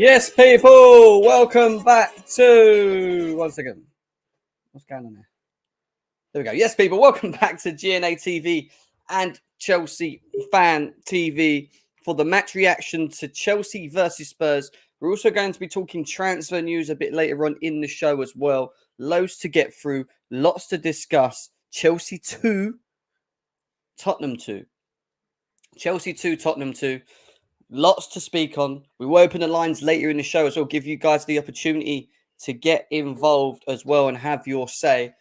Yes, people, welcome back to... One second. What's going on there? There we go. Yes, people, welcome back to GNA TV and Chelsea Fan TV for the match reaction to Chelsea versus Spurs. We're also going to be talking transfer news a bit later on in the show as well. Loads to get through, lots to discuss. Chelsea 2, Tottenham 2. Chelsea 2, Tottenham 2. Lots to speak on. We will open the lines later in the show as well, give you guys the opportunity to get involved as well and have your say.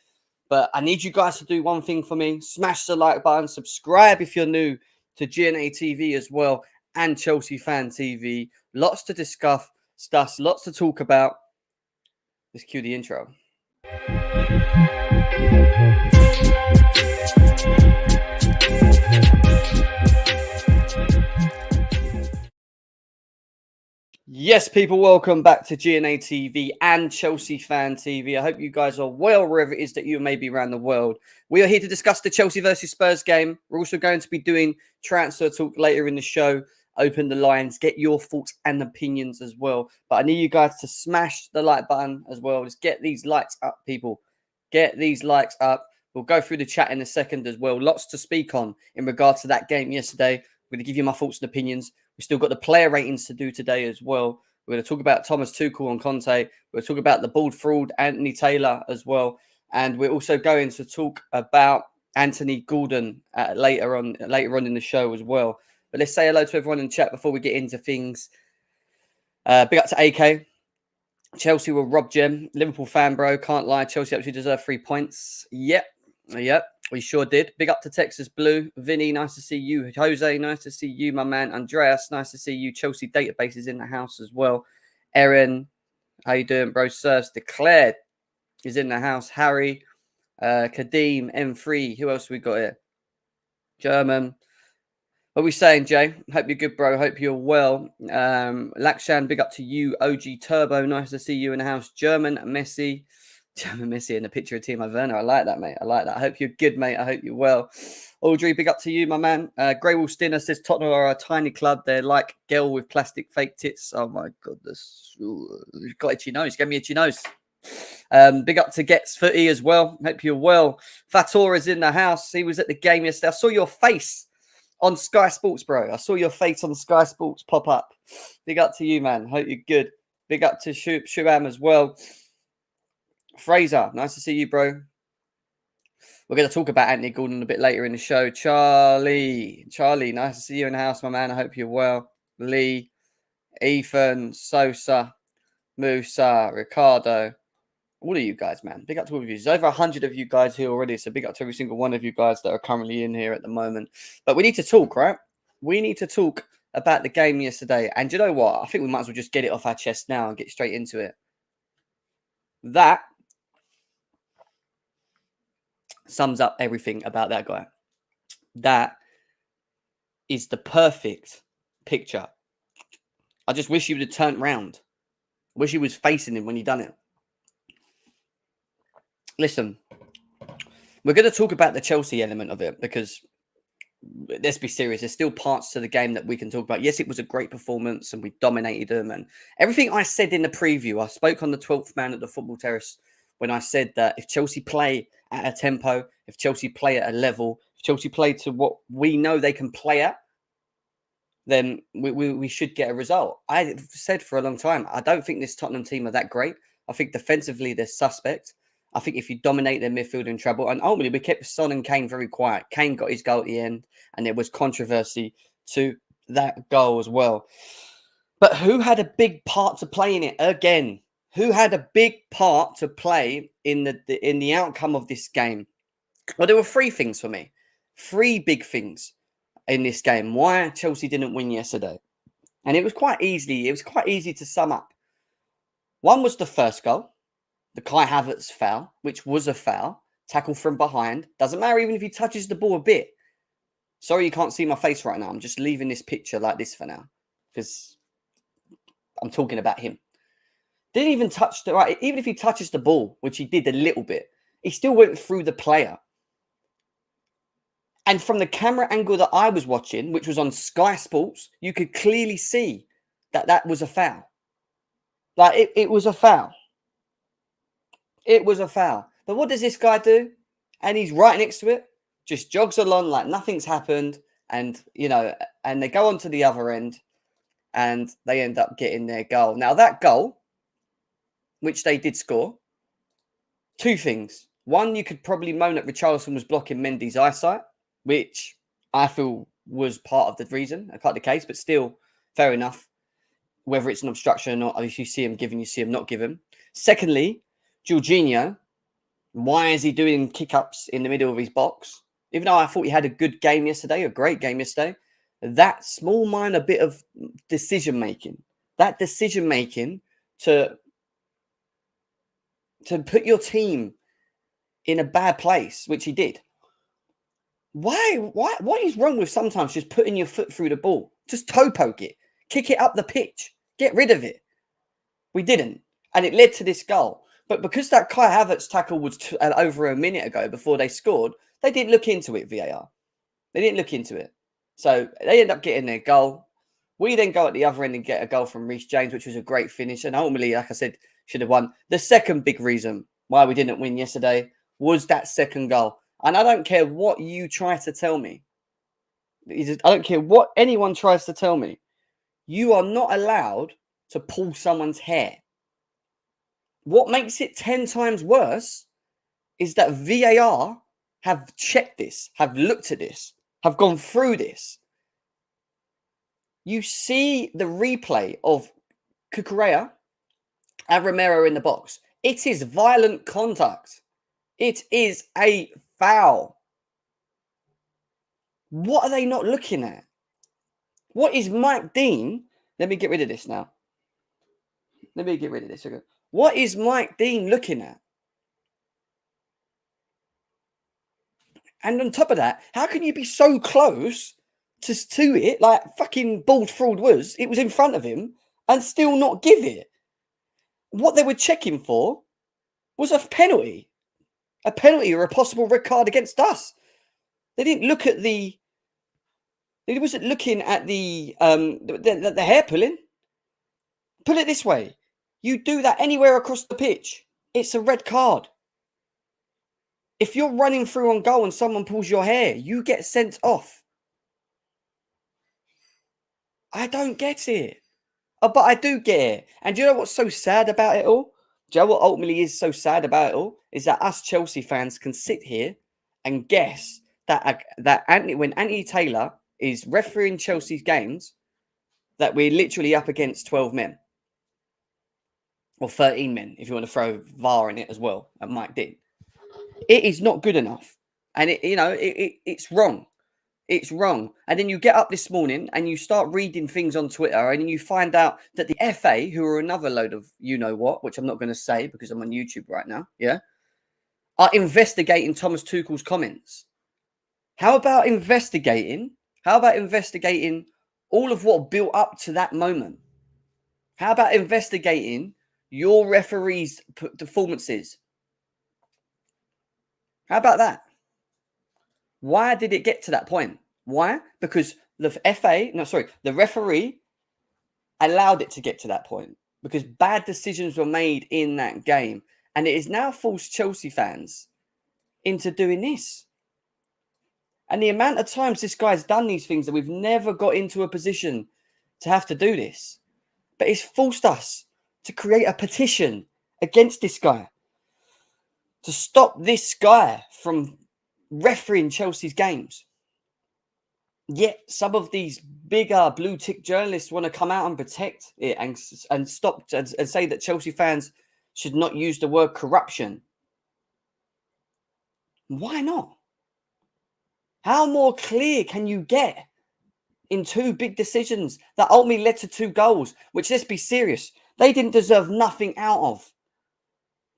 But I need you guys to do one thing for me. Smash the like button. Subscribe if you're new to GNA TV as well and Chelsea Fan TV. Lots to discuss, lots to talk about. Let's cue the intro. Yes, people, welcome back to GNA TV and Chelsea Fan TV. I hope you guys are well wherever it is that you may be around the world. We are here to discuss the Chelsea versus Spurs game. We're also going to be doing transfer talk later in the show. Open the lines, get your thoughts and opinions as well. But I need you guys to smash the like button as well. Just get these likes up, people. Get these likes up. We'll go through the chat in a second as well. Lots to speak on in regards to that game yesterday. I'm going to give you my thoughts and opinions. We've still got the player ratings to do today as well. We're going to talk about Thomas Tuchel and Conte. We're going to talk about the bald fraud, Anthony Taylor as well. And we're also going to talk about Anthony Gordon later on in the show as well. But let's say hello to everyone in the chat before we get into things. Big up to AK. Chelsea will rob Gem. Liverpool fan, bro. Can't lie. Chelsea actually deserve 3 points. Yep, we sure did. Big up to Texas Blue. Vinny, nice to see you. Jose, nice to see you, my man. Andreas, nice to see you. Chelsea database is in the house as well. Erin, how you doing, bro? Sirs declared is in the house. Harry, Kadeem, M3. Who else we got here? German. What are we saying, Jay? Hope you're good, bro. Hope you're well. Lakshan, big up to you. OG Turbo, nice to see you in the house. German Messi in the picture of Timo Werner. I like that, mate. I like that. I hope you're good, mate. I hope you're well. Audrey, big up to you, my man. Greywall Stinner says Tottenham are a tiny club. They're like girl with plastic fake tits. Oh, my goodness. You've got itchy nose. Give me itchy nose. Big up to Gets Footy as well. Hope you're well. Fator is in the house. He was at the game yesterday. I saw your face on Sky Sports, bro. I saw your face on Sky Sports pop up. Big up to you, man. Hope you're good. Big up to Shubham as well. Fraser, nice to see you, bro. We're going to talk about Anthony Gordon a bit later in the show. Charlie, nice to see you in the house, my man. I hope you're well. Lee, Ethan, Sosa, Musa, Ricardo. All of you guys, man. Big up to all of you. There's over 100 of you guys here already, so big up to every single one of you guys that are currently in here at the moment. But we need to talk, right? We need to talk about the game yesterday. And you know what? I think we might as well just get it off our chest now and get straight into it. That sums up everything about that guy. That is the perfect picture. I just wish he would have turned round. Wish he was facing him when he done it. Listen, we're going to talk about the Chelsea element of it because, let's be serious, there's still parts to the game that we can talk about. Yes, it was a great performance and we dominated them. And everything I said in the preview, I spoke on the 12th man at the Football Terrace when I said that if Chelsea play at a tempo, if Chelsea play at a level, if Chelsea play to what we know they can play at, then we should get a result. I've said for a long time, I don't think this Tottenham team are that great. I think defensively they're suspect. I think if you dominate their midfield in trouble, and ultimately we kept Son and Kane very quiet. Kane got his goal at the end, and there was controversy to that goal as well. But who had a big part to play in it again? Who had a big part to play in the outcome of this game? Well, there were three things for me. Three big things in this game. Why Chelsea didn't win yesterday. And it was quite easy to sum up. One was the first goal, the Kai Havertz foul, which was a foul. Tackle from behind. Doesn't matter even if he touches the ball a bit. Sorry you can't see my face right now. I'm just leaving this picture like this for now. Because I'm talking about him. Didn't even touch the right. Even if he touches the ball, which he did a little bit, he still went through the player. And from the camera angle that I was watching, which was on Sky Sports, you could clearly see that that was a foul. Like, it was a foul. It was a foul. But what does this guy do? And he's right next to it, just jogs along like nothing's happened. And, and they go on to the other end and they end up getting their goal. Now, that goal, which they did score, two things. One, you could probably moan that Richarlison was blocking Mendy's eyesight, which I feel was part of the reason, part of the case, but still, fair enough. Whether it's an obstruction or not, if you see him giving, you see him not giving. Secondly, Jorginho, why is he doing kick-ups in the middle of his box? Even though I thought he had a good game yesterday, a great game yesterday, that small minor bit of decision-making, that decision-making to put your team in a bad place, which he did. What is wrong with sometimes just putting your foot through the ball? Just toe poke it, kick it up the pitch, get rid of it. We didn't, and it led to this goal. But because that Kai Havertz tackle was over a minute ago before they scored, they didn't look into it, VAR. They didn't look into it. So they end up getting their goal. We then go at the other end and get a goal from Reece James, which was a great finish. And ultimately, like I said, should have won. The second big reason why we didn't win yesterday was that second goal. And I don't care what you try to tell me. I don't care what anyone tries to tell me. You are not allowed to pull someone's hair. What makes it 10 times worse is that VAR have checked this, have looked at this, have gone through this. You see the replay of Cucurella and Romero in the box. It is violent contact. It is a foul. What are they not looking at? What is Mike Dean? Let me get rid of this now. Let me get rid of this. Okay. What is Mike Dean looking at? And on top of that, how can you be so close to it, like fucking bald fraud was? It was in front of him and still not give it. What they were checking for was a penalty or a possible red card against us. They didn't look at the. They wasn't looking at the hair pulling. Put it this way: you do that anywhere across the pitch, it's a red card. If you're running through on goal and someone pulls your hair, you get sent off. I don't get it. But I do get it. And do you know what's so sad about it all? Do you know what ultimately is so sad about it all? Is that us Chelsea fans can sit here and guess that when Anthony Taylor is refereeing Chelsea's games, that we're literally up against 12 men. Or 13 men, if you want to throw VAR in it as well, and Mike did. It is not good enough. And it's wrong. It's wrong. And then you get up this morning and you start reading things on Twitter and you find out that the FA, who are another load of you-know-what, which I'm not going to say because I'm on YouTube right now, are investigating Thomas Tuchel's comments. How about investigating all of what built up to that moment? How about investigating your referee's performances? How about that? Why did it get to that point? Why? Because the referee allowed it to get to that point because bad decisions were made in that game. And it has now forced Chelsea fans into doing this. And the amount of times this guy's done these things that we've never got into a position to have to do this. But it's forced us to create a petition against this guy. To stop this guy from refereeing Chelsea's games. Yet some of these bigger blue tick journalists want to come out and protect it and stop and say that Chelsea fans should not use the word corruption. Why not? How more clear can you get in two big decisions that ultimately led to 2 goals, which, let's be serious, they didn't deserve nothing out of.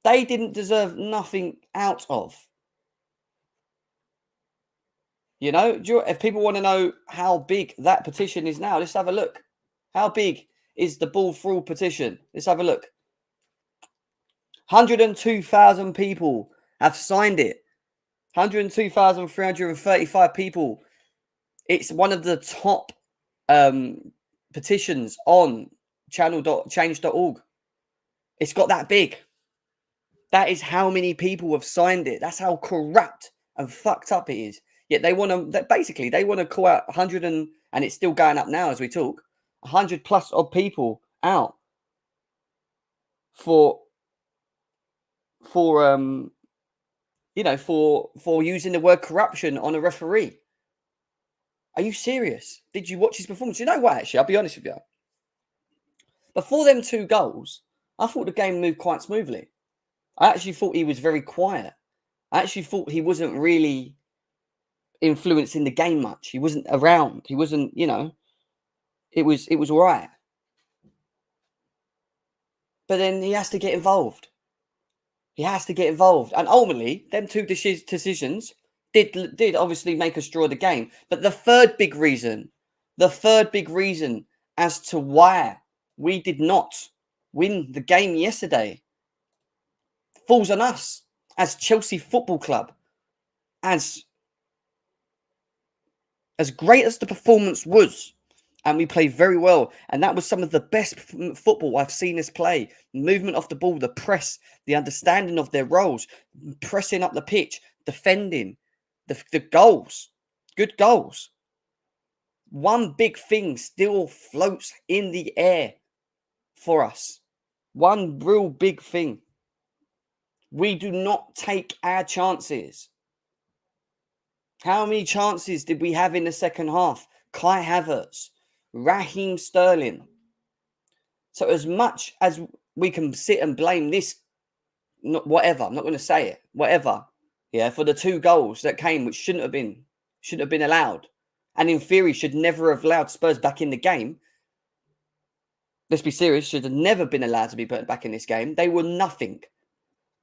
They didn't deserve nothing out of. If people want to know how big that petition is now, let's have a look. How big is the ball fraud petition? Let's have a look. 102,000 people have signed it. 102,335 people. It's one of the top petitions on channel.change.org. It's got that big. That is how many people have signed it. That's how corrupt and fucked up it is. Yet they want to, basically, they want to call out 100 and it's still going up now as we talk, 100 plus odd people out for for for using the word corruption on a referee. Are you serious? Did you watch his performance? You know what? Actually, I'll be honest with you. Before them 2 goals, I thought the game moved quite smoothly. I actually thought he was very quiet. I actually thought he wasn't really influencing the game much. He wasn't around. He wasn't, it was all right. But then he has to get involved. He has to get involved. And ultimately, them 2 decisions did obviously make us draw the game. But the third big reason as to why we did not win the game yesterday falls on us as Chelsea Football Club. As great as the performance was, and we played very well, and that was some of the best football I've seen us play. Movement off the ball, the press, the understanding of their roles, pressing up the pitch, defending, the goals, good goals. One big thing still floats in the air for us. One real big thing. We do not take our chances. How many chances did we have in the second half? Kai Havertz, Raheem Sterling. So as much as we can sit and blame this, whatever, I'm not going to say it, whatever, for the 2 goals that came, which shouldn't have been allowed, and in theory should never have allowed Spurs back in the game. Let's be serious, should have never been allowed to be put back in this game. They were nothing.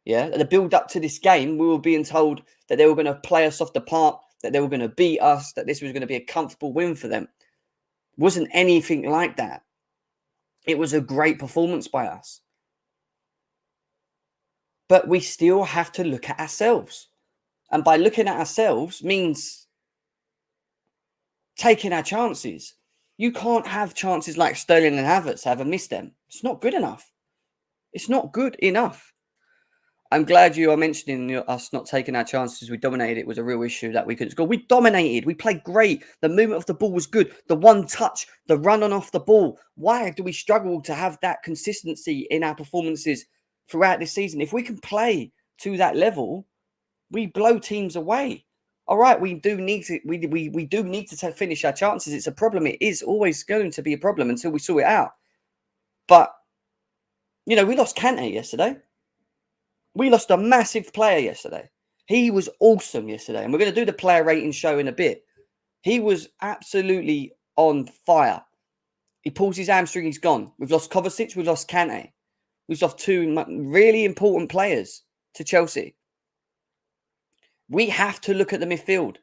At the build up to this game, we were being told that they were going to play us off the park, that they were going to beat us, that this was going to be a comfortable win for them. It wasn't anything like that. It was a great performance by us. But we still have to look at ourselves. And by looking at ourselves means taking our chances. You can't have chances like Sterling and Havertz have and miss them. It's not good enough. It's not good enough. I'm glad you are mentioning us not taking our chances. We dominated. It was a real issue that we couldn't score. We dominated. We played great. The movement of the ball was good. The one touch, the run on off the ball. Why do we struggle to have that consistency in our performances throughout this season? If we can play to that level, we blow teams away. All right, we do need to. We do need to finish our chances. It's a problem. It is always going to be a problem until we sort it out. But we lost Kante yesterday. We lost a massive player yesterday. He was awesome yesterday. And we're going to do the player rating show in a bit. He was absolutely on fire. He pulls his hamstring, he's gone. We've lost Kovacic, we've lost Kante. We've lost 2 really important players to Chelsea. We have to look at the midfield.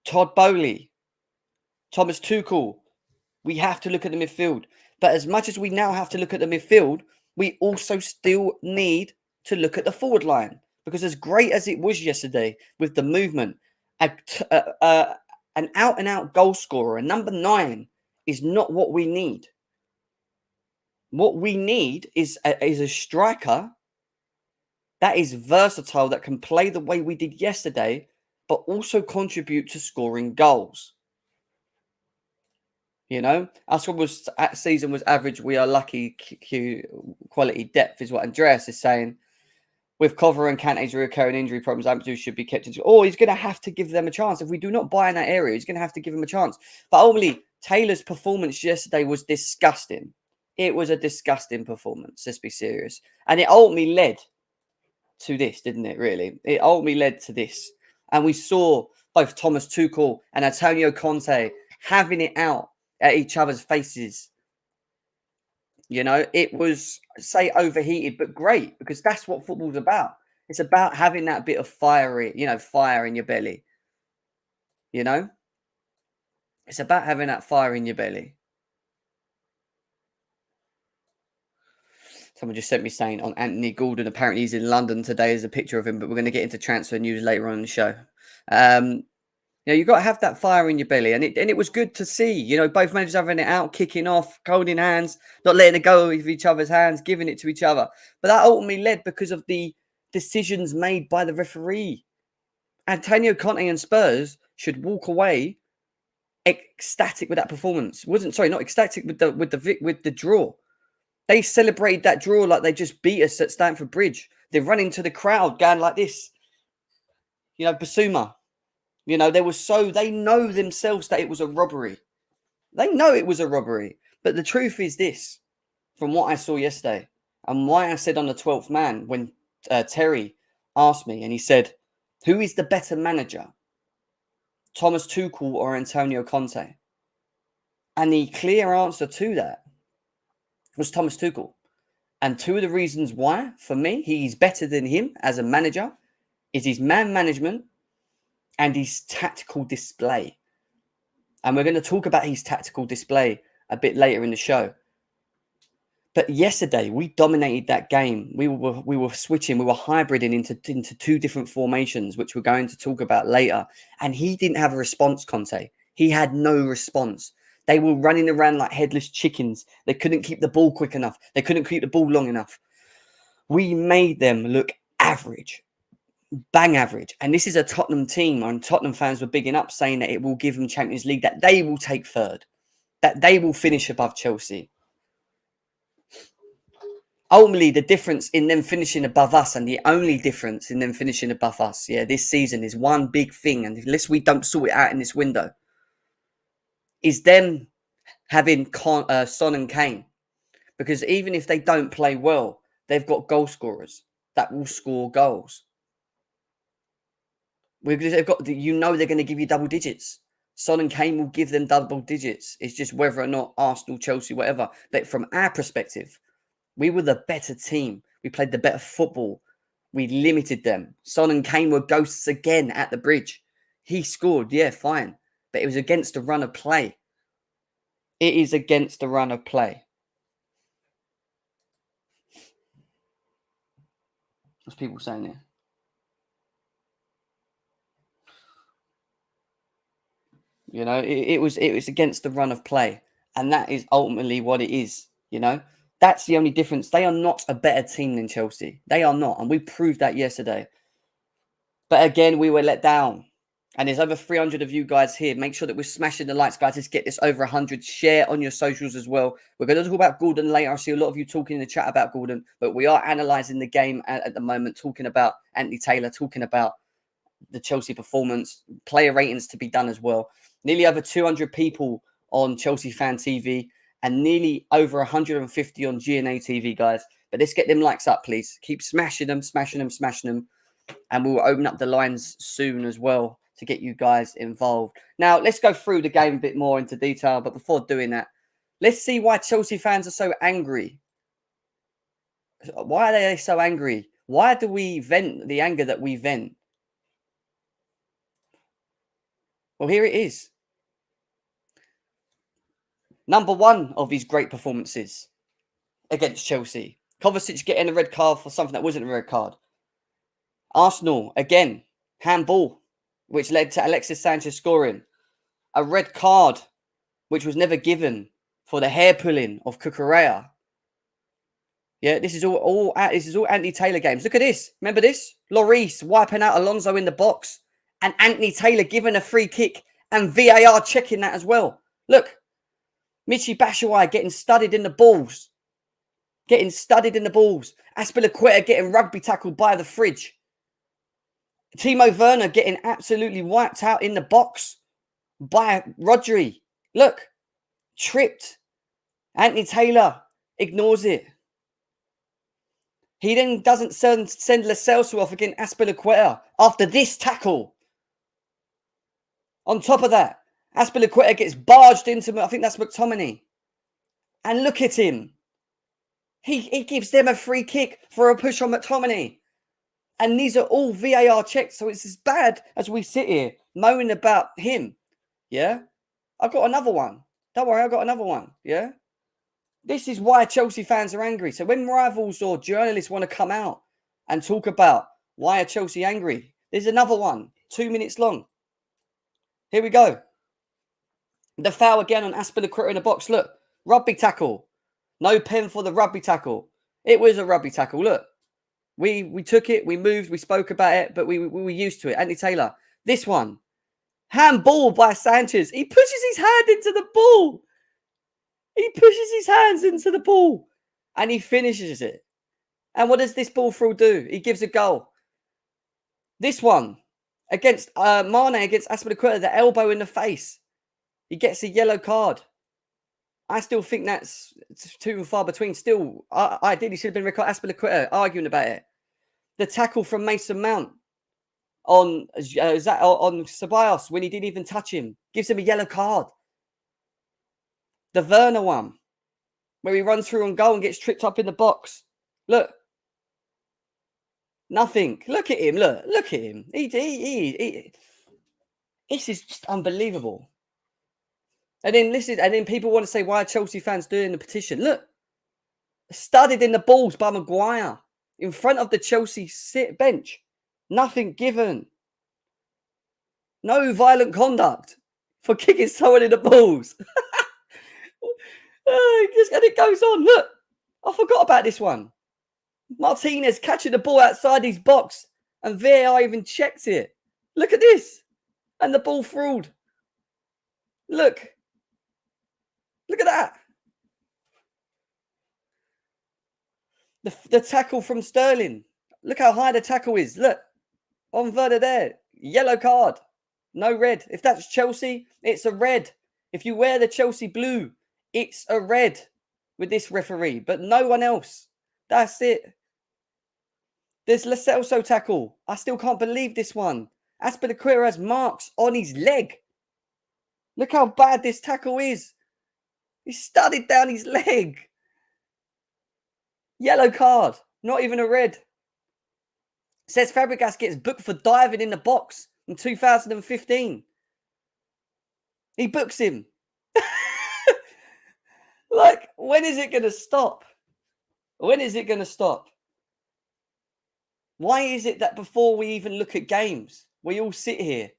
Todd Bowley, Thomas Tuchel. We have to look at the midfield. But as much as we now have to look at the midfield, we also still need to look at the forward line, because as great as it was yesterday with the movement, an out-and-out goal scorer, a number 9, is not what we need. What we need is a striker that is versatile, that can play the way we did yesterday, but also contribute to scoring goals. Our squad season was average. We are lucky. Quality depth is what Andreas is saying. With Cover and Kante's recurring injury problems, Ampadu should be kept into. Or he's going to have to give them a chance. If we do not buy in that area, he's going to have to give him a chance. But ultimately, Taylor's performance yesterday was disgusting. It was a disgusting performance. Let's be serious. And it ultimately led to this, didn't it, really? It ultimately led to this. And we saw both Thomas Tuchel and Antonio Conte having it out at each other's faces. It was, say, overheated, but great, because that's what football's about. It's about having that bit of fire in your belly. It's about having that fire in your belly. Someone just sent me saying on Anthony Gordon, apparently he's in London today. There's a picture of him, but we're going to get into transfer news later on in the show. You know, you've got to have that fire in your belly. And it was good to see, you know, both managers having it out, kicking off, holding hands, not letting it go with each other's hands, giving it to each other. But that ultimately led because of the decisions made by the referee. Antonio Conte and Spurs should walk away ecstatic with that performance. Wasn't sorry, not ecstatic with the draw. They celebrated that draw like they just beat us at Stamford Bridge. They're running to the crowd, going like this. You know, Basuma. You know, they know themselves that it was a robbery. They know it was a robbery. But the truth is this, from what I saw yesterday, and why I said on the 12th man when Terry asked me, and he said, who is the better manager, Thomas Tuchel or Antonio Conte? And the clear answer to that was Thomas Tuchel. And two of the reasons why, for me, he's better than him as a manager is his man management and his tactical display. And we're going to talk about his tactical display a bit later in the show. But yesterday, we dominated that game. We were switching, we were hybriding into two different formations, which we're going to talk about later. And he didn't have a response, Conte. He had no response. They were running around like headless chickens. They couldn't keep the ball quick enough. They couldn't keep the ball long enough. We made them look average. Bang average. And this is a Tottenham team, and Tottenham fans were bigging up, saying that it will give them Champions League, that they will take third, that they will finish above Chelsea. Ultimately, the difference in them finishing above us, and the only difference in them finishing above us, this season is one big thing, and unless we don't sort it out in this window, is them having Son and Kane. Because even if they don't play well, they've got goal scorers that will score goals. They've got, you know, they're going to give you double digits. Son and Kane will give them double digits. It's just whether or not Arsenal, Chelsea, whatever. But from our perspective, we were the better team. We played the better football. We limited them. Son and Kane were ghosts again at the bridge. He scored, yeah, fine. But it was against the run of play. It is against the run of play. What's people saying here? You know, it was against the run of play. And that is ultimately what it is, you know. That's the only difference. They are not a better team than Chelsea. They are not. And we proved that yesterday. But again, we were let down. And there's over 300 of you guys here. Make sure that we're smashing the likes, guys. Let's get this over 100. Share on your socials as well. We're going to talk about Gordon later. I see a lot of you talking in the chat about Gordon. But we are analysing the game at the moment, talking about Anthony Taylor, talking about the Chelsea performance, player ratings to be done as well. Nearly over 200 people on Chelsea Fan TV and nearly over 150 on GNA TV, guys. But let's get them likes up, please. Keep smashing them. And we'll open up the lines soon as well to get you guys involved. Now, let's go through the game a bit more into detail. But before doing that, let's see why Chelsea fans are so angry. Why are they so angry? Why do we vent the anger that we vent? Well, here it is. Number one of these great performances against Chelsea. Kovacic getting a red card for something that wasn't a red card. Arsenal, again, handball, which led to Alexis Sanchez scoring. A red card, which was never given for the hair pulling of Cucurella. Yeah, this is all Anthony Taylor games. Look at this. Remember this? Lloris wiping out Alonso in the box. And Anthony Taylor giving a free kick. And VAR checking that as well. Look. Michy Batshuayi getting studied in the balls. Aspilicueta getting rugby tackled by the fridge. Timo Werner getting absolutely wiped out in the box by Rodri. Look. Tripped. Anthony Taylor ignores it. He then doesn't send Lo Celso off against Aspilicueta after this tackle. On top of that, Aspilicueta gets barged into, I think that's McTominay. And look at him. He gives them a free kick for a push on McTominay. And these are all VAR checks. So it's as bad as we sit here moaning about him. Yeah? I've got another one. Don't worry, I've got another one. Yeah? This is why Chelsea fans are angry. So when rivals or journalists want to come out and talk about why are Chelsea angry, there's another one, 2 minutes long. Here we go. The foul again on Aspilicueta in the box. Look, rugby tackle. No pen for the rugby tackle. It was a rugby tackle. Look, we took it, we moved, we spoke about it, but we were used to it. Anthony Taylor. This one. Handball by Sanchez. He pushes his hand into the ball. He pushes his hands into the ball. And he finishes it. And what does this ball through do? He gives a goal. This one. Against Mane, against Aspilicueta, the elbow in the face. He gets a yellow card. I still think that's too far between. Still, ideally should have been recorded. Aspilicueta arguing about it. The tackle from Mason Mount on Savić when he didn't even touch him. Gives him a yellow card. The Werner one, where he runs through on goal and gets tripped up in the box. Look. Nothing. Look at him. Look at him. This is just unbelievable. And then people want to say, why are Chelsea fans doing the petition? Look, studied in the balls by Maguire in front of the Chelsea bench. Nothing given. No violent conduct for kicking someone in the balls. And it goes on. Look, I forgot about this one. Martinez catching the ball outside his box, and VAR even checked it. Look at this. And the ball fraud. Look. Look at that. The tackle from Sterling. Look how high the tackle is. Look. On Werner there. Yellow card. No red. If that's Chelsea, it's a red. If you wear the Chelsea blue, it's a red with this referee. But no one else. That's it. There's Lo Celso tackle. I still can't believe this one. Aspilicueta has marks on his leg. Look how bad this tackle is. He studied down his leg. Yellow card. Not even a red. Says Fabregas gets booked for diving in the box in 2015. He books him. Like, when is it going to stop? When is it going to stop? Why is it that before we even look at games, we all sit here?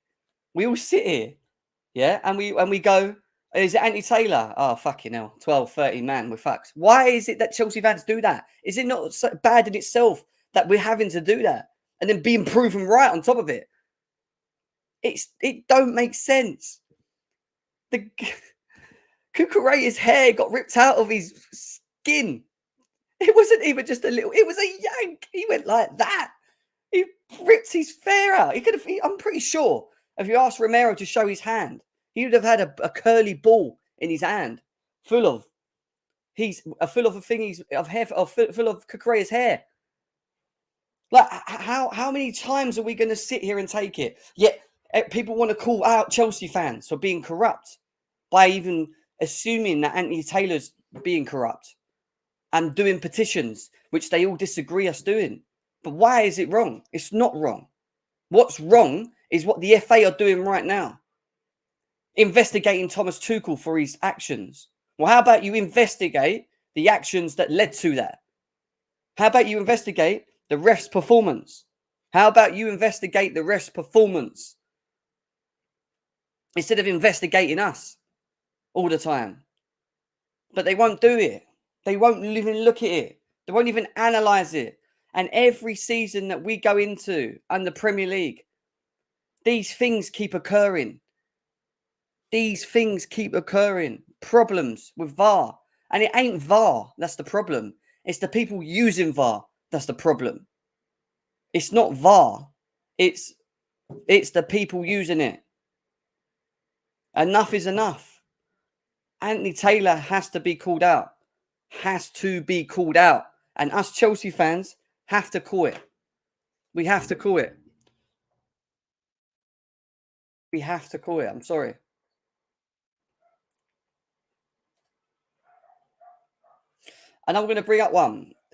Yeah? And we go, is it Anthony Taylor? Oh, fucking hell. 12, 13 man, we're fucked. Why is it that Chelsea fans do that? Is it not so bad in itself that we're having to do that? And then being proven right on top of it? It don't make sense. The Cucurella's hair got ripped out of his skin. It wasn't even just a little, it was a yank. He went like that. He ripped his hair out. I'm pretty sure if you asked Romero to show his hand, he would have had a curly ball in his hand full of Cucurella's hair. Like, how many times are we going to sit here and take it? Yet people want to call out Chelsea fans for being corrupt by even assuming that Anthony Taylor's being corrupt and doing petitions, which they all disagree us doing. But why is it wrong? It's not wrong. What's wrong is what the FA are doing right now. Investigating Thomas Tuchel for his actions. Well, how about you investigate the actions that led to that? How about you investigate the ref's performance? How about you investigate the ref's performance instead of investigating us all the time? But they won't do it. They won't even look at it. They won't even analyse it. And every season that we go into under Premier League, these things keep occurring. These things keep occurring. Problems with VAR. And it ain't VAR that's the problem. It's the people using VAR that's the problem. It's not VAR. It's the people using it. Enough is enough. Anthony Taylor has to be called out. Has to be called out. And us Chelsea fans have to call it. We have to call it. We have to call it. I'm sorry. And I'm going to bring up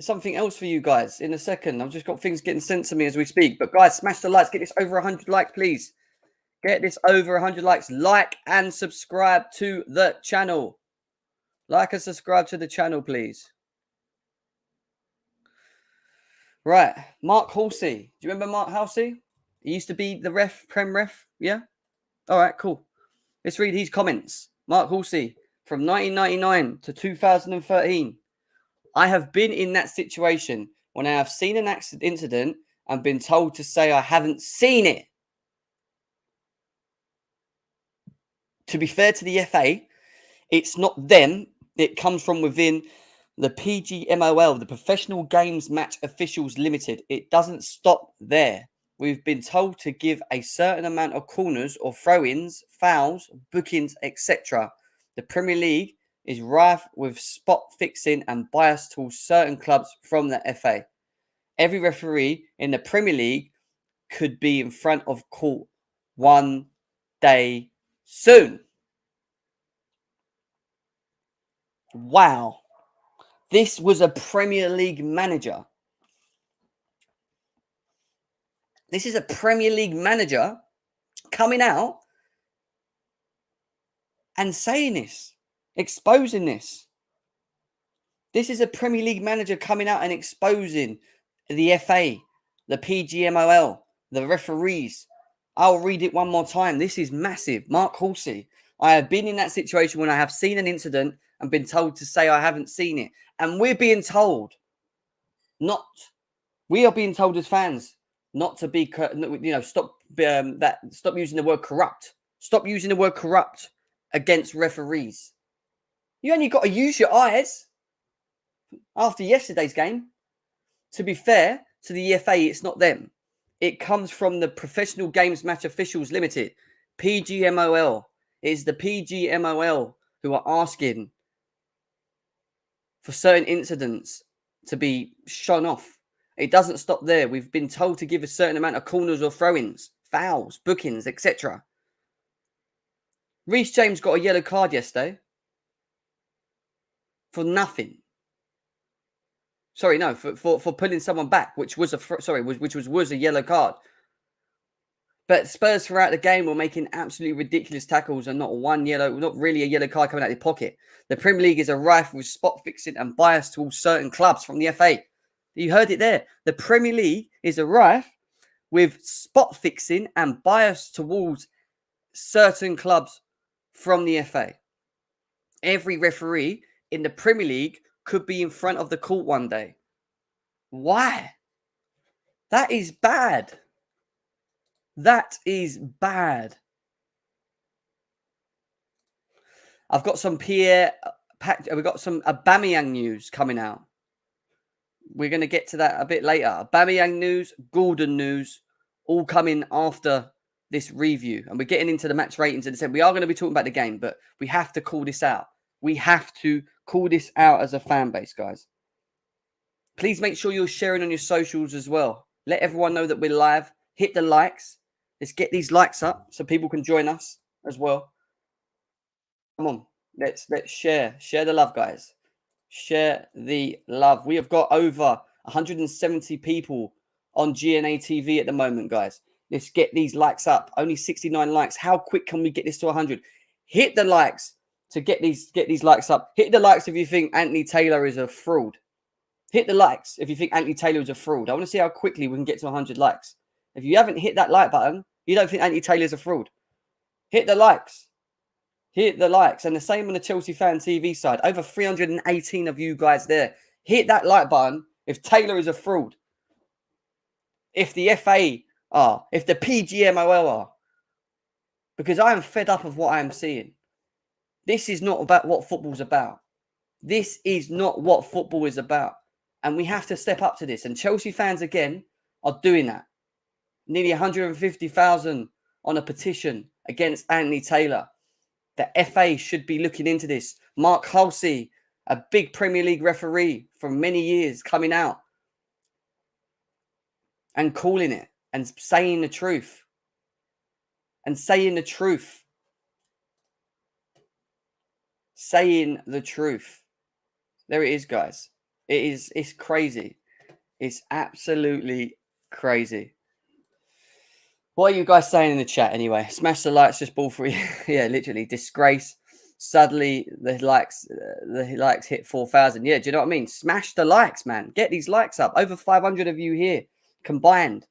something else for you guys in a second. I've just got things getting sent to me as we speak. But guys, smash the likes. Get this over 100 likes, please. Get this over 100 likes. Like and subscribe to the channel. Like and subscribe to the channel, please. Right. Mark Halsey. Do you remember Mark Halsey? He used to be the Prem ref. Yeah? All right, cool. Let's read his comments. Mark Horsey, from 1999 to 2013. I have been in that situation when I have seen an incident and been told to say I haven't seen it. To be fair to the FA, it's not them. It comes from within the PGMOL, the Professional Games Match Officials Limited. It doesn't stop there. We've been told to give a certain amount of corners or throw-ins, fouls, bookings, etc. The Premier League is rife with spot fixing and bias towards certain clubs from the FA. Every referee in the Premier League could be in front of court one day soon. Wow. This was a Premier League manager. This is a Premier League manager coming out and saying this, exposing this. This is a Premier League manager coming out and exposing the FA, the PGMOL, the referees. I'll read it one more time. This is massive. Mark Horsey. I have been in that situation when I have seen an incident and been told to say I haven't seen it. And we're being told we are being told as fans not to be, stop using the word corrupt. Stop using the word corrupt against referees. You only got to use your eyes after yesterday's game. To be fair to the FA, it's not them. It comes from the Professional Games Match Officials Limited, PGMOL. It is the PGMOL who are asking for certain incidents to be shone off. It doesn't stop there. We've been told to give a certain amount of corners or throw-ins, fouls, bookings, etc. Reece James got a yellow card yesterday for nothing. Sorry, no, for pulling someone back, which was a yellow card. But Spurs throughout the game were making absolutely ridiculous tackles and not really a yellow card coming out of their pocket. The Premier League is a rife with spot fixing and bias towards certain clubs from the FA. You heard it there. The Premier League is a rife with spot fixing and bias towards certain clubs from the FA. Every referee in the Premier League could be in front of the court one day. Why? That is bad. That is bad. I've got some we've got some Aubameyang news coming out. We're going to get to that a bit later. Aubameyang news, Gordon news, all coming after this review. And we're getting into the match ratings. And we are going to be talking about the game, but we have to call this out. We have to call this out as a fan base, guys. Please make sure you're sharing on your socials as well. Let everyone know that we're live. Hit the likes. Let's get these likes up so people can join us as well. Come on. Let's share. Share the love, guys. Share the love. We have got over 170 people on GNA TV at the moment, guys. Let's get these likes up. Only 69 likes. How quick can we get this to 100? Hit the likes to get these likes up. Hit the likes if you think Anthony Taylor is a fraud. Hit the likes if you think Anthony Taylor is a fraud. I want to see how quickly we can get to 100 likes. If you haven't hit that like button, you don't think Anthony Taylor is a fraud. Hit the likes. Hit the likes. And the same on the Chelsea Fan TV side. Over 318 of you guys there. Hit that like button if Taylor is a fraud. If the FA are. If the PGMOL are. Because I am fed up of what I am seeing. This is not about what football's about. This is not what football is about. And we have to step up to this. And Chelsea fans, again, are doing that. Nearly 150,000 on a petition against Anthony Taylor. The FA should be looking into this. Mark Halsey, a big Premier League referee for many years, coming out and calling it and saying the truth. And saying the truth. Saying the truth. There it is, guys. It's crazy. It's absolutely crazy. What are you guys saying in the chat anyway? Smash the likes, just ball for you. Yeah, literally disgrace. Suddenly the likes hit 4,000. Yeah, do you know what I mean? Smash the likes, man. Get these likes up. Over 500 of you here combined.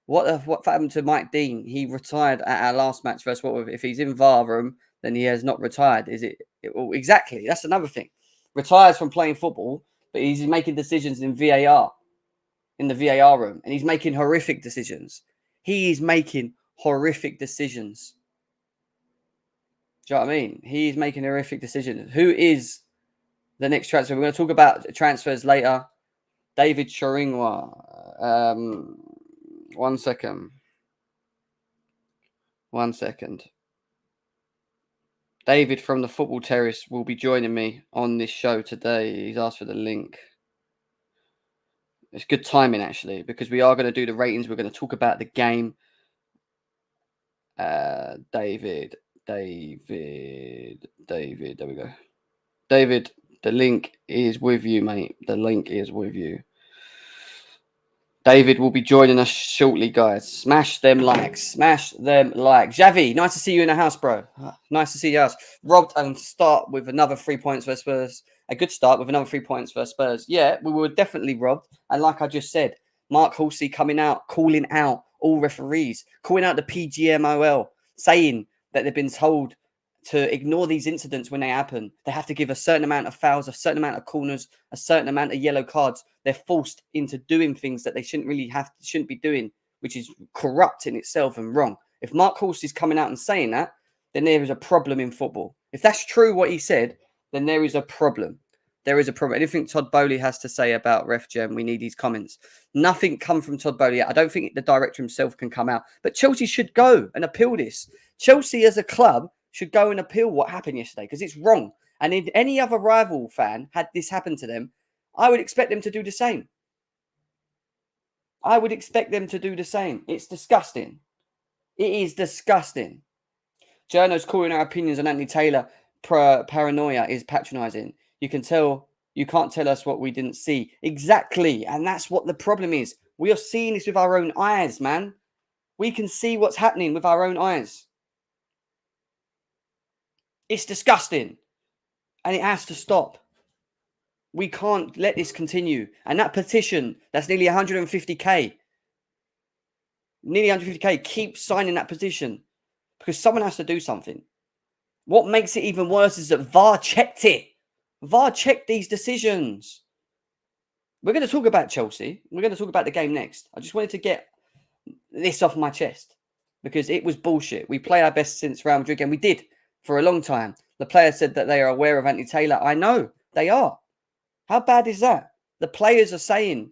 What happened to Mike Dean? He retired at our last match versus Watford. If he's in VAR room, then he has not retired. Is it? Well, exactly. That's another thing. Retires from playing football, but he's making decisions in VAR, in the VAR room, and he's making horrific decisions. He is making horrific decisions. Do you know what I mean? He's making horrific decisions. Who is the next transfer? We're going to talk about transfers later. David Shoringwa. One second. David from the Football Terrace will be joining me on this show today. He's asked for the link. It's good timing, actually, because we are going to do the ratings. We're going to talk about the game. David. There we go. David, the link is with you, mate. The link is with you. David will be joining us shortly, guys. Smash them likes. Javi, nice to see you in the house, bro. Nice to see you house. Robbed and start with another 3 points for Spurs. A good start with another 3 points for Spurs. Yeah, we were definitely robbed. And like I just said, Mark Horsey coming out, calling out all referees, calling out the PGMOL, saying that they've been told to ignore these incidents when they happen. They have to give a certain amount of fouls, a certain amount of corners, a certain amount of yellow cards. They're forced into doing things that they shouldn't be doing, which is corrupt in itself and wrong. If Mark Horsey is coming out and saying that, then there is a problem in football. If that's true what he said, then there is a problem. There is a problem. Anything Todd Bowley has to say about Ref Gem, we need his comments. Nothing come from Todd Bowley. I don't think the director himself can come out. But Chelsea should go and appeal this. Chelsea as a club should go and appeal what happened yesterday because it's wrong. And if any other rival fan had this happen to them, I would expect them to do the same. It's disgusting. It is disgusting. Journos calling our opinions on Anthony Taylor paranoia is patronising. You can't tell us what we didn't see. Exactly. And that's what the problem is. We are seeing this with our own eyes, man. We can see what's happening with our own eyes. It's disgusting. And it has to stop. We can't let this continue. And that petition, that's nearly 150k. Nearly 150k. Keep signing that petition. Because someone has to do something. What makes it even worse is that VAR checked it. VAR checked these decisions. We're going to talk about Chelsea. We're going to talk about the game next. I just wanted to get this off my chest. Because it was bullshit. We played our best since Real Madrid, and we did for a long time. The players said that they are aware of Anthony Taylor. I know they are. How bad is that? The players are saying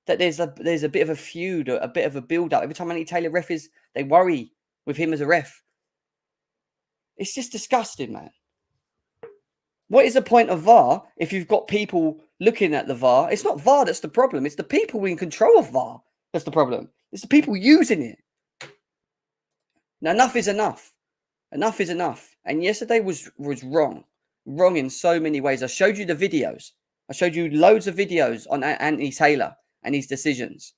that there's a bit of a feud, a bit of a build-up. Every time Anthony Taylor ref is, they worry with him as a ref. It's just disgusting, man. What is the point of VAR if you've got people looking at the VAR? It's not VAR that's the problem. It's the people in control of VAR that's the problem. It's the people using it. Now, enough is enough. Enough is enough. And yesterday was wrong. Wrong in so many ways. I showed you the videos. I showed you loads of videos on Anthony Taylor and his decisions.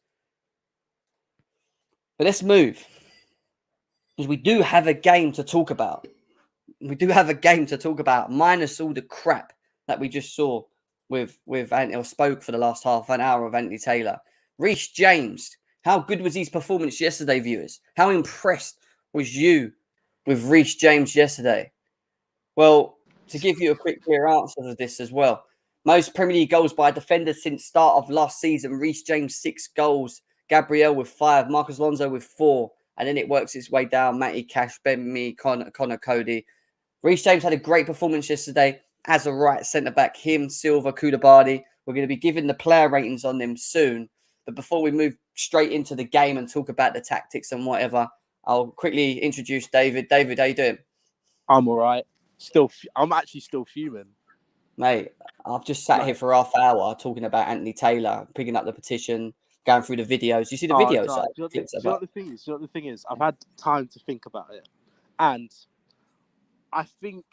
But let's move. Because we do have a game to talk about. Minus all the crap that we just saw with Anthony, or spoke for the last half an hour of Anthony Taylor. Reece James. How good was his performance yesterday, viewers? How impressed was you with Reece James yesterday? Well, to give you a quick clear answer to this as well. Most Premier League goals by a defender since start of last season. Reece James, 6 goals. Gabriel with 5. Marcus Alonso with 4. And then it works its way down. Matty Cash, Ben Mee, Connor Cody. Reece James had a great performance yesterday as a right centre-back. Him, Silva, Koulibaly. We're going to be giving the player ratings on them soon. But before we move straight into the game and talk about the tactics and whatever, I'll quickly introduce David. David, how you doing? I'm all right. I'm actually still fuming. Mate, I've just sat here for half hour talking about Anthony Taylor, picking up the petition, going through the videos. You see the videos? No. Do you know what the thing is? I've had time to think about it. And I think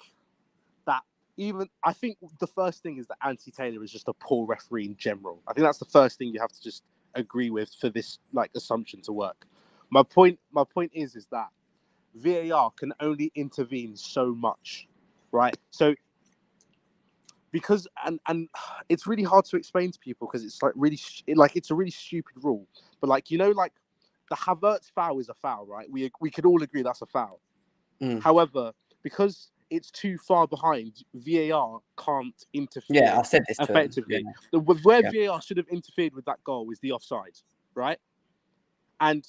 the first thing is that Anthony Taylor is just a poor referee in general. I think that's the first thing you have to just agree with for this assumption to work. My point is that VAR can only intervene so much, right? So because and it's really hard to explain to people because it's it's a really stupid rule. But the Havertz foul is a foul, right? We could all agree that's a foul. Mm. However, because it's too far behind, VAR can't interfere. Yeah, I said this to him. effectively. Yeah. Where VAR should have interfered with that goal is the offside, right? And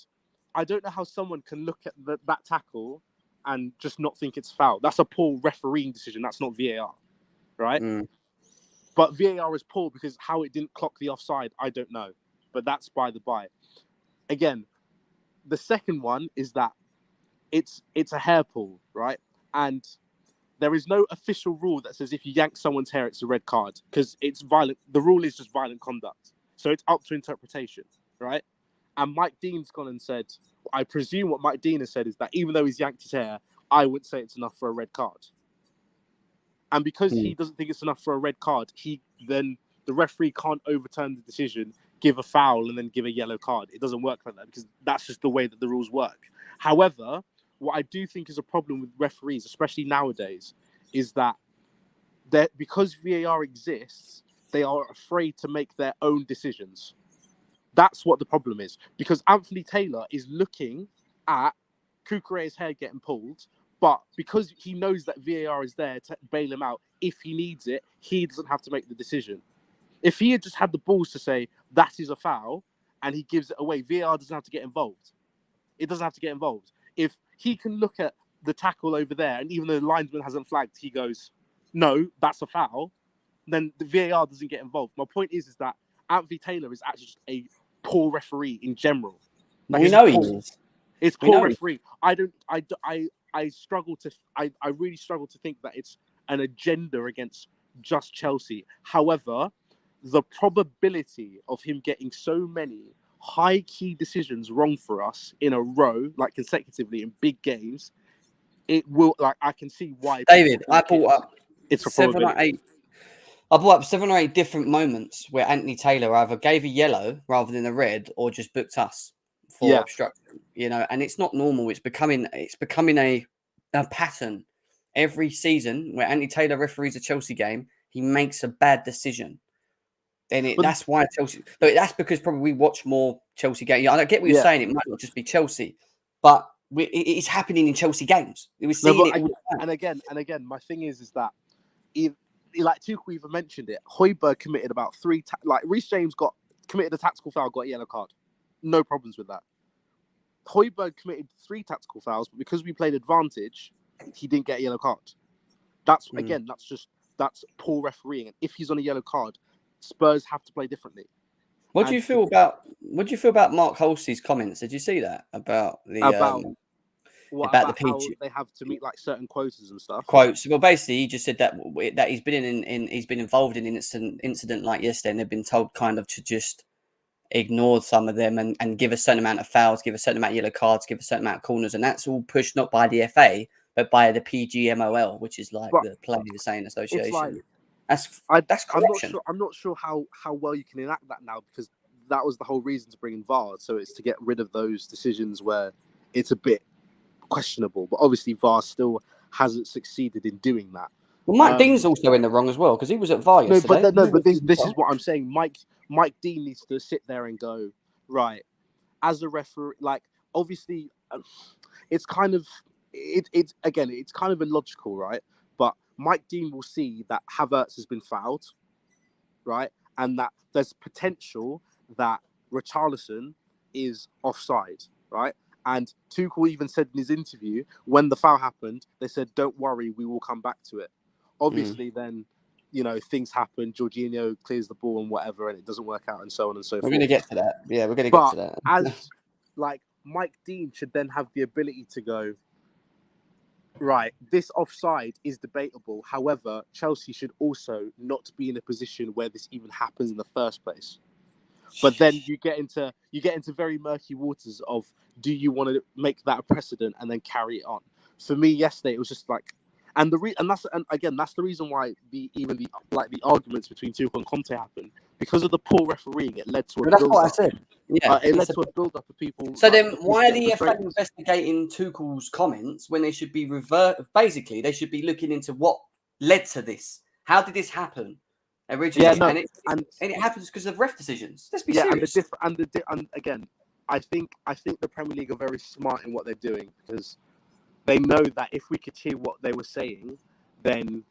I don't know how someone can look at that tackle and just not think it's foul. That's a poor refereeing decision. That's not VAR, right? Mm. But VAR is poor because how it didn't clock the offside, I don't know. But that's by the by. Again, the second one is that it's a hair pull, right? And there is no official rule that says if you yank someone's hair, it's a red card because it's violent. The rule is just violent conduct. So it's up to interpretation, right? And Mike Dean's gone and said, I presume what Mike Dean has said is that even though he's yanked his hair, I would say it's enough for a red card. And because he doesn't think it's enough for a red card, then the referee can't overturn the decision, give a foul, and then give a yellow card. It doesn't work like that because that's just the way that the rules work. However, what I do think is a problem with referees, especially nowadays, is that because VAR exists, they are afraid to make their own decisions. That's what the problem is. Because Anthony Taylor is looking at Kukureya's hair getting pulled, but because he knows that VAR is there to bail him out, if he needs it, he doesn't have to make the decision. If he had just had the balls to say, that is a foul, and he gives it away, VAR doesn't have to get involved. It doesn't have to get involved. If he can look at the tackle over there, and even though the linesman hasn't flagged, he goes, no, that's a foul, then the VAR doesn't get involved. My point is that Anthony Taylor is actually just a poor referee in general. Like, we know he is. It's poor referee. I really struggle to think that it's an agenda against just Chelsea. However, the probability of him getting so many high key decisions wrong for us in a row, like consecutively in big games, it will, like, I can see why. David, I brought up it's a 7 or 8. I brought up 7 or 8 different moments where Anthony Taylor either gave a yellow rather than a red, or just booked us for obstruction. And it's not normal. It's becoming a pattern every season where Anthony Taylor referees a Chelsea game. He makes a bad decision. That's why Chelsea. But that's because probably we watch more Chelsea games. I get what you're saying. It might not just be Chelsea, but it's happening in Chelsea games. We're seeing it all the time. And again, my thing is that like Tuchel even mentioned it. Højbjerg committed about 3. Reece James committed a tactical foul, got a yellow card. No problems with that. Højbjerg committed 3 tactical fouls, but because we played advantage, he didn't get a yellow card. That's poor refereeing. And if he's on a yellow card, Spurs have to play differently. What do you feel about Mark Holsey's comments? Did you see that about the how they have to meet like certain quotas and stuff? Quotes. Well, basically, he just said that he's been involved in an incident like yesterday, and they've been told kind of to just ignore some of them and give a certain amount of fouls, give a certain amount of yellow cards, give a certain amount of corners, and that's all pushed not by the FA but by the PGMOL, which is like the Players Saying Association. I'm not sure how well you can enact that now, because that was the whole reason to bring in VAR. So it's to get rid of those decisions where it's a bit questionable. But obviously VAR still hasn't succeeded in doing that. Well, Mike Dean's also in the wrong as well, because he was at VAR yesterday. But this is what I'm saying. Mike Dean needs to sit there and go, right, as a referee, like, obviously it's kind of illogical, right? But Mike Dean will see that Havertz has been fouled, right? And that there's potential that Richarlison is offside, right? And Tuchel even said in his interview, when the foul happened, they said, don't worry, we will come back to it. Obviously, then, things happen. Jorginho clears the ball and whatever, and it doesn't work out, and so on and so forth. We're going to get to that. Yeah, we're going to get to that. As, like, Mike Dean should then have the ability to go, right, this offside is debatable. However, Chelsea should also not be in a position where this even happens in the first place. But then you get into very murky waters of, do you want to make that a precedent and then carry it on? For me, yesterday it was just like, that's the reason why the arguments between Tuchel and Conte happened, because of the poor refereeing. It led to that's what I said. Yeah, it led to a build-up of people. So then, why are the FA investigating Tuchel's comments when they should be Basically, they should be looking into what led to this. How did this happen originally? And it happens because of ref decisions. Let's be serious. And again, I think the Premier League are very smart in what they're doing, because they know that if we could hear what they were saying, then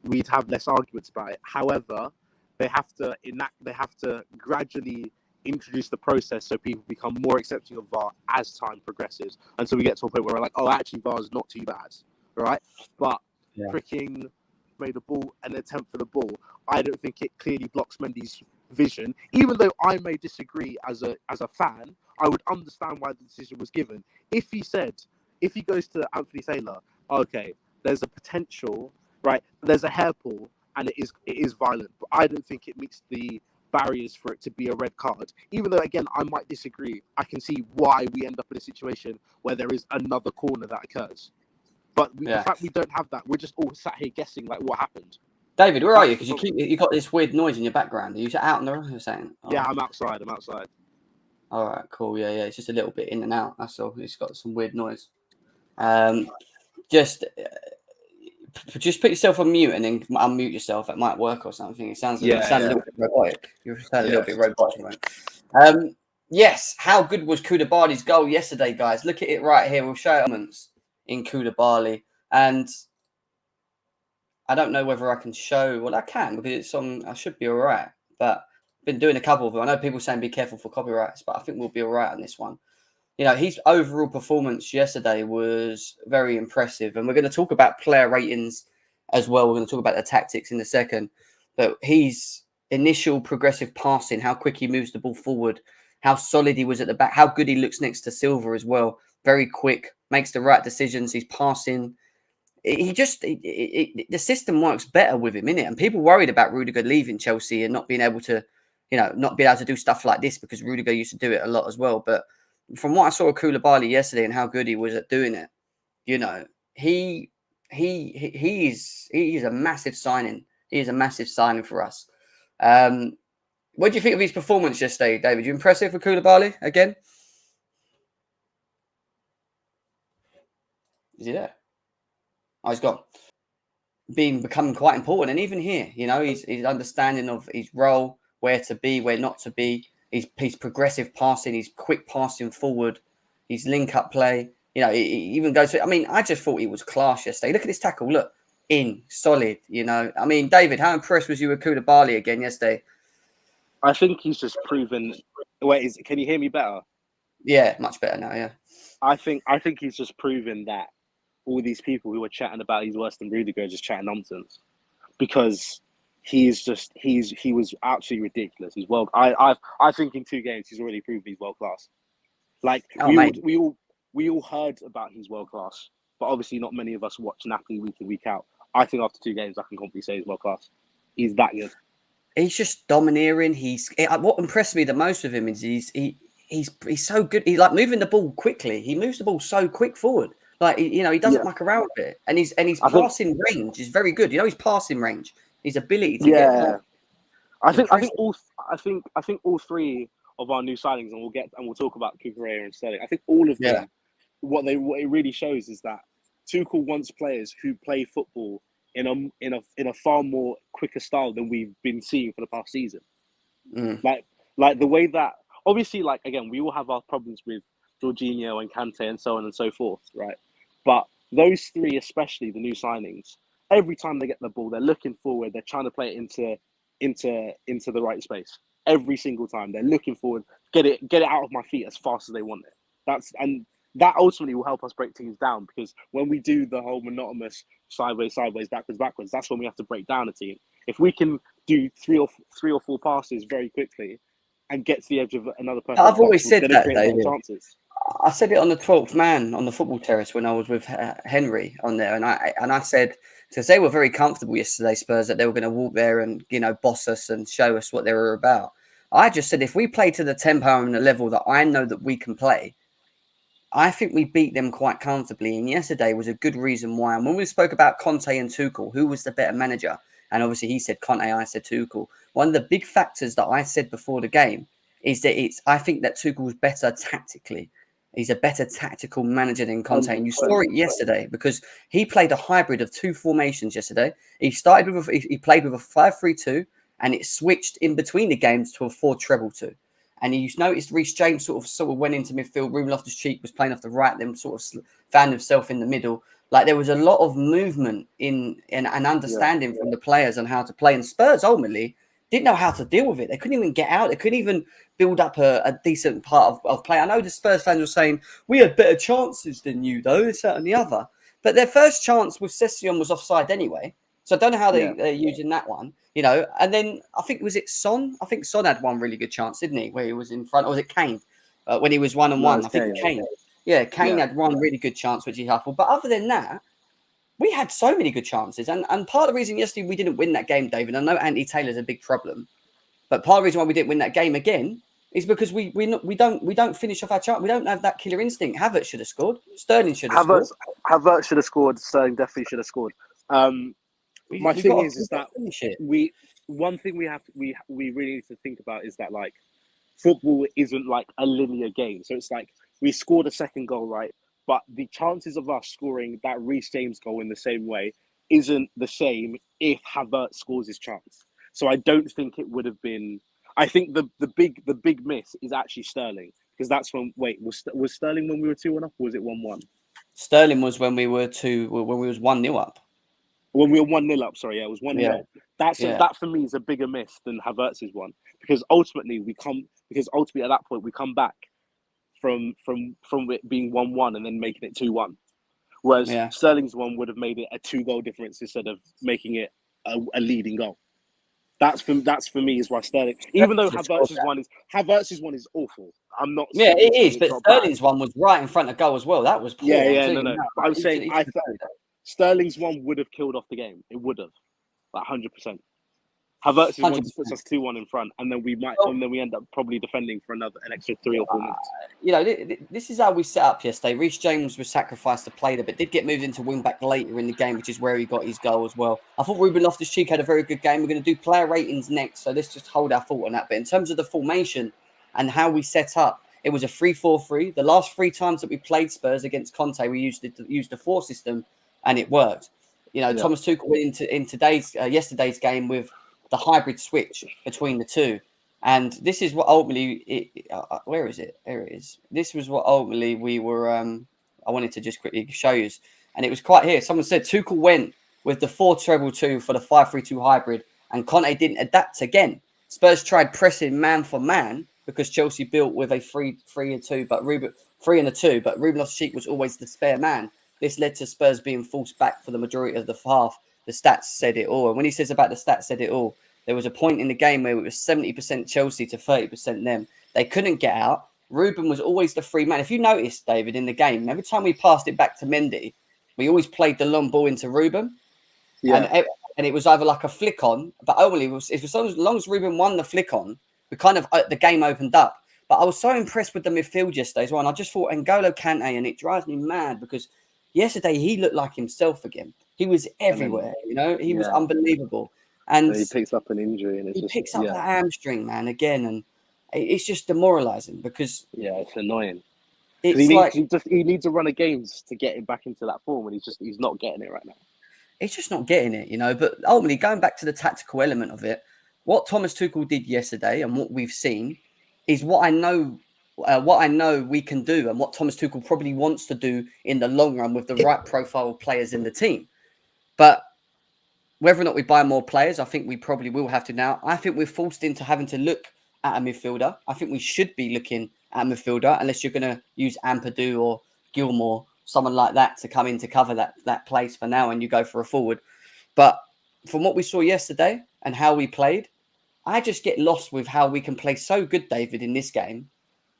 we'd have less arguments about it. However, they have to gradually introduce the process so people become more accepting of VAR as time progresses, until we get to a point where we're like, oh, actually VAR is not too bad, right? But freaking made a ball, an attempt for the ball. I don't think it clearly blocks Mendy's vision. Even though I may disagree as a fan, I would understand why the decision was given. If he goes to Anthony Taylor, okay, there's a potential, right? There's a hair pull, and it is violent, but I don't think it meets the barriers for it to be a red card. Even though, again, I might disagree, I can see why we end up in a situation where there is another corner that occurs. But the fact we don't have that, we're just all sat here guessing like what happened. David, where are you? Because you got this weird noise in your background. Are you out in the room? You're saying? Oh. Yeah, I'm outside. All right, cool. Yeah. It's just a little bit in and out. That's all. It's got some weird noise. Just put yourself on mute and then unmute yourself. It might work or something. It sounds a little bit robotic. You sound a little bit robotic. Right? Yes. How good was Koulibaly's goal yesterday, guys? Look at it right here. We'll show elements in Koulibaly, and I don't know whether I can show. Well, I can, because it's on. I should be all right. But I've been doing a couple of them. I know people saying be careful for copyrights, but I think we'll be all right on this one. You know, his overall performance yesterday was very impressive. And we're going to talk about player ratings as well. We're going to talk about the tactics in a second. But his initial progressive passing, how quick he moves the ball forward, how solid he was at the back, how good he looks next to Silva as well. Very quick, makes the right decisions. He's passing. The system works better with him, innit? And people worried about Rudiger leaving Chelsea and not being able to, not being able to do stuff like this, because Rudiger used to do it a lot as well. But from what I saw of Koulibaly yesterday and how good he was at doing it, he is a massive signing. He is a massive signing for us. What do you think of his performance yesterday, David? You impressive with Koulibaly again? Is he there? Oh, he's got becoming quite important. And even here, his understanding of his role, where to be, where not to be, his progressive passing, his quick passing forward, his link-up play. He even goes to, I just thought he was class yesterday. Look at this tackle. Look, solid, David, how impressed was you with Koulibaly again yesterday? I think he's just proven... Wait, can you hear me better? Yeah, much better now, yeah. I think he's just proven that all these people who are chatting about he's worse than Rudiger are just chatting nonsense, because he was absolutely ridiculous. He's I think in 2 games he's already proven he's world class. Like we all heard about he's world class, but obviously not many of us watch Napoli week in, week out. I think after 2 games I can confidently say he's world class. He's that good. He's just domineering. What impressed me the most with him is he's so good. He's like moving the ball quickly. He moves the ball so quick forward. Like, he doesn't muck around with it. And his passing range is very good. His passing range, his ability to get. I think all 3 of our new signings, and we'll talk about Cucurella and Sterling. I think all of them, what it really shows is that Tuchel wants players who play football in a far more quicker style than we've been seeing for the past season. Like the way that, obviously, like, again, we all have our problems with Jorginho and Kante and so on and so forth, right? But those 3, especially the new signings, every time they get the ball, they're looking forward. They're trying to play it into the right space. Every single time they're looking forward, get it out of my feet as fast as they want it. That ultimately will help us break teams down, because when we do the whole monotonous sideways, backwards, that's when we have to break down a team. If we can do 3 or 4 passes very quickly and get to the edge of another person, I've always said that, David. Chances. I said it on the 12th man on the football terrace when I was with Henry on there, and I said, because they were very comfortable yesterday, Spurs, that they were going to walk there and boss us and show us what they were about. I just said, if we play to the tempo and the level that I know that we can play, I think we beat them quite comfortably. And yesterday was a good reason why. And when we spoke about Conte and Tuchel, who was the better manager? And obviously he said Conte, I said Tuchel. One of the big factors that I said before the game is that I think that Tuchel's better tactically. He's a better tactical manager than Conte. And you saw it yesterday, because he played a hybrid of 2 formations yesterday. He played with a 5-3-2, and it switched in between the games to a 4-3-2. And you noticed Reece James sort of went into midfield. Ruben Loftus-Cheek was playing off the right, then sort of found himself in the middle. Like there was a lot of movement in and understanding from the players on how to play. And Spurs ultimately didn't know how to deal with it. They couldn't even get out. They couldn't even build up a decent part of play. I know the Spurs fans were saying, we had better chances than you, though, this, that, and the other. But their first chance with Session was offside anyway. So I don't know how they're using that one, you know. And then I think, was it Son? I think Son had one really good chance, didn't he? Where he was in front. Or was it Kane? When he was 1-on-1. I think Kane. Yeah, Kane had one really good chance, which he huffled. But other than that, we had so many good chances. And part of the reason yesterday we didn't win that game, David, I know Andy Taylor's a big problem. But part of the reason why we didn't win that game again is because we don't finish off our chance. We don't have that killer instinct. Havertz should have scored. Sterling should have scored. Havertz should have scored. Sterling definitely should have scored. My thing is that one thing we really need to think about is that like football isn't like a linear game. So it's like we scored a second goal, right? But the chances of us scoring that Reece James goal in the same way isn't the same if Havertz scores his chance. So I don't think it would have been. I think the big miss is actually Sterling, because that's when. Wait, was Sterling when we were 2-1 up, or was it 1-1? Sterling was when we were 1-0 up. When we were 1-0 up, sorry, it was 1-0. Yeah. That for me is a bigger miss than Havertz's one, because ultimately at that point we come back from it being 1-1 and then making it 2-1, whereas Sterling's one would have made it a 2-goal difference instead of making it a leading goal. That's for me is why Sterling, even though Havertz's one is awful. I'm not. Yeah, it is, but Sterling's one was right in front of goal as well. That was poor. No. I'm saying Sterling's one would have killed off the game. It would have, like 100%. Havertz's one puts us 2-1 in front, and then we end up probably defending for an extra 3 or 4 minutes. You know, this is how we set up yesterday. Reece James was sacrificed to play there, but did get moved into wing back later in the game, which is where he got his goal as well. I thought Ruben Loftus-Cheek had a very good game. We're going to do player ratings next, so let's just hold our thought on that. But in terms of the formation and how we set up, it was a 3-4-3. The last 3 times that we played Spurs against Conte, we used the 4 system, and it worked. You know, Thomas Tuchel went in yesterday's game with the hybrid switch between the two. And this is what ultimately, where is it? There it is. This was what ultimately we were, I wanted to just quickly show you. And it was quite here. Someone said Tuchel went with the 4-2-2 for the 5-3-2 hybrid, and Conte didn't adapt again. Spurs tried pressing man for man because Chelsea built with a 3-2, but Ruben 3-2, but Ruben Loftus-Cheek was always the spare man. This led to Spurs being forced back for the majority of the half. The stats said it all. And when he says about the stats said it all, there was a point in the game where it was 70% Chelsea to 30% them. They couldn't get out. Ruben was always the free man. If you noticed, David, in the game, every time we passed it back to Mendy, we always played the long ball into Ruben. Yeah. And it was either like a flick on, but only as long as Ruben won the flick on, the game opened up. But I was so impressed with the midfield yesterday as well. And I just thought N'Golo Kante, and it drives me mad because yesterday he looked like himself again. He was everywhere, he was unbelievable. And he picks up an injury, and he picks up the hamstring, man, again, and it's just demoralizing because it's annoying. He needs a run of games to get him back into that form, and he's not getting it right now. He's just not getting it, But ultimately, going back to the tactical element of it, what Thomas Tuchel did yesterday and what we've seen is what I know we can do, and what Thomas Tuchel probably wants to do in the long run with the right profile of players in the team. But whether or not we buy more players, I think we probably will have to now. I think we're forced into having to look at a midfielder. I think we should be looking at a midfielder, unless you're going to use Ampadu or Gilmore, someone like that, to come in to cover that place for now, and you go for a forward. But from what we saw yesterday and how we played, I just get lost with how we can play so good, David, in this game.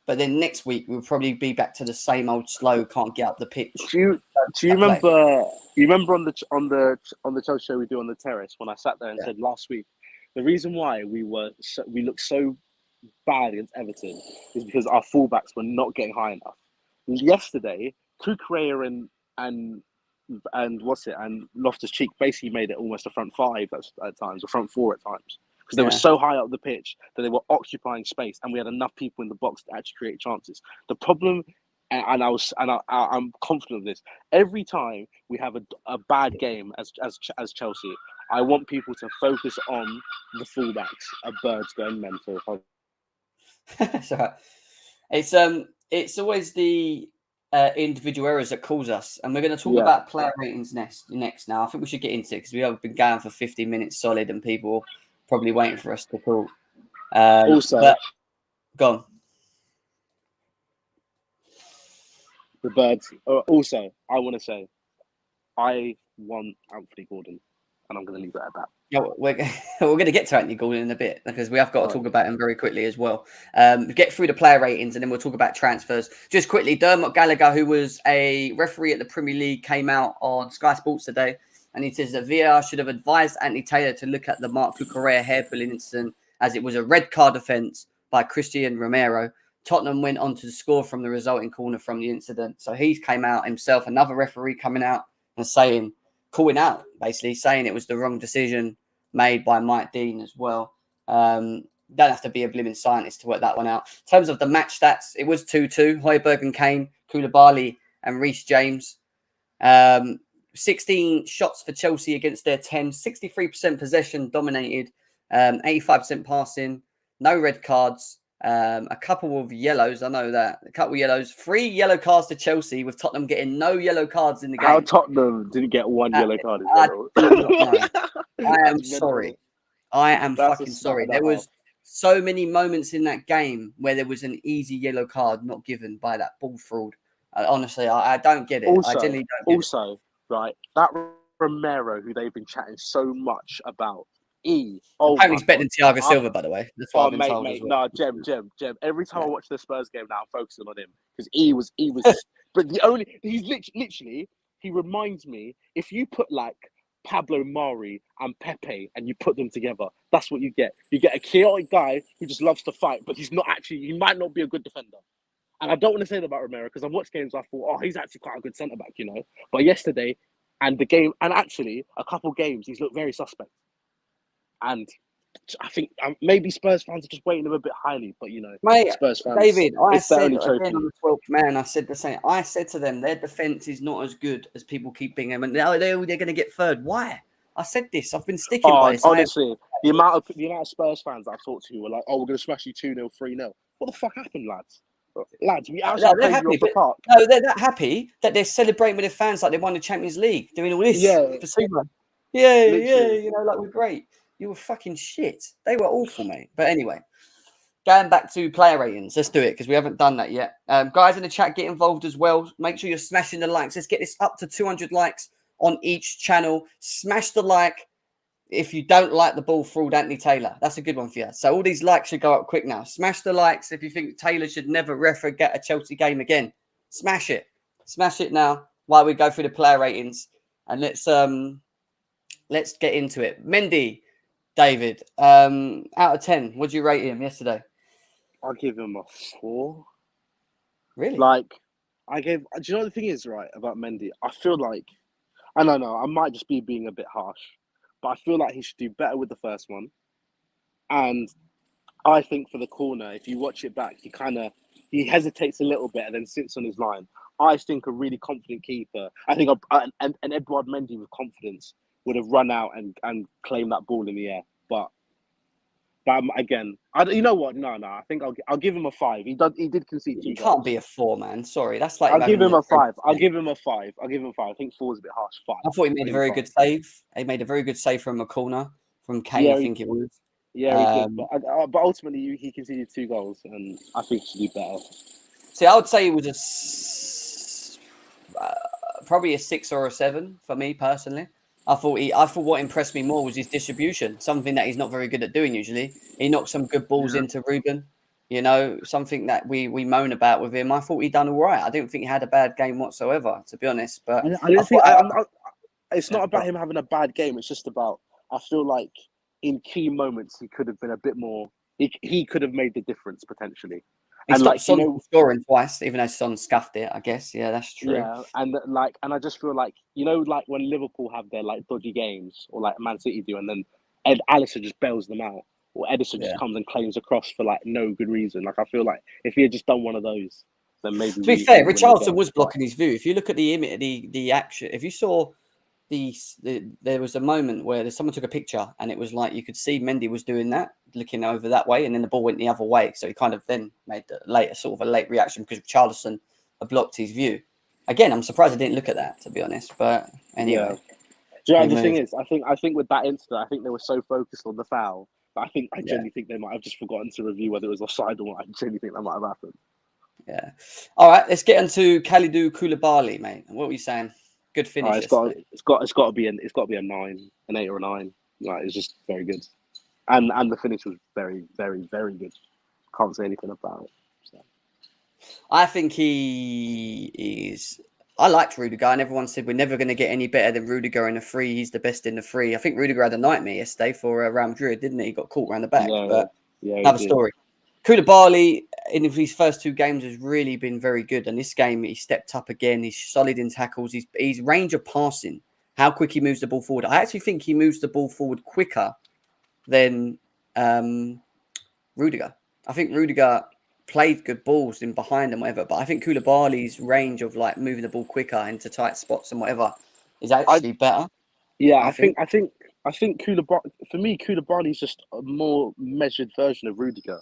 But then next week we'll probably be back to the same old slow, can't get up the pitch. Do you remember? You remember on the Chelsea show we do on the terrace when I sat there and said last week, the reason why we looked so bad against Everton is because our fullbacks were not getting high enough. Yesterday, Kukurea and Loftus-Cheek basically made it almost a front 5 at times, or front 4 at times. Because they were so high up the pitch that they were occupying space, and we had enough people in the box to actually create chances. The problem, and I'm confident of this, every time we have a bad game as Chelsea, I want people to focus on the fullbacks. A bird's going mental. So it's always the individual errors that cause us, and we're going to talk about player ratings next. Now, I think we should get into it because we have been going for 50 minutes solid, and people probably waiting for us to talk. Also, go on. The birds. Also, I want to say, I want Anthony Gordon, and I'm going to leave it at that. Yeah, we're going to get to Anthony Gordon in a bit because we have got to talk about him very quickly as well. Get through the player ratings and then we'll talk about transfers. Just quickly, Dermot Gallagher, who was a referee at the Premier League, came out on Sky Sports today and he says that VAR should have advised Anthony Taylor to look at the Marc Cucurella hair-pulling incident as it was a red card offence by Christian Romero. Tottenham went on to score from the resulting corner from the incident. So he came out himself, another referee coming out and calling out, basically saying it was the wrong decision made by Mike Dean as well. Don't have to be a blooming scientist to work that one out. In terms of the match stats, it was 2-2. Højbjerg and Kane, Koulibaly and Reece James. 16 shots for Chelsea against their 10. 63% possession dominated. 85% passing. No red cards. A couple of yellows. I know that. A couple of yellows. 3 yellow cards to Chelsea with Tottenham getting no yellow cards in the game. How Tottenham didn't get one yellow card? I am sorry. I am fucking sorry. There was so many moments in that game where there was an easy yellow card not given by that ball fraud. Honestly, I don't get it. I genuinely don't get it. Right, that Romero, who they've been chatting so much about, apparently he's better than Thiago Silva, by the way. That's what I've been told as well. No, Jem. Every time I watch the Spurs game now, I'm focusing on him because he was. But he's literally. He reminds me, if you put like Pablo Mari and Pepe and you put them together, that's what you get. You get a chaotic guy who just loves to fight, but he might not be a good defender. And I don't want to say that about Romero because I've watched games I thought, he's actually quite a good centre back, But yesterday and the game, and actually a couple games, he's looked very suspect. And I think maybe Spurs fans are just weighting him a bit highly, but mate, Spurs fans. David, I said again on the 12th man, I said the same. I said to them, their defense is not as good as people keep being them, and now they're going to get third. Why? I said this. I've been sticking by this. Honestly, the amount of Spurs fans I've talked to were like, "Oh, we're going to smash you 2-0, 3-0." What the fuck happened, lads? We actually played you off the park. No, they're that happy that they're celebrating with their fans like they won the Champions League, doing all this. Yeah, like we're great. You were fucking shit. They were awful, mate. But anyway, going back to player ratings, let's do it because we haven't done that yet. Guys in the chat, get involved as well. Make sure you're smashing the likes. Let's get this up to 200 likes on each channel. Smash the like if you don't like the ball fraud Anthony Taylor. That's a good one for you. So all these likes should go up quick now. Smash the likes if you think Taylor should never get a Chelsea game again. Smash it. Smash it now while we go through the player ratings. And let's get into it. Mendy. David, out of 10, what do you rate him yesterday? I'll give him a 4. Really? Do you know the thing is, right, about Mendy? I feel like, I don't know, I might just be being a bit harsh, but I feel like he should do better with the first one. And I think for the corner, if you watch it back, he hesitates a little bit and then sits on his line. I think a really confident keeper, an Edouard Mendy with confidence would have run out and claimed that ball in the air. But again, you know what? No. I think I'll give him a 5. He did concede 2 goals. He can't be a 4, man. Sorry, that's like. I'll give him a 5. I think 4 is a bit harsh. 5. I thought he made a very good save. He made a very good save from a corner from Kane. I think it was. Yeah, he did. But ultimately, he conceded 2 goals, and I think he should do better. See, I would say it was probably a 6 or a 7 for me personally. I thought what impressed me more was his distribution, something that he's not very good at doing usually. He knocked some good balls into Ruben, something that we moan about with him. I thought he done all right. I didn't think he had a bad game whatsoever, to be honest. But it's not about him having a bad game. It's just about, I feel like in key moments he could have been a bit more. He could have made the difference potentially. He stopped Son scoring twice, even though Son scuffed it, I guess. Yeah, that's true. Yeah, and I just feel like, like when Liverpool have their like dodgy games, or like Man City do, and then Alisson just bails them out, or Edison just comes and claims a cross for like no good reason. Like I feel like if he had just done one of those, then maybe. To be fair, Richarlison was blocking his view. If you look at the action, if you saw there was a moment where someone took a picture and it was like you could see Mendy was doing that, looking over that way, and then the ball went the other way. So he kind of then made a late reaction because Charleston had blocked his view. Again, I'm surprised I didn't look at that, to be honest. But anyway, Do you know what the thing is? I think with that incident, I think they were so focused on the foul. But I genuinely think they might have just forgotten to review whether it was offside or not. I genuinely think that might have happened. Yeah. All right, let's get into Kalidou Koulibaly, mate. What were you saying? Good finish. It's got to be a 9, an 8 or a 9. Like, it's just very good, and the finish was very, very, very good. Can't say anything about it. So. I think he is. I liked Rudiger, and everyone said we're never going to get any better than Rudiger in the free. He's the best in the free. I think Rudiger had a nightmare yesterday for Real Madrid, didn't he? He got caught around the back. Another story. Koulibaly in his first 2 games has really been very good, and this game he stepped up again. He's solid in tackles. His range of passing, how quick he moves the ball forward. I actually think he moves the ball forward quicker than Rudiger. I think Rudiger played good balls in behind and whatever, but I think Koulibaly's range of like moving the ball quicker into tight spots and whatever is actually better. Yeah, I think Koulibaly, for me, Koulibaly's just a more measured version of Rudiger.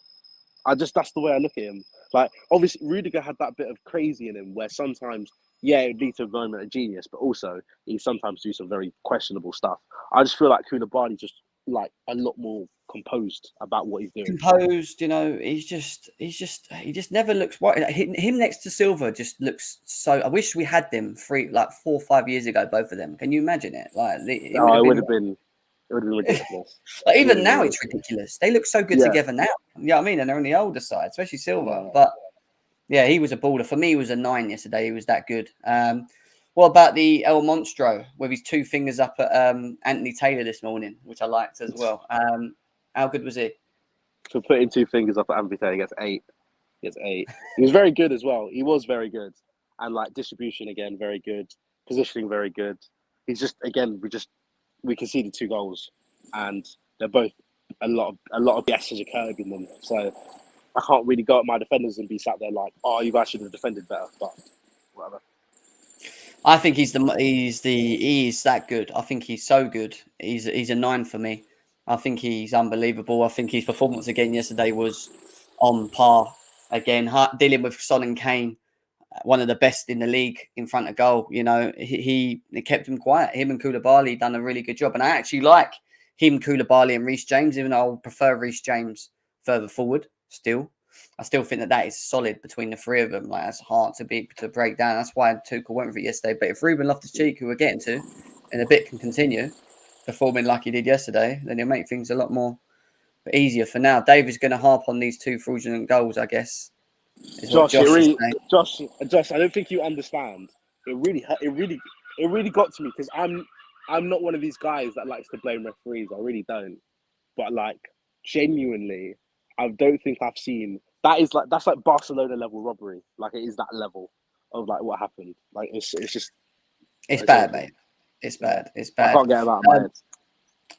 That's the way I look at him. Like, obviously, Rudiger had that bit of crazy in him where sometimes, it would lead to a moment of genius, but also he sometimes do some very questionable stuff. I just feel like Koulibaly's just like a lot more composed about what he's doing. Composed, he just never looks right. Him next to Silva just looks so. I wish we had them 4 or 5 years ago, both of them. Can you imagine it? Like, it would have been ridiculous. Like, even now, it's ridiculous. They look so good together now. You know what I mean? And they're on the older side, especially Silva. Yeah. But yeah, he was a baller. For me, he was a 9 yesterday. He was that good. What about the El Monstro with his 2 fingers up at Anthony Taylor this morning, which I liked as well? How good was he? For putting 2 fingers up at Anthony Taylor, he gets 8. He was very good as well. He was very good. And like distribution again, very good. Positioning, very good. He's just, again, we conceded 2 goals, and they're both a lot of BS occurred in them. So I can't really go at my defenders and be sat there like, oh, you guys should have defended better. But whatever. I think he is that good. I think he's so good. He's a 9 for me. I think he's unbelievable. I think his performance again yesterday was on par. Again, dealing with Son and Kane, one of the best in the league in front of goal. He kept him quiet. Him and Koulibaly done a really good job. And I actually like him, Koulibaly and Reece James, even though I would prefer Reece James further forward still. I still think that is solid between the 3 of them. Like, that's hard to break down. That's why Tuchel went for it yesterday. But if Ruben Loftus-Cheek, who we're getting to in a bit, can continue performing like he did yesterday, then he'll make things a lot more easier for now. David's going to harp on these 2 fraudulent goals, I guess. Josh, I don't think you understand. It really got to me because I'm not one of these guys that likes to blame referees. I really don't. But like, genuinely, I don't think I've seen that's like Barcelona level robbery. Like, it is that level of like what happened. Like, it's bad, mate. It's bad. I can't get about my head.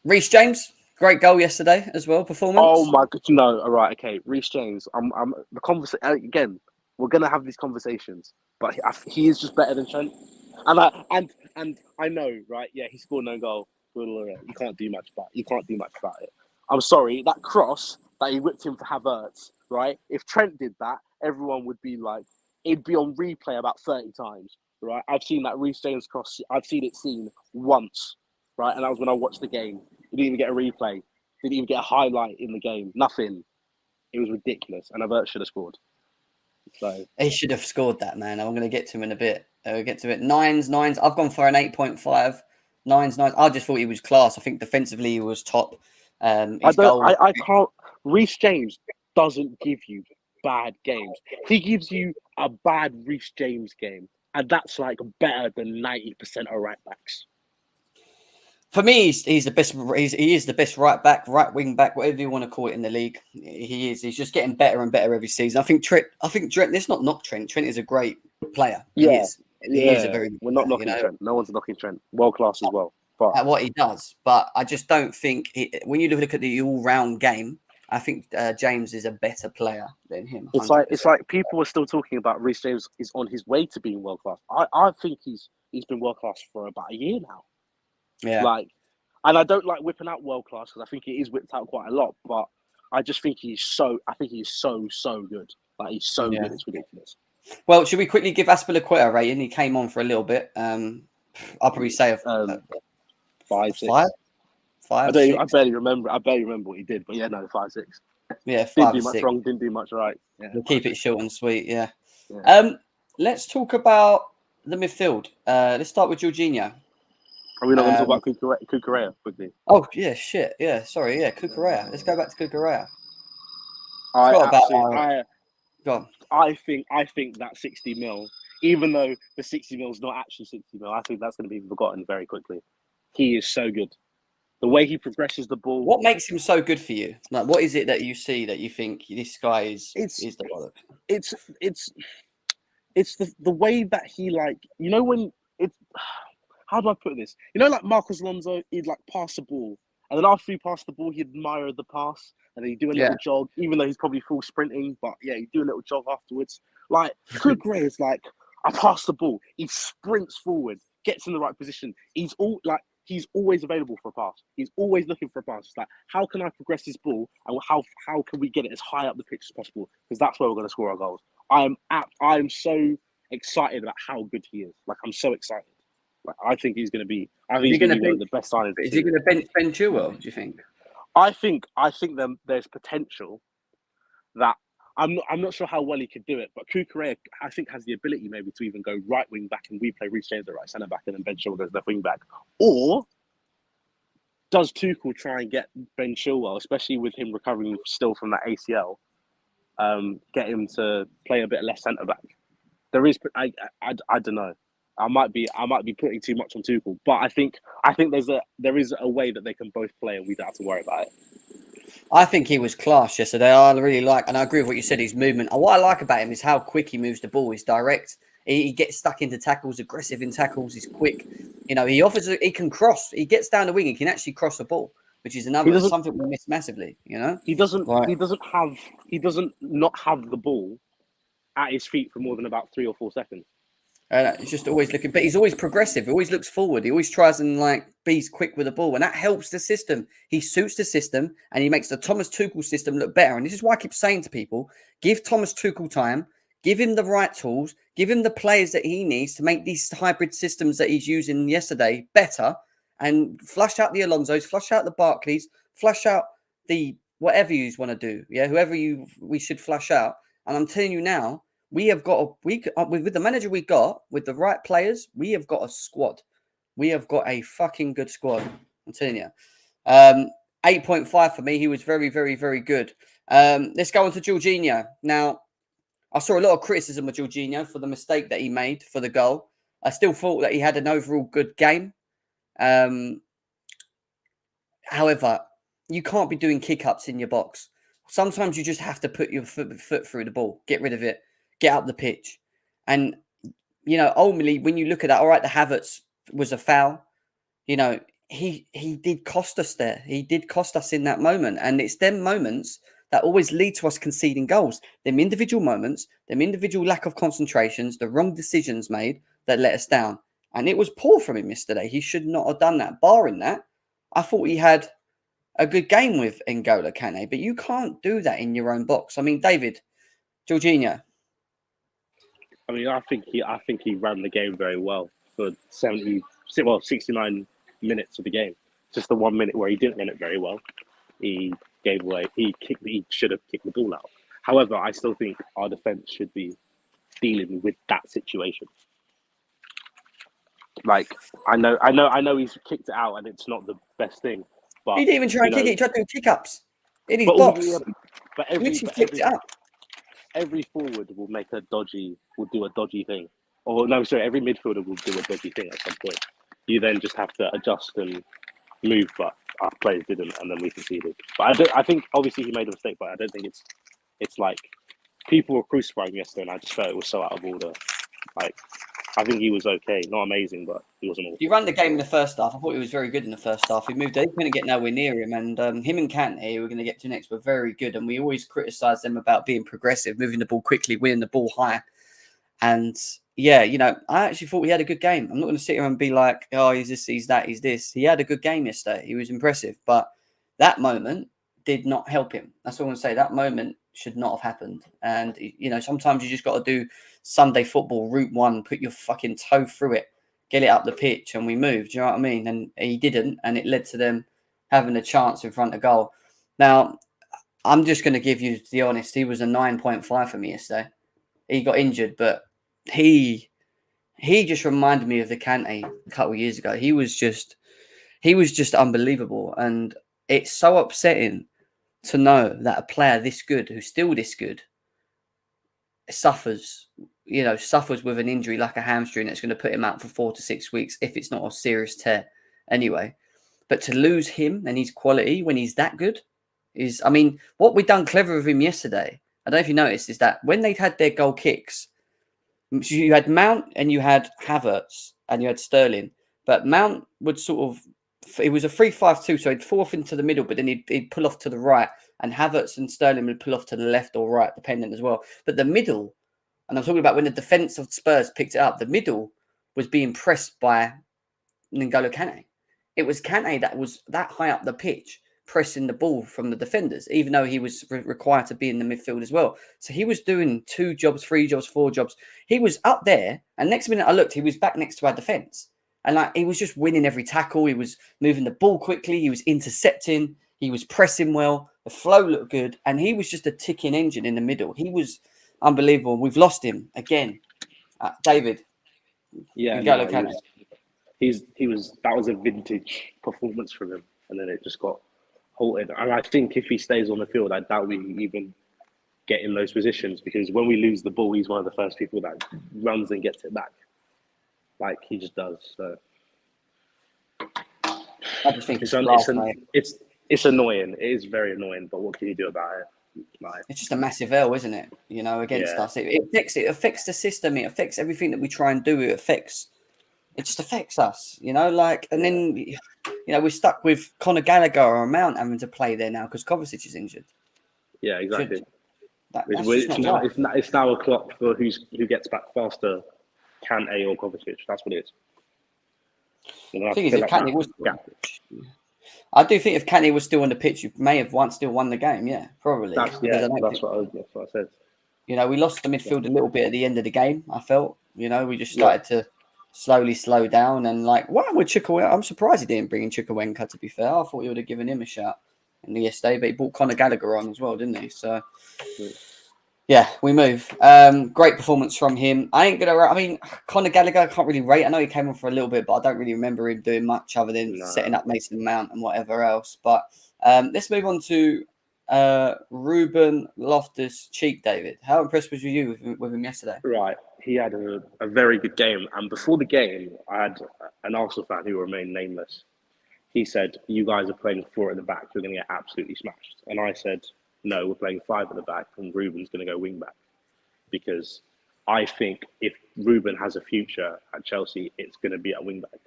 Reece James, great goal yesterday as well. Performance. Oh my god! No, all right, okay. Reece James. I'm the conversation again. We're gonna have these conversations, but he is just better than Trent. And I know, right? Yeah, he scored no goal. You can't do much about it. I'm sorry. That cross that he whipped him for Havertz, right? If Trent did that, everyone would be like, it'd be on replay about 30 times, right? I've seen that Reece James cross. I've seen it seen once, right? And that was when I watched the game. He didn't even get a replay. Didn't even get a highlight in the game. Nothing. It was ridiculous. And Havertz should have scored. So he should have scored that, man. I'm going to get to him in a bit. We'll get to it. Nines. I've gone for an 8.5. Nines. I just thought he was class. I think defensively he was top. I can't. Reece James doesn't give you bad games. He gives you a bad Reece James game, and that's like better than 90% of right backs. For me, he's the best. He is the best right back, right wing back, whatever you want to call it in the league. He is. He's just getting better and better every season. I think Trent. Let's not knock Trent. Trent is a great player. He is a very. We're not knocking Trent. No one's knocking Trent. World class as well. But at what he does, but I just don't think when you look at the all-round game, I think James is a better player than him. 100%. It's like people are still talking about Reece James is on his way to being world class. I think he's been world class for about a year now. Yeah. Like, and I don't like whipping out world class because I think it is whipped out quite a lot. But I just think he's so good. Like he's so Yeah. good, it's ridiculous. Well, should we quickly give Aspilicueta a rating? He came on for a little bit. I'll probably say 5, 6. five, I six. I barely remember what he did, but yeah, no, 5, 6. Yeah, Didn't 5 do or much 6. wrong, didn't do much right. Yeah, We'll 5, keep it 6. short and sweet. Yeah. Yeah. Let's talk about the midfield. Let's start with Jorginho. Are we not going to talk about Cucurella quickly? Oh yeah, shit. Yeah, sorry. Yeah, Cucurella. Let's go back to Cucurella. I think that 60 mil, even though the 60 mil is not actually 60 mil, I think that's going to be forgotten very quickly. He is so good. The way he progresses the ball. What makes him so good for you? Like, what is it that you see that you think this guy is the bollocks? It's the way that he, like, you know, when it's, how do I put this? You know, like Marcos Alonso, he'd like pass the ball, and then after he passed the ball, he'd admire the pass, and then he'd do a little jog, even though he's probably full sprinting, but yeah, he'd do a little jog afterwards. Like, Cucurella is like, I pass the ball, he sprints forward, gets in the right position. He's always available for a pass. He's always looking for a pass. It's like, how can I progress this ball, and how can we get it as high up the pitch as possible? Because that's where we're going to score our goals. I'm so excited about how good he is. Like, I'm so excited. Like, I think he's going to be. I think he's going to be one of the best signings. Is he going to bench Ben Chilwell? Do you think? I think there's potential that I'm not sure how well he could do it, but Cucurella, I think, has the ability maybe to even go right wing back and we play Reece James at right centre back and then Ben Chilwell goes left wing back. Or does Tuchel try and get Ben Chilwell, especially with him recovering still from that ACL, get him to play a bit less centre back? There is, I don't know. I might be putting too much on Tuchel, but I think there is a way that they can both play and we don't have to worry about it. I think he was class yesterday. I really like, and I agree with what you said. His movement. What I like about him is how quick he moves the ball. He's direct. He gets stuck into tackles, aggressive in tackles. He's quick. You know, he can cross. He gets down the wing. He can actually cross the ball, which is something we miss massively. You know, he doesn't not have the ball at his feet for more than about 3 or 4 seconds. He's just always looking, but he's always progressive. He always looks forward. He always tries and be quick with the ball, and that helps the system. He suits the system, and he makes the Thomas Tuchel system look better. And this is why I keep saying to people: give Thomas Tuchel time, give him the right tools, give him the players that he needs to make these hybrid systems that he's using yesterday better, and flush out the Alonsos, flush out the Barkleys, flush out the whatever you want to do. Yeah, we should flush out. And I'm telling you now. We have got with the manager we got, with the right players, we have got a squad. We have got a fucking good squad. I'm telling you. 8.5 for me. He was very, very, very good. Let's go on to Jorginho. Now, I saw a lot of criticism of Jorginho for the mistake that he made for the goal. I still thought that he had an overall good game. However, you can't be doing kick-ups in your box. Sometimes you just have to put your foot through the ball, get rid of it. Get up the pitch. And, you know, ultimately, when you look at that, all right, the Havertz was a foul. You know, he did cost us there. He did cost us in that moment. And it's them moments that always lead to us conceding goals. Them individual moments, them individual lack of concentrations, the wrong decisions made that let us down. And it was poor from him yesterday. He should not have done that. Barring that, I thought he had a good game with N'Golo Kante. But you can't do that in your own box. I mean, David, Jorginho. I mean, I think he ran the game very well for 69 minutes of the game. Just the 1 minute where he didn't run it very well, he gave away. He should have kicked the ball out. However, I still think our defense should be dealing with that situation. Like, I know he's kicked it out and it's not the best thing, but he didn't even try and kick it. He tried to do kick-ups in his box. But every forward will do a dodgy thing. Or no, sorry, every midfielder will do a dodgy thing at some point. You then just have to adjust and move, but our players didn't, and then we conceded. But I think obviously he made a mistake, but I don't think it's like people were crucifying yesterday, and I just felt it was so out of order. Like, I think he was okay, not amazing, but he wasn't awful. He ran the game in the first half. I thought he was very good in the first half. He moved. They couldn't get nowhere near him, and him and Kante, who we're going to get to next, were very good. And we always criticise them about being progressive, moving the ball quickly, winning the ball high. And yeah, I actually thought he had a good game. I'm not going to sit here and be like, oh, he's this, he's that, he's this. He had a good game yesterday. He was impressive, but that moment did not help him. That's all I'm going to say. That moment should not have happened. And sometimes you just got to do Sunday football route one, put your fucking toe through it, get it up the pitch, and we move. Do you know what I mean? And he didn't, and it led to them having a chance in front of goal. Now, I'm just going to give you the honest. He was a 9.5 for me yesterday. He got injured, but he just reminded me of the Kante a couple of years ago. He was just unbelievable, and it's so upsetting to know that a player this good, who's still this good, suffers with an injury like a hamstring that's going to put him out for 4 to 6 weeks if it's not a serious tear anyway. But to lose him and his quality when he's that good is, I mean, what we done clever with him yesterday, I don't know if you noticed, is that when they had their goal kicks, you had Mount and you had Havertz and you had Sterling, but Mount would sort of, it was a 3-5-2, so he'd fall off into the middle, but then he'd pull off to the right, and Havertz and Sterling would pull off to the left or right, depending as well. But the middle, and I'm talking about when the defence of Spurs picked it up, the middle was being pressed by N'Golo Kante. It was Kante that was that high up the pitch, pressing the ball from the defenders, even though he was required to be in the midfield as well. So he was doing 2 jobs, 3 jobs, 4 jobs. He was up there, and next minute I looked, he was back next to our defence. And he was just winning every tackle. He was moving the ball quickly. He was intercepting. He was pressing well. The flow looked good. And he was just a ticking engine in the middle. He was unbelievable. We've lost him again. David. Yeah, no, he was. That was a vintage performance from him, and then it just got halted. And I think if he stays on the field, I doubt we even get in those positions, because when we lose the ball, he's one of the first people that runs and gets it back. Like he just does. So I just think it's annoying. It is very annoying. But what can you do about it? It's just a massive L, isn't it? Against us. It affects the system. It affects everything that we try and do. It just affects us. And then we're stuck with Conor Gallagher or Mount having to play there now because Kovacic is injured. Yeah, exactly. It's now a clock for who gets back faster. Kante or Kovacic, that's what it is. The thing is, if Kante was, I do think if Kante was still on the pitch, you may have still won the game. Yeah, probably. That's what I said. We lost the midfield a little bit at the end of the game. I felt, we just started to slowly slow down, and with Chukwuemeka, I'm surprised he didn't bring in Chukwuemeka. To be fair, I thought he would have given him a shot in the yesterday, but he brought Conor Gallagher on as well, didn't he? So. Yeah, we move. Great performance from him. Conor Gallagher, I can't really rate. I know he came on for a little bit, but I don't really remember him doing much other than setting up Mason Mount and whatever else. But let's move on to Ruben Loftus-Cheek, David. How impressed was you with him yesterday? Right. He had a very good game. And before the game, I had an Arsenal fan who remained nameless. He said, you guys are playing 4 at the back. You're going to get absolutely smashed. And I said, no, we're playing 5 at the back, and Ruben's going to go wing back, because I think if Ruben has a future at Chelsea, it's going to be at wing back,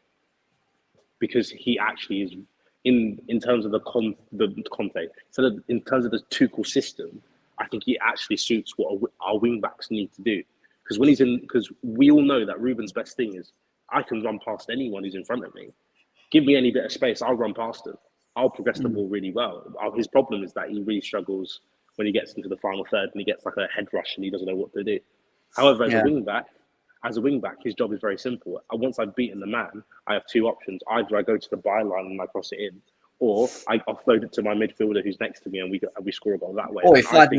because he actually is in terms of the Conte. So in terms of the Tuchel system, I think he actually suits what our wing backs need to do. Because we all know that Ruben's best thing is I can run past anyone who's in front of me. Give me any bit of space, I'll run past them. I'll progress the ball really well. His problem is that he really struggles when he gets into the final third and he gets like a head rush and he doesn't know what to do. However, as a wing back, his job is very simple. Once I've beaten the man, I have 2 options. Either I go to the byline and I cross it in, or I offload it to my midfielder who's next to me and we score a goal that way. Or he finds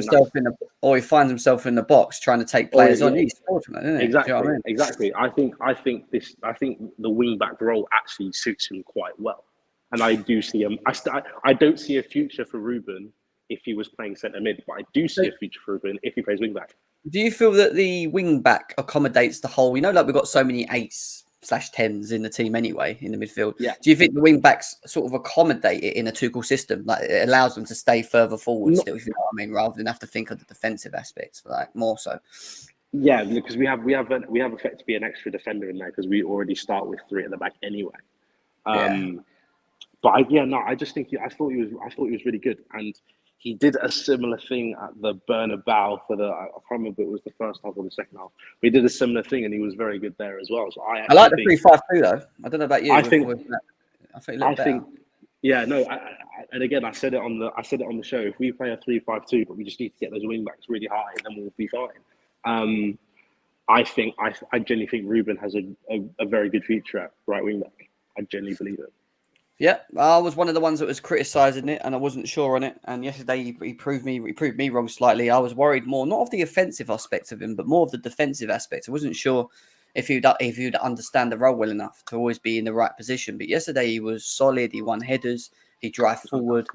himself in the box trying to take players on. He's fortunate, isn't it? Exactly. You know what I mean? Exactly. I think the wing back role actually suits him quite well. And I do see him. I don't see a future for Ruben if he was playing centre mid, but I do see a future for Ruben if he plays wing back. Do you feel that the wing back accommodates the whole? We've got so many 8s/10s in the team anyway in the midfield. Yeah. Do you think the wing backs sort of accommodate it in a Tuchel system? Like it allows them to stay further forward still, if you know what I mean, rather than have to think of the defensive aspects, more so. Yeah, because we have effectively an extra defender in there because we already start with 3 at the back anyway. But I just think I thought he was really good, and he did a similar thing at the Bernabeu for the. I can't remember if it was the first half or the second half. But he did a similar thing, and he was very good there as well. So I I like actually the think 3-5-2 though. I don't know about you. I think I think it I looked better. think yeah no. And again, I said it on the show. If we play a 3-5-2, but we just need to get those wing backs really high, then we'll be fine. I genuinely think Ruben has a very good future at right wing back. I genuinely believe it. Yeah, I was one of the ones that was criticising it, and I wasn't sure on it. And yesterday he proved me wrong slightly. I was worried more not of the offensive aspect of him, but more of the defensive aspect. I wasn't sure if you'd understand the role well enough to always be in the right position. But yesterday he was solid. He won headers. He drive forward.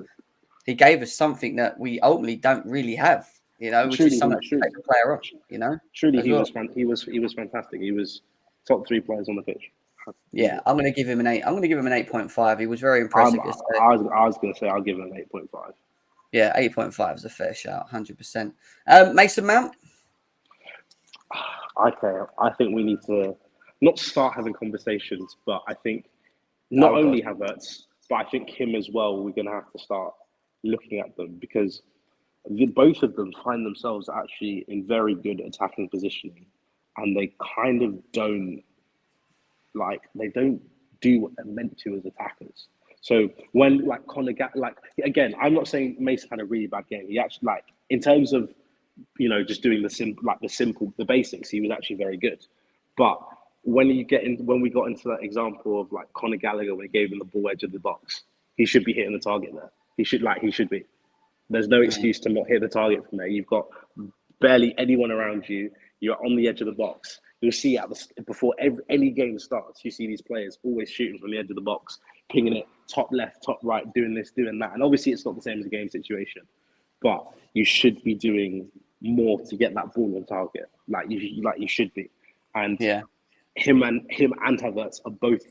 He gave us something that we ultimately don't really have, which is something to take the player on, Truly, as he well. was fantastic. He was top 3 players on the pitch. Yeah, I'm going to give him an 8. I'm going to give him an 8.5. He was very impressive yesterday. I was going to say I'll give him an 8.5. Yeah, 8.5 is a fair shout, 100%. Mason Mount? Okay, I think we need to not start having conversations, but I think not only Havertz, but I think him as well, we're going to have to start looking at them because both of them find themselves actually in very good attacking positioning and they kind of don't do what they're meant to as attackers. So when Conor again, I'm not saying Mason had a really bad game. He actually in terms of just doing the basics, he was actually very good. But when we got into that example of Conor Gallagher when he gave him the ball edge of the box, he should be hitting the target there. He should be. There's no excuse to not hit the target from there. You've got barely anyone around you. You're on the edge of the box. You'll see before any game starts, you see these players always shooting from the edge of the box, pinging it top left, top right, doing this, doing that. And obviously, it's not the same as a game situation, but you should be doing more to get that ball on target, like you should be. And him and Havertz are both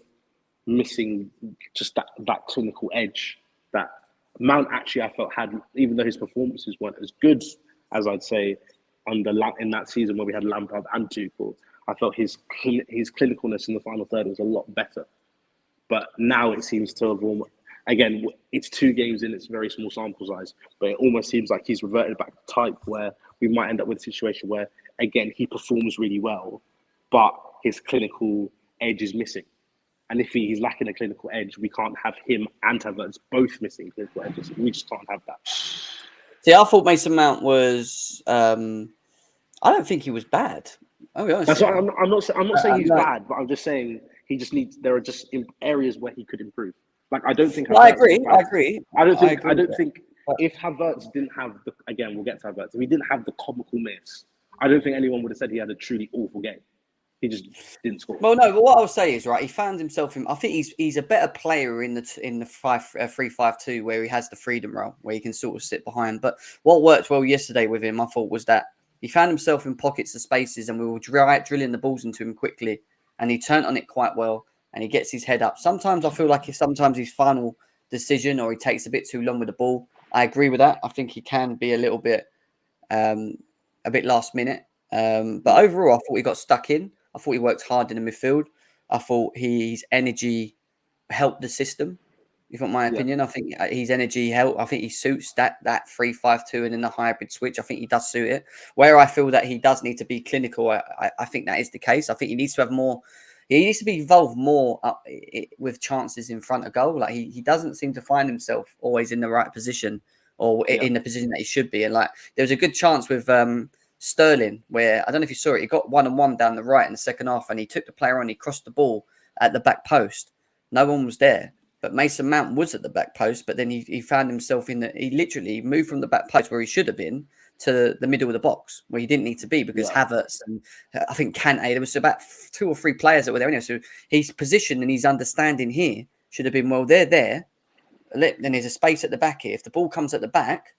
missing just that clinical edge that Mount actually I felt had, even though his performances weren't as good as I'd say in that season where we had Lampard and Tuchel. I felt his clinicalness in the final third was a lot better. But now it seems to have again, it's 2 games in, it's a very small sample size, but it almost seems like he's reverted back to type where we might end up with a situation where, again, he performs really well, but his clinical edge is missing. And if he's lacking a clinical edge, we can't have him and Havertz both missing clinical edges. We just can't have that. See, I thought Mason Mount was. I don't think he was bad. I'll be honest. That's what I'm not saying he's bad, but I'm just saying he just needs. There are just areas where he could improve. I don't think. I agree. I agree. I don't think if Havertz didn't have again, we'll get to Havertz. If he didn't have the comical miss, I don't think anyone would have said he had a truly awful game. He just didn't score. Well, no, but what I'll say is he found himself in. I think he's a better player in the 3-5-2 where he has the freedom role where he can sort of sit behind. But what worked well yesterday with him, I thought, was that he found himself in pockets of spaces and we were drilling the balls into him quickly, and he turned on it quite well and he gets his head up. Sometimes I feel like sometimes his final decision or he takes a bit too long with the ball. I agree with that. I think he can be a little bit last minute. But overall, I thought he got stuck in. I thought he worked hard in the midfield. I thought his energy helped the system. You've got my opinion. I think his energy helped. I think he suits that 3-5-2 and then the hybrid switch. I think he does suit it. Where I feel that he does need to be clinical, I think that is the case. I think he needs to have more. He needs to be involved more with chances in front of goal. He doesn't seem to find himself always in the right position or in the position that he should be. And there was a good chance with Sterling, where I don't know if you saw it, he got 1-on-1 down the right in the second half and he took the player on, he crossed the ball at the back post. No one was there, but Mason Mount was at the back post, but then he found himself he literally moved from the back post where he should have been to the middle of the box where he didn't need to be because Havertz and I think Kante, there was about 2 or 3 players that were there anyway. So his position and his understanding here should have been, well, they're there. Then there's a space at the back here. If the ball comes at the back,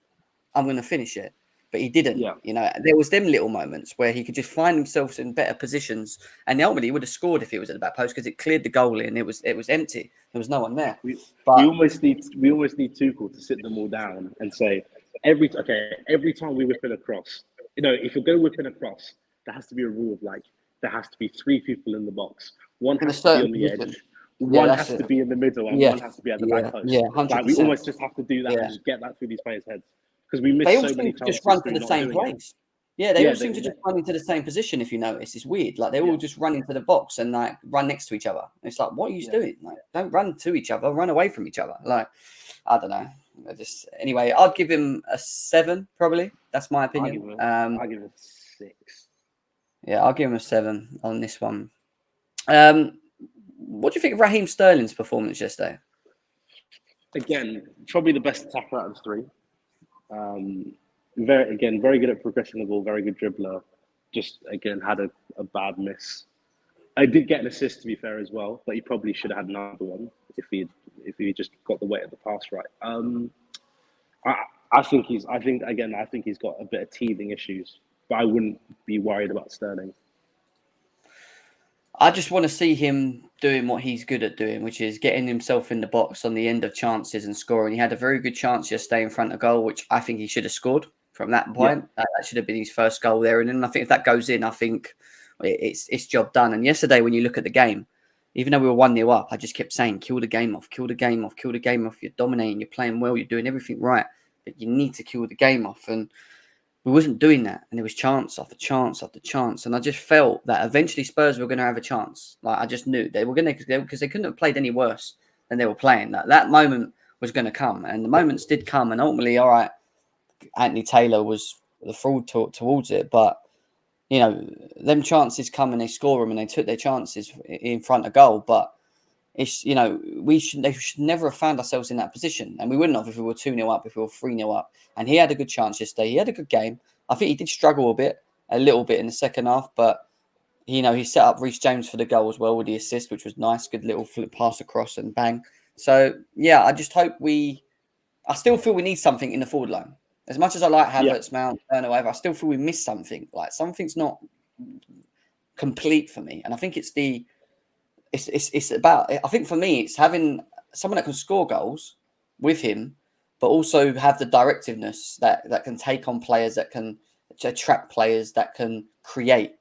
I'm going to finish it. But he didn't. There was them little moments where he could just find himself in better positions, and ultimately he would have scored if he was at the back post because it cleared the goal in. It was empty. There was no one there. We almost need Tuchel to sit them all down and say every time we whip in across, if you're going to whip in across, there has to be a rule of there has to be 3 people in the box. One has to be on the edge. One has to be in the middle, and one has to be at the back post. Yeah, 100%. We almost just have to do that and just get that through these players' heads. because we They missed all so seem many to just chances run to through the not same doing it. place. Yeah, they Yeah, all seem to just run into the same position. If you notice, it's weird. Like they all just run into the box and like run next to each other. It's like, what are you doing? Like, don't run to each other. Run away from each other. Like, I don't know. Anyway, I'd give him a 7 probably. That's my opinion. I give it 6. Yeah, I'll give him a 7 on this one. What do you think of Raheem Sterling's performance yesterday? Again, probably the best attacker out of the 3. Very good at progressing the ball, very good dribbler. Just again had a bad miss. I did get an assist to be fair as well, but he probably should have had another one if he just got the weight of the pass right. I think he's got a bit of teething issues, but I wouldn't be worried about Sterling. I just want to see him doing what he's good at doing, which is getting himself in the box on the end of chances and scoring. He had a very good chance yesterday in front of goal, which I think he should have scored from that point. Yeah. That should have been his first goal there. And then I think if that goes in, I think it's job done. And yesterday, when you look at the game, even though we were 1-0 up, I just kept saying, kill the game off, kill the game off, kill the game off. You're dominating, you're playing well, you're doing everything right, but you need to kill the game off. And we wasn't doing that, and there was chance after chance after chance, and I just felt that eventually Spurs were going to have a chance. Like I just knew they were going to, because they couldn't have played any worse than they were playing. That moment was going to come, and the moments did come, and ultimately, all right, Anthony Taylor was the fraud towards it, but you know, them chances come and they score them, and they took their chances in front of goal, but. It's, you know, they should never have found ourselves in that position. And we wouldn't have if we were 2-0 up, if we were 3-0 up. And he had a good chance yesterday. He had a good game. I think he did struggle a little bit in the second half. But, you know, he set up Reece James for the goal as well with the assist, which was nice. Good little flip pass across and bang. So, yeah, I just hope I still feel we need something in the forward line. As much as I like Havertz, Mount, Werner, whatever, I still feel we miss something. Like, something's not complete for me. And I think it's about, I think for me, it's having someone that can score goals with him, but also have the directiveness that can take on players, that can attract players, that can create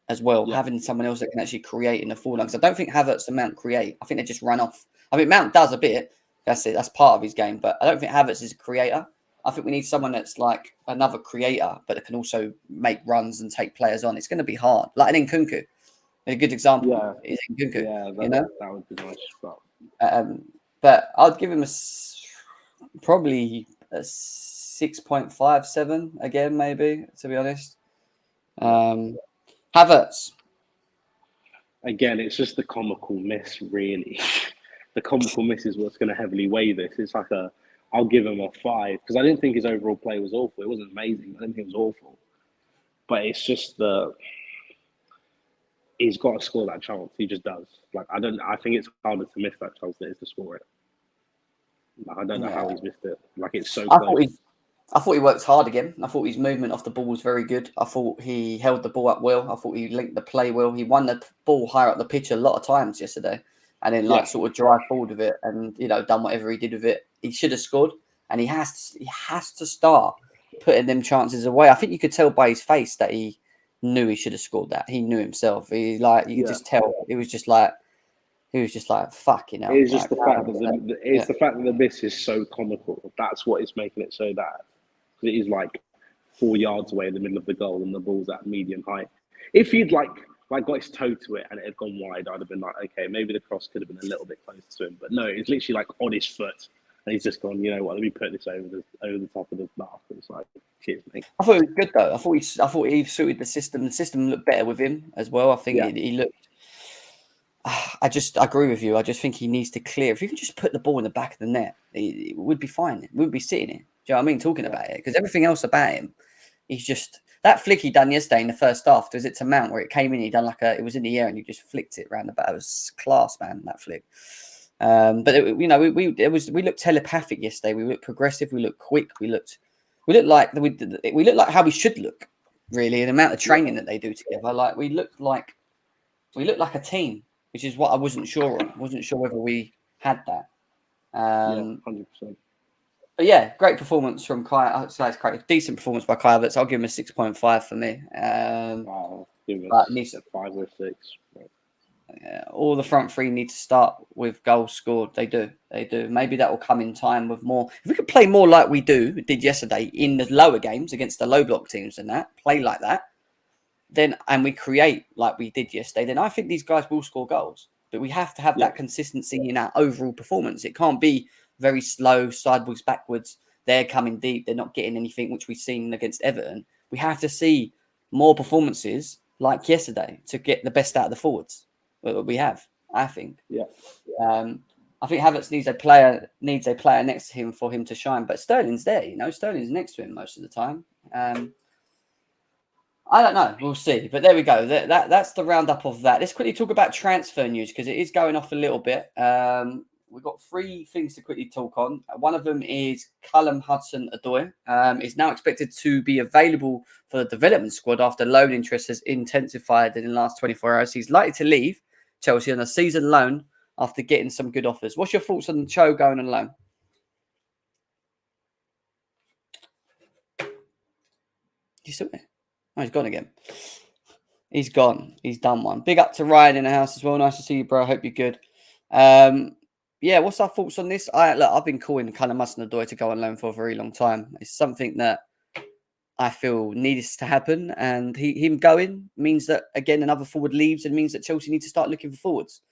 as well. Yeah. Having someone else that can actually create in the forward line. Because I don't think Havertz and Mount create. I think they just run off. I mean, Mount does a bit. That's it. That's part of his game. But I don't think Havertz is a creator. I think we need someone that's like another creator, but that can also make runs and take players on. It's going to be hard. Like an Nkunku. A good example is Nkunku. That would be nice. But I'd give him probably a 6.57 again, maybe, to be honest. Havertz. Again, it's just the comical miss, really. The comical miss is what's going to heavily weigh this. It's like I'll give him a 5 because I didn't think his overall play was awful. It wasn't amazing. I didn't think it was awful. But it's just he's got to score that chance. He just does. Like I think it's harder to miss that chance than it is to score it. Like, I don't know how he's missed it. Like it's so close. I thought he worked hard again. I thought his movement off the ball was very good. I thought he held the ball up well. I thought he linked the play well. He won the ball higher up the pitch a lot of times yesterday, and then sort of drive forward with it, and done whatever he did with it. He should have scored, and he has to start putting them chances away. I think you could tell by his face that he knew he should have scored that. He knew himself. You could just tell. He was just like fuck, It's just the fact that the fact that the miss is so comical. That's what is making it so bad. It is like 4 yards away in the middle of the goal, and the ball's at medium height. If he'd like got his toe to it and it had gone wide, I'd have been like, okay, maybe the cross could have been a little bit closer to him. But no, it's literally like on his foot. And he's just gone, you know what, let me put this over the top of the mark. It's like, cheers, mate. I thought it was good though. I thought he suited the system. The system looked better with him as well. I think he looked. I agree with you. I just think he needs to clear. If he can just put the ball in the back of the net, it would be fine. It wouldn't be sitting here. Do you know what I mean? Talking about it, because everything else about him, he's just that flick he done yesterday in the first half. Was it to Mount where it came in? He done it was in the air and he just flicked it around the back. It was class, man. That flick. But we looked telepathic yesterday. We looked progressive. We looked quick. We looked like how we should look. Really, the amount of training that they do together. Like we looked like a team, which is what I wasn't sure on. I wasn't sure whether we had that. 100%. But yeah, great performance from Kai. So it's quite a decent performance by Kai Havertz. I'll give him a 6.5 for me. Wow, give him a 5 or 6. all the front three need to start with goals scored. They do. Maybe that will come in time with more. If we could play more like we did yesterday in the lower games against the low block teams and that, play like that, then and we create like we did yesterday, then I think these guys will score goals. But we have to have that consistency in our overall performance. It can't be very slow, sideways, backwards. They're coming deep. They're not getting anything, which we've seen against Everton. We have to see more performances like yesterday to get the best out of the forwards. We have, I think. I think Havertz needs a player next to him for him to shine. But Sterling's there, Sterling's next to him most of the time. I don't know. We'll see. But there we go. That's the roundup of that. Let's quickly talk about transfer news because it is going off a little bit. We've got 3 things to quickly talk on. One of them is Callum Hudson-Odoi. Is now expected to be available for the development squad after loan interest has intensified in the last 24 hours. He's likely to leave Chelsea on a season loan after getting some good offers. What's your thoughts on Cho going on loan? You still there? Oh, he's gone again. He's gone. He's done one. Big up to Ryan in the house as well. Nice to see you, bro. I hope you're good. What's our thoughts on this? I've been calling Callum Hudson-Odoi to go on loan for a very long time. It's something that I feel needs to happen, and him going means that again another forward leaves, and means that Chelsea need to start looking for forwards.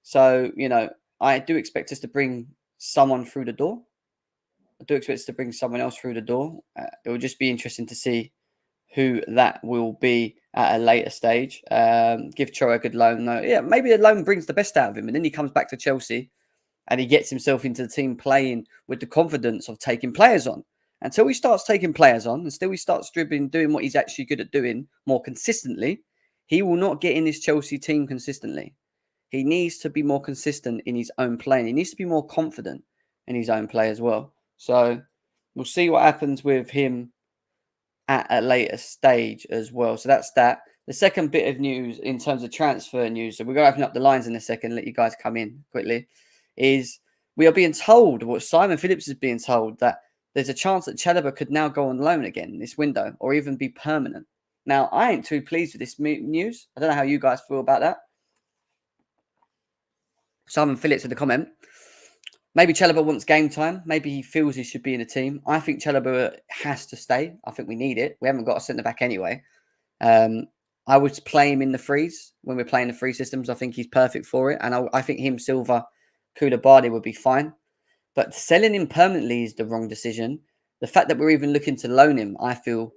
So I do expect us to bring someone through the door. I do expect us to bring someone else through the door. It will just be interesting to see who that will be at a later stage. Give Cho a good loan, though. Yeah, maybe the loan brings the best out of him, and then he comes back to Chelsea and he gets himself into the team playing with the confidence of taking players on. Until he starts taking players on, until he starts dribbling, doing what he's actually good at doing more consistently, he will not get in this Chelsea team consistently. He needs to be more consistent in his own play. And he needs to be more confident in his own play as well. So we'll see what happens with him at a later stage as well. So that's that. The second bit of news in terms of transfer news, so we're going to open up the lines in a second, let you guys come in quickly, is we are being told, what Simon Phillips is being told, that there's a chance that Chalobah could now go on loan again this window or even be permanent. Now, I ain't too pleased with this news. I don't know how you guys feel about that. Simon Phillips with a comment. Maybe Chalobah wants game time. Maybe he feels he should be in a team. I think Chalobah has to stay. I think we need it. We haven't got a centre-back anyway. I would play him in the freeze when we're playing the free systems. I think he's perfect for it. And I think him, Silva, Koulibaly would be fine. But selling him permanently is the wrong decision. The fact that we're even looking to loan him, I feel,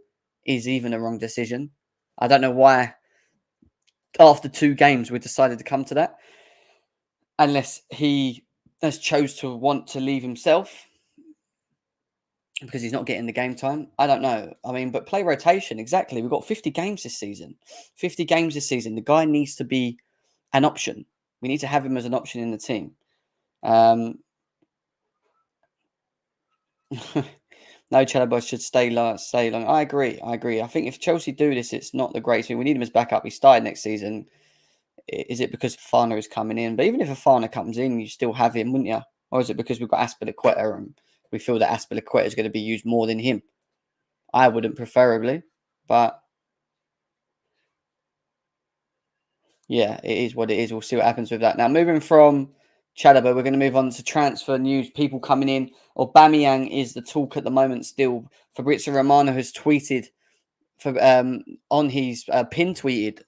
is even a wrong decision. I don't know why after 2 games we decided to come to that. Unless he has chose to want to leave himself because he's not getting the game time. I don't know. I mean, but play rotation, exactly. We've got 50 games this season. 50 games this season. The guy needs to be an option. We need to have him as an option in the team. No, Chalobah should stay long. I agree. I think if Chelsea do this, it's not the greatest thing. We need him as backup. He started next season. Is it because Fafana is coming in? But even if Fafana comes in, you still have him, wouldn't you? Or is it because we've got Azpilicueta and we feel that Azpilicueta is going to be used more than him? I wouldn't preferably, but yeah, it is what it is. We'll see what happens with that. Now, moving from Chalobah, we're going to move on to transfer news. People coming in. Aubameyang is the talk at the moment still. Fabrizio Romano has tweeted on his pin tweeted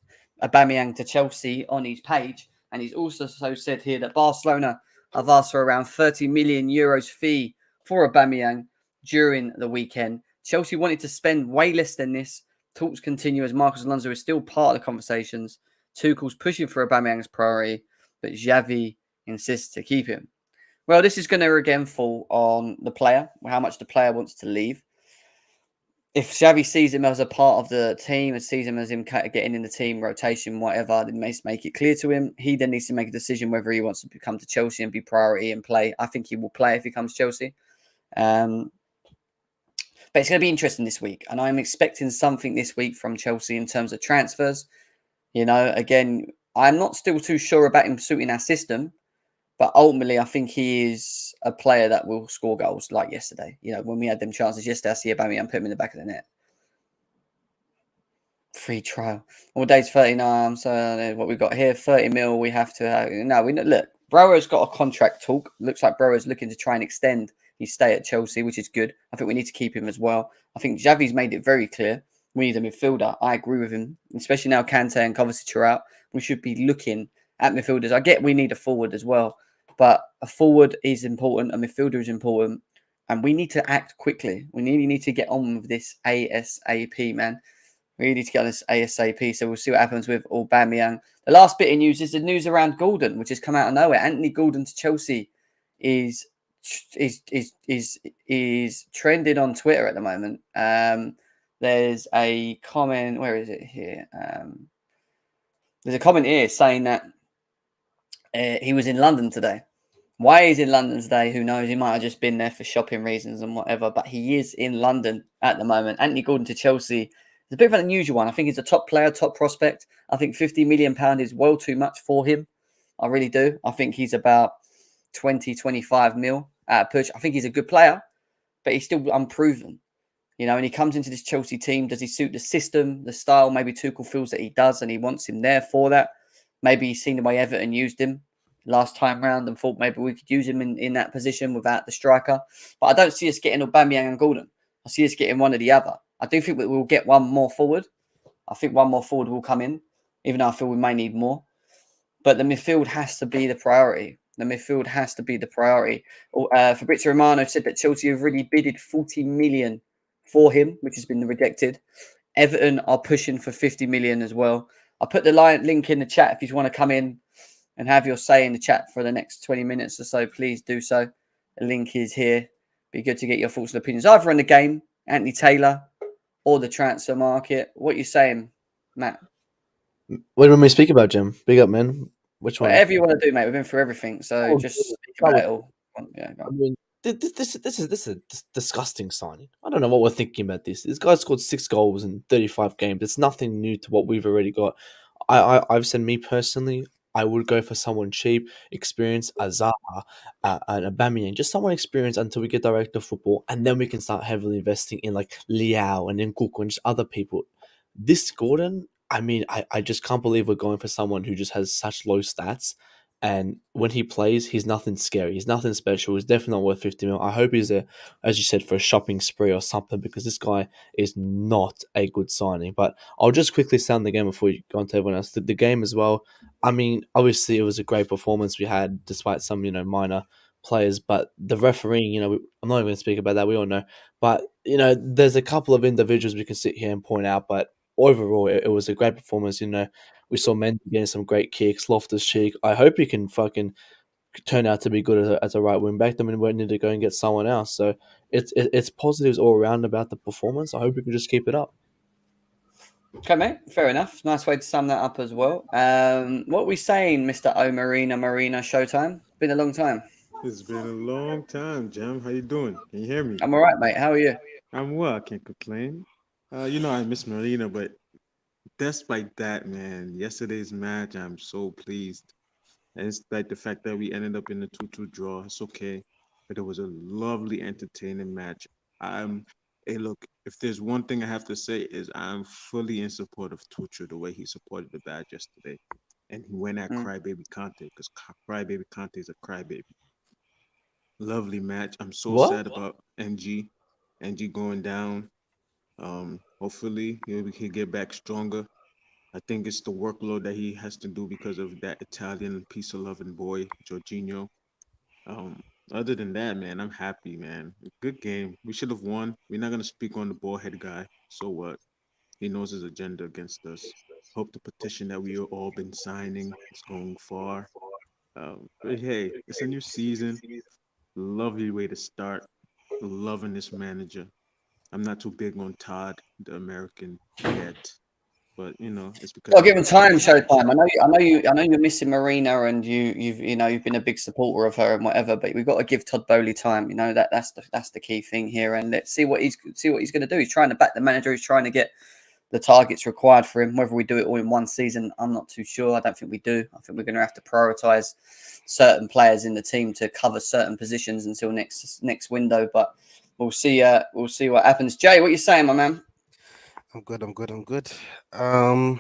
Aubameyang to Chelsea on his page, and he's also said here that Barcelona have asked for around 30 million euros fee for Aubameyang during the weekend. Chelsea wanted to spend way less than this. Talks continue as Marcos Alonso is still part of the conversations. Tuchel's pushing for Aubameyang's priority, but Xavi insists to keep him. Well, this is going to again fall on the player, how much the player wants to leave. If Xavi sees him as a part of the team and sees him as him getting in the team, rotation, whatever, then make it clear to him. He then needs to make a decision whether he wants to come to Chelsea and be priority and play. I think he will play if he comes to Chelsea. But it's going to be interesting this week. And I'm expecting something this week from Chelsea in terms of transfers. Again, I'm not still too sure about him suiting our system. But ultimately, I think he is a player that will score goals like yesterday. When we had them chances yesterday, I see Aubameyang put him in the back of the net. Free trial. All days 39. So what we got here, 30 mil. We have to have. No, we look. Brower's got a contract talk. Looks like Brower's looking to try and extend his stay at Chelsea, which is good. I think we need to keep him as well. I think Xavi's made it very clear we need a midfielder. I agree with him, especially now Kante and Kovacic are out. We should be looking at midfielders. I get we need a forward as well, but a forward is important. A midfielder is important, and we need to act quickly. We need to get on with this ASAP, man. We need to get on this ASAP. So we'll see what happens with Aubameyang. The last bit of news is the news around Gordon, which has come out of nowhere. Anthony Gordon to Chelsea is trending on Twitter at the moment. There's a comment. Where is it here? There's a comment here saying that he was in London today. Why he's in London today, who knows? He might have just been there for shopping reasons and whatever, but he is in London at the moment. Anthony Gordon to Chelsea is a bit of an unusual one. I think he's a top player, top prospect. I think £50 million is well too much for him. I really do. I think he's about 20, 25 mil at a push. I think he's a good player, but he's still unproven. You know, and he comes into this Chelsea team. Does he suit the system, the style? Maybe Tuchel feels that he does and he wants him there for that. Maybe he's seen the way Everton used him last time round and thought maybe we could use him in that position without the striker. But I don't see us getting Aubameyang and Gordon. I see us getting one or the other. I do think we will get one more forward. I think one more forward will come in, even though I feel we may need more. But the midfield has to be the priority. The midfield has to be the priority. Fabrizio Romano said that Chelsea have already bidded 40 million for him, which has been rejected. Everton are pushing for 50 million as well. I'll put the link in the chat if you want to come in and have your say in the chat for the next 20 minutes or so. Please do so. The link is here. Be good to get your thoughts and opinions, either on the game, Anthony Taylor, or the transfer market. What are you saying, Matt? What do we speak about, Jim? Big up, man. Which one? Whatever you want to do, mate. We've been through everything, so just speak about it all. Yeah, go on. I mean, this is a disgusting signing. I don't know what we're thinking about this. This guy scored 6 goals in 35 games. It's nothing new to what we've already got. I've said, me personally, I would go for someone cheap, experienced, Azar, and Aubameyang, just someone experienced until we get director of football, and then we can start heavily investing in like Liao and Nkunku and just other people. This Gordon, I mean, I just can't believe we're going for someone who just has such low stats. And when he plays, he's nothing scary. He's nothing special. He's definitely not worth 50 mil. I hope he's there, as you said, for a shopping spree or something, because this guy is not a good signing. But I'll just quickly sound the game before you go on to everyone else. The game as well. I mean, obviously it was a great performance we had, despite some, minor players. But the refereeing, I'm not even going to speak about that. We all know. But, there's a couple of individuals we can sit here and point out. But overall, it was a great performance. We saw Mendy getting some great kicks, Loftus-Cheek. I hope he can fucking turn out to be good as a right wing back. I mean, we need to go and get someone else. So it's positives all around about the performance. I hope we can just keep it up. Okay, mate. Fair enough. Nice way to sum that up as well. What are we saying, Mr. O Marina Showtime? Been a long time. It's been a long time, Jam. How you doing? Can you hear me? I'm all right, mate. How are you? I'm well. I can't complain. I miss Marina, but despite that, man, yesterday's match, I'm so pleased. And it's like the fact that we ended up in the 2-2 draw. It's okay. But it was a lovely, entertaining match. Hey, look, if there's one thing I have to say is I'm fully in support of Tuchel, the way he supported the badge yesterday. And he went at Crybaby Conte, because Crybaby Conte is a crybaby. Lovely match. I'm so sad about NG going down. Hopefully we can get back stronger. I think it's the workload that he has to do because of that Italian piece of loving boy, Jorginho. Other than that, man, I'm happy, man. Good game. We should have won. We're not gonna speak on the ballhead guy. So what? He knows his agenda against us. Hope the petition that we have all been signing is going far. But hey, it's a new season. Lovely way to start. Loving this manager. I'm not too big on Todd, the American, yet, but it's because I'll give him time, Showtime. I know you're missing Marina, and you've been a big supporter of her and whatever. But we've got to give Todd Bowley time. That's the key thing here, and let's see what he's going to do. He's trying to back the manager. He's trying to get the targets required for him. Whether we do it all in one season, I'm not too sure. I don't think we do. I think we're going to have to prioritize certain players in the team to cover certain positions until next window. But we'll see. We'll see what happens. Jay, what are you saying, my man? I'm good. I'm good. I'm good. Um,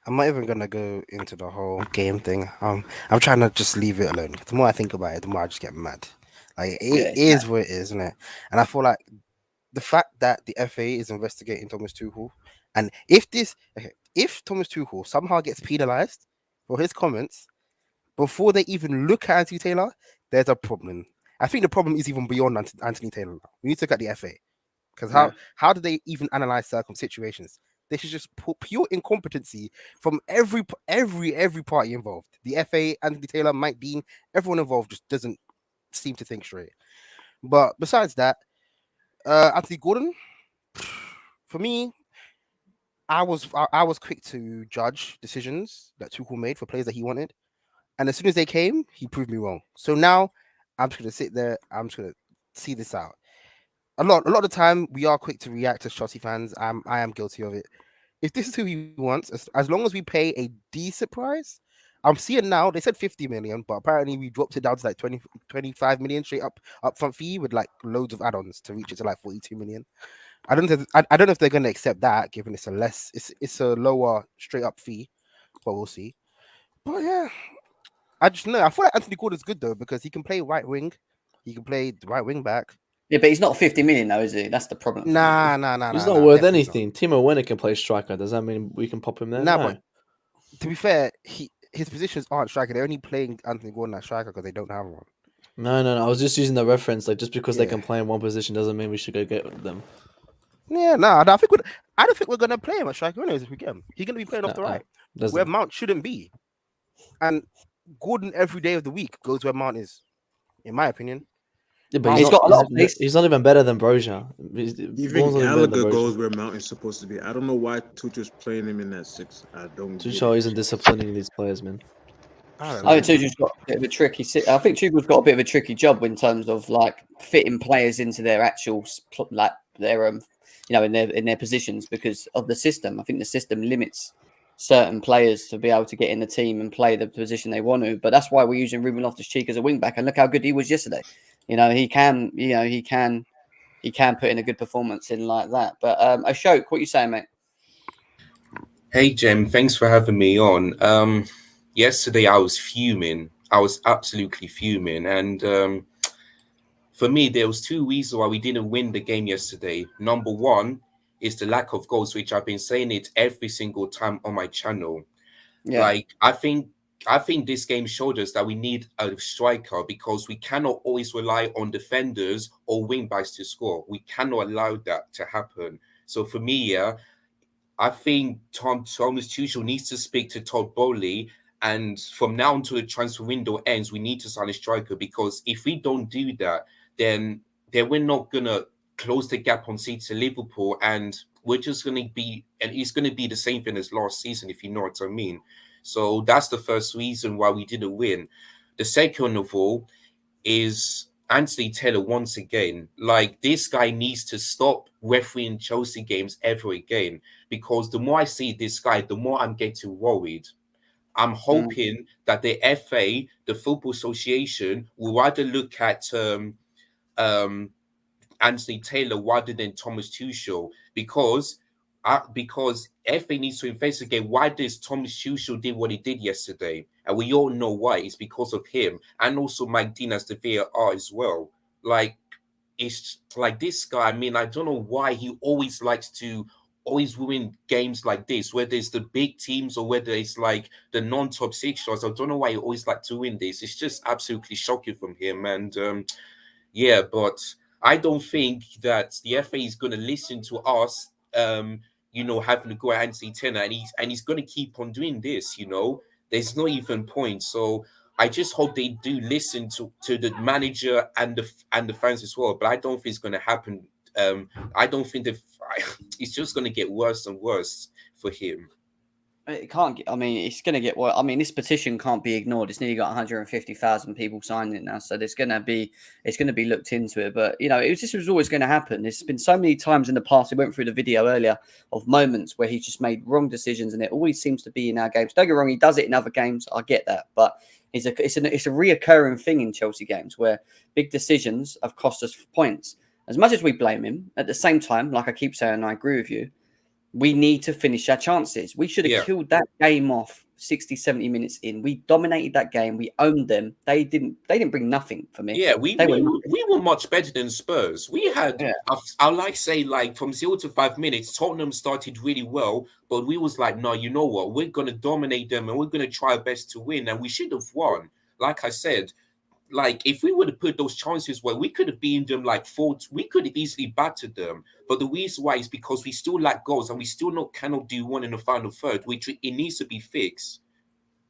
I'm not even gonna go into the whole game thing. I'm trying to just leave it alone. The more I think about it, the more I just get mad. Like Yeah, it it's mad. is what it is, isn't it? And I feel like the fact that the FA is investigating Thomas Tuchel, and if Thomas Tuchel somehow gets penalised for his comments before they even look at Anthony Taylor, there's a problem. I think the problem is even beyond Anthony Taylor. Now. We need to look at the FA. Because Yeah. how do they even analyze situations? This is just pure incompetency from every party involved. The FA, Anthony Taylor, Mike Dean, everyone involved just doesn't seem to think straight. But besides that, Anthony Gordon, for me, I was quick to judge decisions that Tuchel made for players that he wanted, and as soon as they came, he proved me wrong. So now I'm just gonna sit there. I'm just gonna see this out. A lot of the time we are quick to react as Chelsea fans. I am guilty of it. If this is who he wants, as long as we pay a decent price, I'm seeing now they said 50 million, but apparently we dropped it down to like 20, 25 million straight up front fee with like loads of add-ons to reach it to like 42 million. I don't know if they're gonna accept that, given it's a lower straight up fee, but we'll see. But yeah, I just know I feel like Anthony Gordon's good though because he can play right wing, he can play the right wing back. Yeah, but he's not 50 million though, is he? That's the problem. Nah, He's not worth definitely not. anything. Timo Werner can play striker. Does that mean we can pop him there? Nah, No. but to be fair, his positions aren't striker. They're only playing Anthony Gordon as striker because they don't have one. No. I was just using the reference. Like, just because they Yeah. can play in one position doesn't mean we should go get them. Yeah, I don't think we're gonna play him at striker anyways if we get him. He's gonna be playing off the right, where Doesn't. Mount shouldn't be. And Gordon every day of the week goes where Mount is, in my opinion. Yeah, but He's got a lot of pace. He's not even better than Broja. Gordon's Even not better than Gallagher Broja. goes where Mount is supposed to be. I don't know why Tuchel's playing him in that 6. I don't. get Tuchel it. isn't disciplining these players, man. I don't I know. think Tuchel's got a bit of a tricky. I think Tuchel's got a bit of a tricky job in terms of like fitting players into their actual like their in their positions because of the system. I think the system limits certain players to be able to get in the team and play the position they want to. But that's why we're using Ruben Loftus-Cheek as a wing back, and look how good he was yesterday. He can put in a good performance in like that. But Ashok, what you saying, mate? Hey, Jem, thanks for having me on. Yesterday, I was fuming. I was absolutely fuming. And for me, there was 2 reasons why we didn't win the game yesterday. Number one is the lack of goals, which I've been saying it every single time on my channel. Yeah. Like, I think this game showed us that we need a striker because we cannot always rely on defenders or wing backs to score. We cannot allow that to happen. So for me, yeah, I think Thomas Tuchel needs to speak to Todd Bowley, and from now until the transfer window ends, we need to sign a striker because if we don't do that, then we're not gonna close the gap on seats to Liverpool, and we're just gonna be, and it's gonna be the same thing as last season, if you know what I mean. So that's the first reason why we didn't win. The second of all is Anthony Taylor once again. Like, this guy needs to stop refereeing Chelsea games ever again because the more I see this guy, the more I'm getting worried. I'm hoping that the FA, the Football Association, will rather look at Anthony Taylor rather than Thomas Tuchel because FA needs to investigate why does Thomas Tuchel did what he did yesterday, and we all know why. It's because of him and also Mike Dean as the VAR as well. Like, it's like this guy. I mean, I don't know why he always likes to always win games like this, whether it's the big teams or whether it's like the non-top 6 shots. I don't know why he always like to win this. It's just absolutely shocking from him. And yeah, but I don't think that the FA is going to listen to us. Having to go at Anthony Taylor, and he's going to keep on doing this. There's no even point. So I just hope they do listen to the manager and the fans as well. But I don't think it's going to happen. I don't think it's just going to get worse and worse for him. It can't get. I mean, it's going to get worse. I mean, this petition can't be ignored. It's nearly got 150,000 people signing it now, so it's going to be looked into it. But this was always going to happen. There's been so many times in the past. We went through the video earlier of moments where he's just made wrong decisions, and it always seems to be in our games. Don't get wrong, he does it in other games. I get that, but it's a reoccurring thing in Chelsea games where big decisions have cost us points. As much as we blame him, at the same time, like I keep saying, and I agree with you, We need to finish our chances. We should have Yeah. killed that game off 60, 70 minutes in. We dominated that game. We owned them. They didn't bring nothing for me. Yeah, we They were were much better than Spurs. We had, Yeah. I like say, like from 0 to 5 minutes, Tottenham started really well, but we was like, no, you know what? We're gonna dominate them and we're gonna try our best to win, and we should have won. Like I said, like if we would have put those chances where we could have beaten them like four, we could have easily battered them. But the reason why is because we still lack goals and we still cannot do one in the final third, which it needs to be fixed.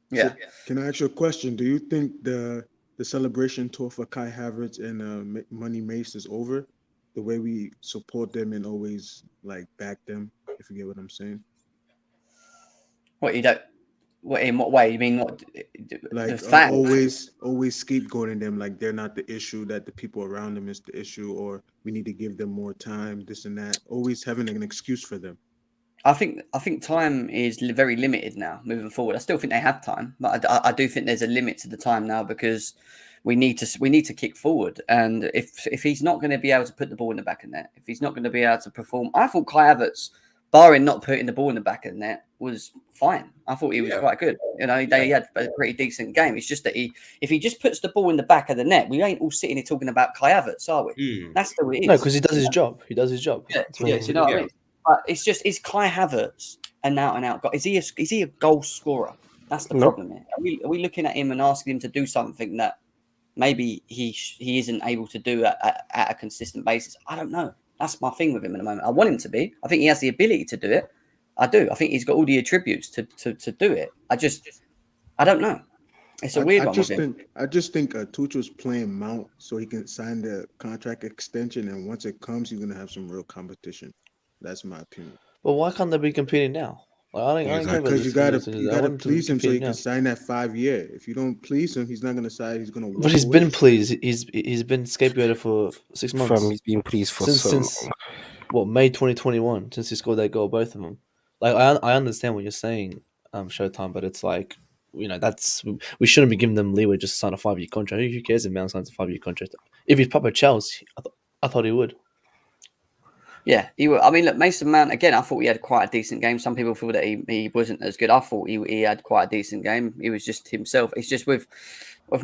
Yeah. So, can I ask you a question? Do you think the celebration tour for Kai Havertz and Money Mace is over? The way we support them and always like back them, if you get what I'm saying. What you don't? What in what way? You mean what? Like The fact? always scapegoating them, like they're not the issue, that the people around them is the issue, or we need to give them more time, this and that. Always having an excuse for them. I think time is very limited now moving forward. I still think they have time, but I do think there's a limit to the time now because we need to kick forward. And if he's not going to be able to put the ball in the back of the net, if he's not going to be able to perform, I thought Kai Havertz, barring not putting the ball in the back of the net, was fine. I thought he was quite good. You know, he had a pretty decent game. It's just that if he just puts the ball in the back of the net, we ain't all sitting here talking about Kai Havertz, are we? That's the way it is. No, because he does his job. He does his job. Yeah, you know what I mean? But it's just, is Kai Havertz an out guy? Is he a goal scorer? That's the problem here. Are we looking at him and asking him to do something that maybe he isn't able to do at a consistent basis? I don't know. That's my thing with him at the moment. I want him to be. I think he has the ability to do it. I do. I think he's got all the attributes to do it. I don't know. It's a weird one. I just think Tuchel's playing Mount so he can sign the contract extension, and once it comes, he's gonna have some real competition. That's my opinion. But why can't they be competing now? Like, I don't care about Because you gotta please him so he now. can sign that 5 year. If you don't please him, he's not gonna sign. He's gonna. But he's been pleased. He's been scapegoated for 6 months. He's been pleased for since what, May 2021, since he scored that goal, both of them. Like I understand what you're saying, Showtime, but it's like, you know, we shouldn't be giving them leeway just to sign a 5-year contract. Who cares if Mount signs a 5-year contract? If he's proper Chelsea, I thought he would. Yeah, he would. I mean, look, Mason Mount, again, I thought he had quite a decent game. Some people feel that he wasn't as good. I thought he had quite a decent game. He was just himself. It's just with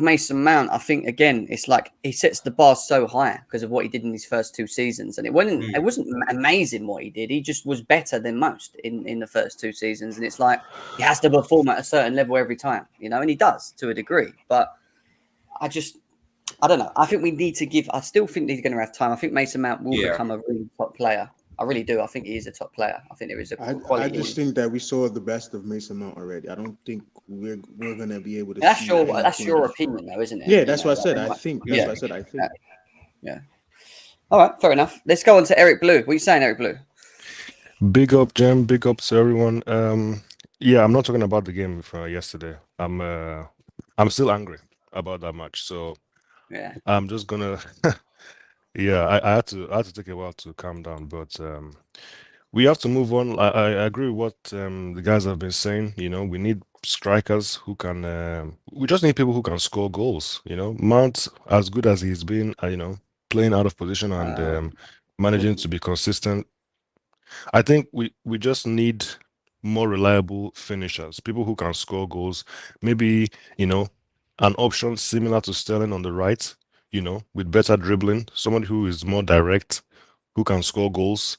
Mason Mount, I think, again, it's like he sets the bar so high because of what he did in his first 2 seasons. And it wasn't amazing what he did. He just was better than most in the first 2 seasons. And it's like he has to perform at a certain level every time, you know, and he does to a degree. But I don't know. I think we need to give. I still think he's going to have time. I think Mason Mount will become a really top player. I really do. I think he is a top player. I think there is a quality. I just think that we saw the best of Mason Mount already. I don't think we're going to be able to. That's your opinion, though, isn't it? Yeah, that's what I said. I think. That's what I said. I think. Yeah. All right. Fair enough. Let's go on to Eric Blue. What are you saying, Eric Blue? Big up, Jem. Big up to everyone. Yeah, I'm not talking about the game from yesterday. I'm still angry about that match. So. Yeah, I'm just gonna. Yeah, I had to take a while to calm down, but we have to move on. I agree with what the guys have been saying. You know, we need strikers who can. We just need people who can score goals. You know, Mount, as good as he's been, you know, playing out of position and managing to be consistent. I think we just need more reliable finishers, people who can score goals. Maybe, you know, an option similar to Sterling on the right, you know, with better dribbling, someone who is more direct, who can score goals.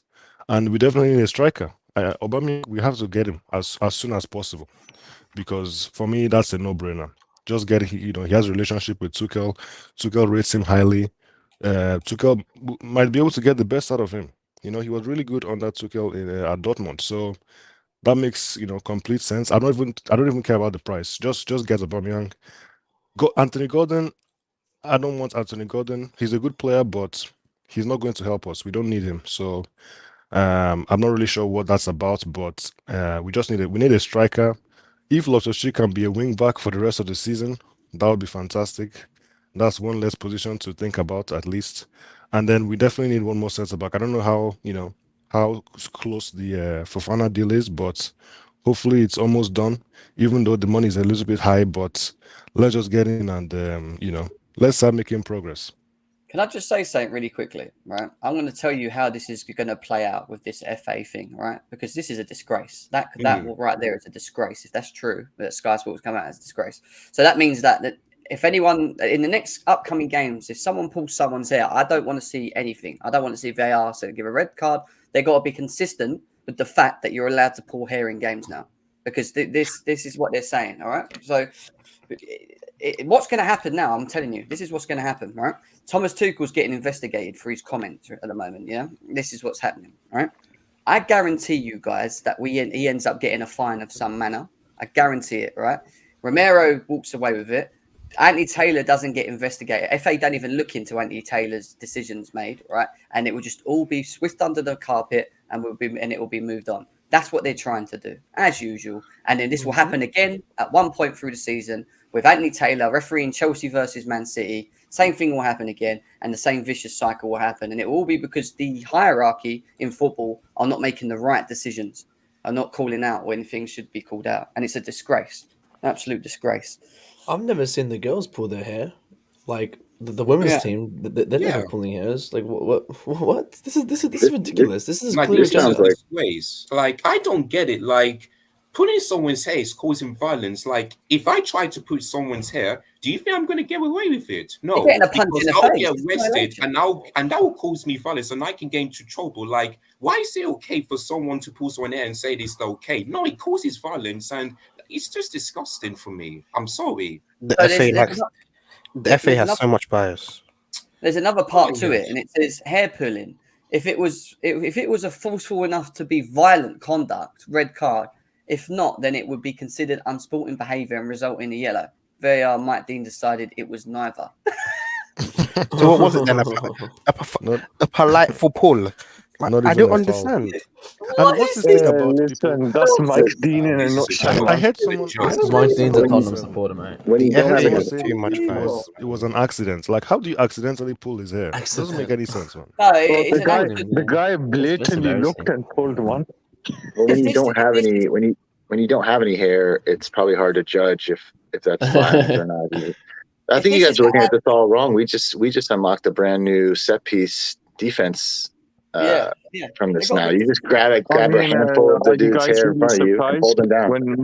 And we definitely need a striker. Aubameyang, we have to get him as soon as possible, because for me, that's a no-brainer. Just get him, you know, he has a relationship with Tuchel. Tuchel rates him highly. Tuchel might be able to get the best out of him. You know, he was really good under Tuchel at Dortmund. So that makes, you know, complete sense. I don't even care about the price. Just get Aubameyang. Anthony Gordon, I don't want Anthony Gordon. He's a good player, but he's not going to help us. We don't need him. So I'm not really sure what that's about, but we need a striker. If Loftus-Cheek can be a wing back for the rest of the season, that would be fantastic. That's one less position to think about, at least. And then we definitely need one more centre back. I don't know how close the Fofana deal is, but hopefully it's almost done, even though the money is a little bit high. But let's just get in and, you know, let's start making progress. Can I just say something really quickly, right? I'm going to tell you how this is going to play out with this FA thing, right? Because this is a disgrace. That right there is a disgrace. If that's true, that Sky Sports come out as a disgrace. So that means that if anyone in the next upcoming games, if someone pulls someone's hair, I don't want to see anything. I don't want to see VAR so give a red card. They got to be consistent with the fact that you're allowed to pull hair in games now, because this is what they're saying. All right, so. What's going to happen now? I'm telling you, this is what's going to happen, right? Thomas Tuchel's getting investigated for his comments at the moment. Yeah, this is what's happening, right? I guarantee you guys that he ends up getting a fine of some manner. I guarantee it, right? Romero walks away with it. Anthony Taylor doesn't get investigated. FA don't even look into Anthony Taylor's decisions made, right? And it will just all be swept under the carpet, and it will be moved on. That's what they're trying to do, as usual. And then this will happen again at one point through the season with Anthony Taylor refereeing Chelsea versus Man City. Same thing will happen again, and the same vicious cycle will happen. And it will all be because the hierarchy in football are not making the right decisions, are not calling out when things should be called out. And it's a disgrace, absolute disgrace. I've never seen the girls pull their hair. Like the women's team, they're never pulling hairs. Like what? This is ridiculous. This is like clear this agenda. is ways. Like I don't get it. Like pulling someone's hair is causing violence. Like if I try to pull someone's hair, do you think I'm going to get away with it? No, you're getting a punch in the I'll face. get arrested, and that will cause me violence, and I can get into trouble. Like why is it okay for someone to pull someone hair and say this is okay? No, it causes violence, and it's just disgusting for me. I'm sorry. The FA has so much bias. There's another part to it, and it says hair pulling. If it was a forceful enough to be violent conduct, red card. If not, then it would be considered unsporting behaviour and result in a yellow. VAR Mike Dean decided it was neither. So what was it then? A polite for pull? I don't understand. And what's the thing about listen, that's Mike Dean in a nutshell. I heard someone. Mike Dean's a Tottenham supporter, mate. When you don't have too much bias. It was an accident. Like, how do you accidentally pull his hair? It doesn't make any sense, man. No, the guy blatantly looked and pulled one. Well, when you don't have any, when you don't have any hair, it's probably hard to judge if that's violent or not. I think you guys are looking at this all wrong. We just unlocked a brand new set piece defense. From this now, you just grab a handful of the dude's hair in front of you and hold them down. When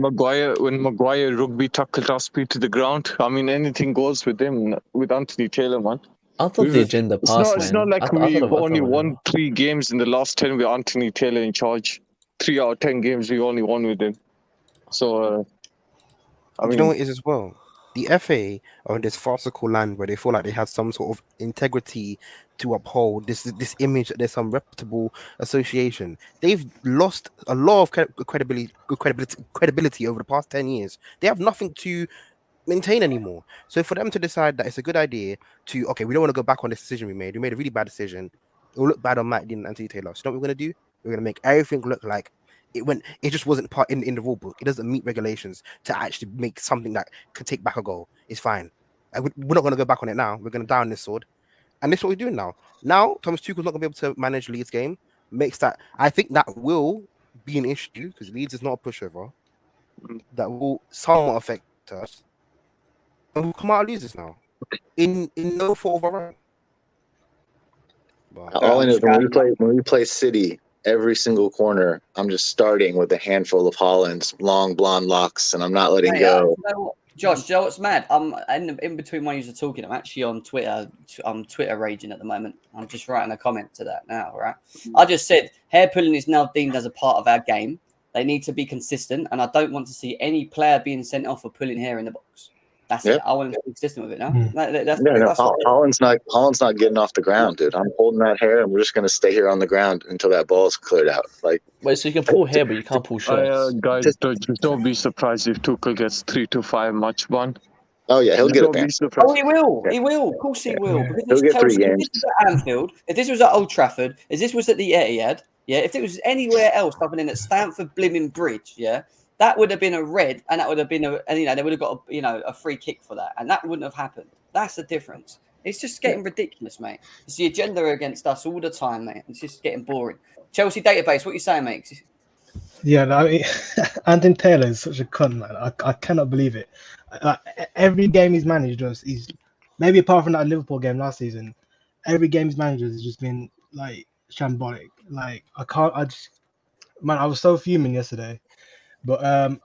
Maguire rugby tackled Osprey to the ground, I mean anything goes with him, with Anthony Taylor, man. I thought the agenda passed. It's not like we've only won 3 games in the last 10 with Anthony Taylor in charge. 3 out of 10 games we only won with him. So, I mean, you know what it is as well? The FA are in this farcical land where they feel like they have some sort of integrity to uphold this image that there's some reputable association. They've lost a lot of credibility over the past 10 years. They have nothing to maintain anymore. So for them to decide that it's a good idea we don't want to go back on this decision we made. We made a really bad decision. It will look bad on Matt Dean and Anthony Taylor. So what we're going to do? We're going to make everything look like it just wasn't part in the rule book. It doesn't meet regulations to actually make something that could take back a goal. It's fine. We're not going to go back on it now. We're going to die on this sword. And this is what we're doing now. Now, Thomas Tuchel's not going to be able to manage Leeds' game. I think that will be an issue because Leeds is not a pushover. That will somewhat affect us. And we'll come out of losers now. In no fault of our own. All I know is when we play City, every single corner, I'm just starting with a handful of Hollands, long blonde locks, and I'm not letting go. You know what, Josh, do you know what's mad? I'm in between when you're talking. I'm actually on Twitter. I'm Twitter raging at the moment. I'm just writing a comment to that now, right? I just said hair pulling is now deemed as a part of our game. They need to be consistent, and I don't want to see any player being sent off for pulling hair in the box. That's it. I want to be consistent with it now. Holland's not getting off the ground, dude. I'm holding that hair, and we're just gonna stay here on the ground until that ball's cleared out. Like, wait, so you can pull hair, but you can't pull shots. Guys, don't be surprised if Tuchel gets 3 to 5 match ban. Oh yeah, he'll get a ban. Oh, he will. He will. Of course, he will. He'll get 3 games. If this was at Anfield, if this was at Old Trafford, if this was at the Etihad, if it was anywhere else other than at Stamford Blimmin' Bridge, that would have been a red, and that would have been they would have got a free kick for that, and that wouldn't have happened. That's the difference. It's just getting ridiculous, mate. It's the agenda against us all the time, mate. It's just getting boring. Chelsea database, what you saying, mate? Yeah, I mean, Anthony Taylor is such a cunt, man. I cannot believe it. Every game he's managed us, he's maybe apart from that Liverpool game last season, every game's manager has just been like shambolic. Like I was so fuming yesterday. But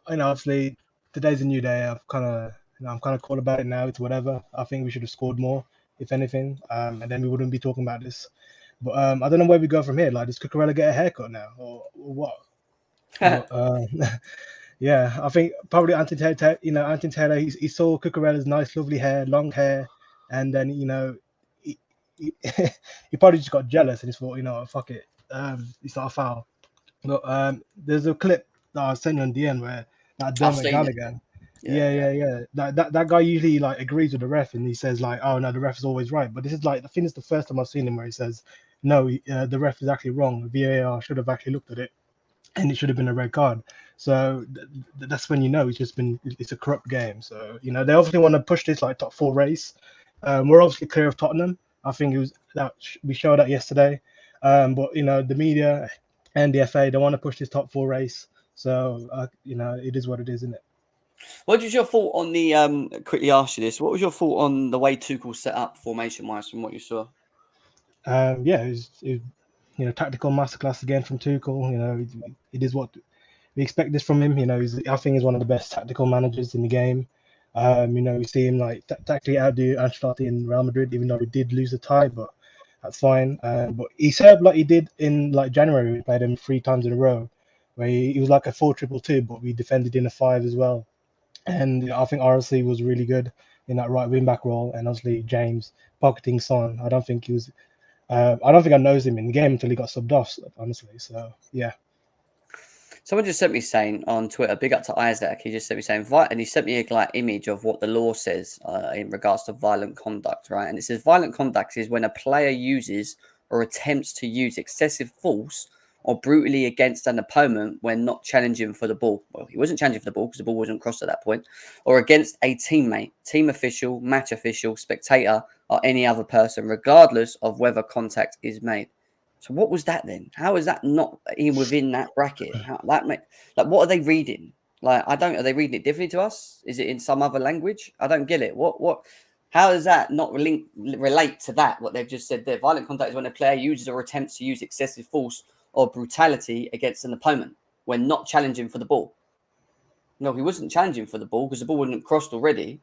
obviously today's a new day. I'm kind of cool about it now. It's whatever. I think we should have scored more, if anything, and then we wouldn't be talking about this. But I don't know where we go from here. Like, does Cucurella get a haircut now, or what? But yeah, I think probably Anthony Taylor. Anthony Taylor. He saw Cucurella's nice, lovely hair, long hair, and then he, he probably just got jealous and he thought, fuck it, it's not a foul. But there's a clip that I sent you on DN where that Dermot Gallagher, yeah. That guy usually like agrees with the ref and he says like, oh no, the ref is always right. But this is like, I think it's the first time I've seen him where he says, no, the ref is actually wrong. VAR should have actually looked at it, and it should have been a red card. So that's when it's a corrupt game. So they obviously want to push this like top 4 race. We're obviously clear of Tottenham. I think we showed that yesterday. But the media and the FA, they want to push this top 4 race. So it is what it is, isn't it? What was your thought on the? Quickly ask you this. What was your thought on the way Tuchel set up formation-wise from what you saw? It was tactical masterclass again from Tuchel. It is what we expect this from him. I think he's one of the best tactical managers in the game. We see him like tactically outdo Ancelotti in Real Madrid, even though we did lose the tie, but that's fine. But he set up like he did in like January. We played him 3 times in a row, where he was like a 4-2-2, but we defended in a 5 as well. And I think RLC was really good in that right wing back role, and obviously James pocketing Son. I don't think I noticed him in the game until he got subbed off, honestly. So yeah. Someone just sent me saying on Twitter, big up to Isaac. He just sent me saying, and he sent me a like image of what the law says in regards to violent conduct, right? And it says violent conduct is when a player uses or attempts to use excessive force or brutally against an opponent when not challenging for the ball. Well, he wasn't challenging for the ball because the ball wasn't crossed at that point, or against a teammate, team official, match official, spectator, or any other person, regardless of whether contact is made. So what was that then? How is that not within that bracket? What are they reading? Are they reading it differently to us? Is it in some other language? I don't get it. How does that not relate to that? What they've just said there. Violent contact is when a player uses or attempts to use excessive force or brutality against an opponent when not challenging for the ball. No, he wasn't challenging for the ball because the ball wasn't crossed already.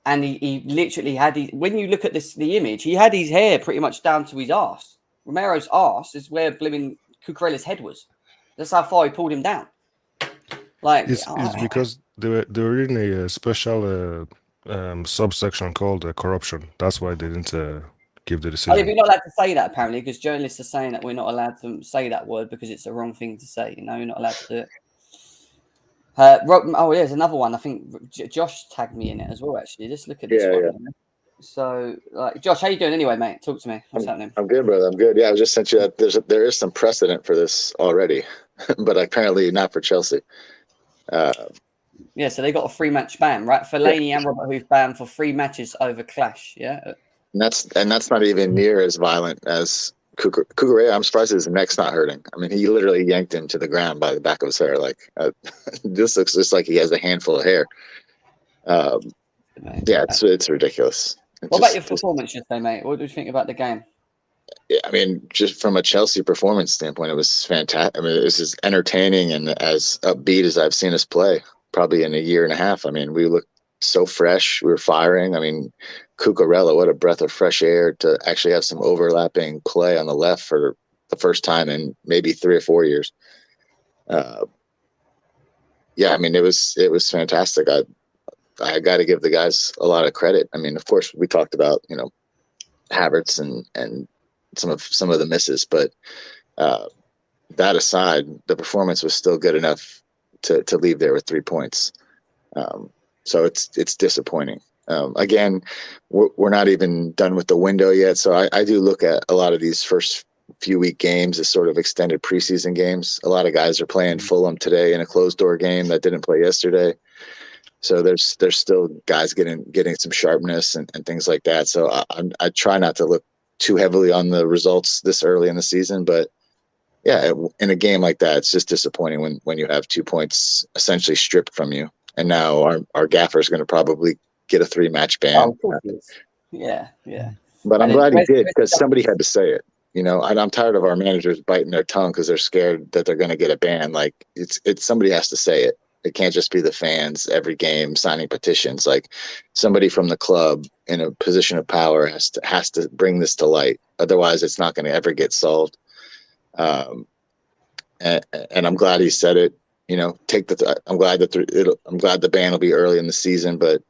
And he literally when you look at the image, he had his hair pretty much down to his arse. Romero's arse is where blimmin' Cucurella's head was. That's how far he pulled him down. It's because they were reading a special subsection called corruption. That's why they didn't give the decision. We're not allowed to say that apparently because journalists are saying that we're not allowed to say that word because it's the wrong thing to say. You're not allowed to do it. There's another one. I think Josh tagged me in it as well. Actually, just look at this one. Yeah. So, Josh, how you doing anyway, mate? Talk to me. What's happening? I'm good, brother. I'm good. Yeah, I just sent you that. There is some precedent for this already, but apparently not for Chelsea. So they got a 3-match ban, right? Fellaini and Robert Huth banned for 3 matches over clash. Yeah, and that's not even near as violent as Cucurella. I'm surprised his neck's not hurting. I mean, he literally yanked him to the ground by the back of his hair. This looks just like he has a handful of hair. It's ridiculous. What about your performance yesterday, mate? What did you think about the game? Yeah, I mean, just from a Chelsea performance standpoint, it was fantastic. I mean, it was as entertaining and as upbeat as I've seen us play probably in a year and a half. I mean, we looked so fresh. We were firing. I mean, Cucurella, what a breath of fresh air to actually have some overlapping play on the left for the first time in maybe 3 or 4 years. I mean, it was fantastic. I got to give the guys a lot of credit. I mean, of course, we talked about Havertz and some of the misses, but that aside, the performance was still good enough to leave there with 3 points. So it's disappointing. Again, we're not even done with the window yet, so I do look at a lot of these first few week games as sort of extended preseason games. A lot of guys are playing Fulham today in a closed door game that didn't play yesterday. So there's still guys getting some sharpness and things like that. So I try not to look too heavily on the results this early in the season, but yeah, in a game like that, it's just disappointing when you have 2 points essentially stripped from you. And now our gaffer is going to probably get a 3-match ban. Yeah. But I'm And then glad he did where's because the somebody had to say it. You know, and I'm tired of our managers biting their tongue because they're scared that they're going to get a ban. Like it's somebody has to say it. It can't just be the fans every game signing petitions. Like somebody from the club in a position of power has to bring this to light. Otherwise, it's not going to ever get solved. And I'm glad he said it. You know, I'm glad the ban will be early in the season, but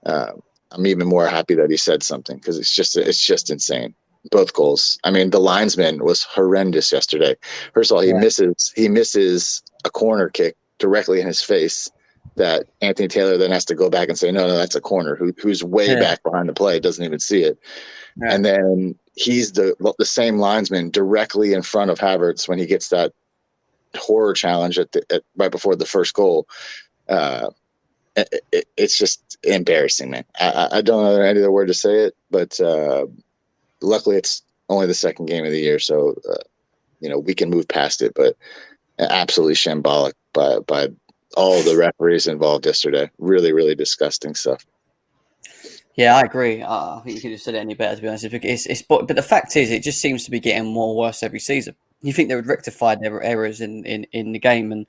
I'm even more happy that he said something because it's just insane. Both goals. I mean, the linesman was horrendous yesterday. First of all, he misses a corner kick directly in his face that Anthony Taylor then has to go back and say, no, that's a corner. Who's way back behind the play, doesn't even see it. Yeah. And then he's the same linesman directly in front of Havertz when he gets that horror challenge right before the first goal. It's just embarrassing, man. I don't know any other word to say it, but luckily it's only the second game of the year, so we can move past it. But absolutely shambolic by all the referees involved yesterday. Really, really disgusting stuff. Yeah, I agree. I think you could have said it any better, to be honest. But the fact is, it just seems to be getting more worse every season. You think they would rectify their errors in the game, and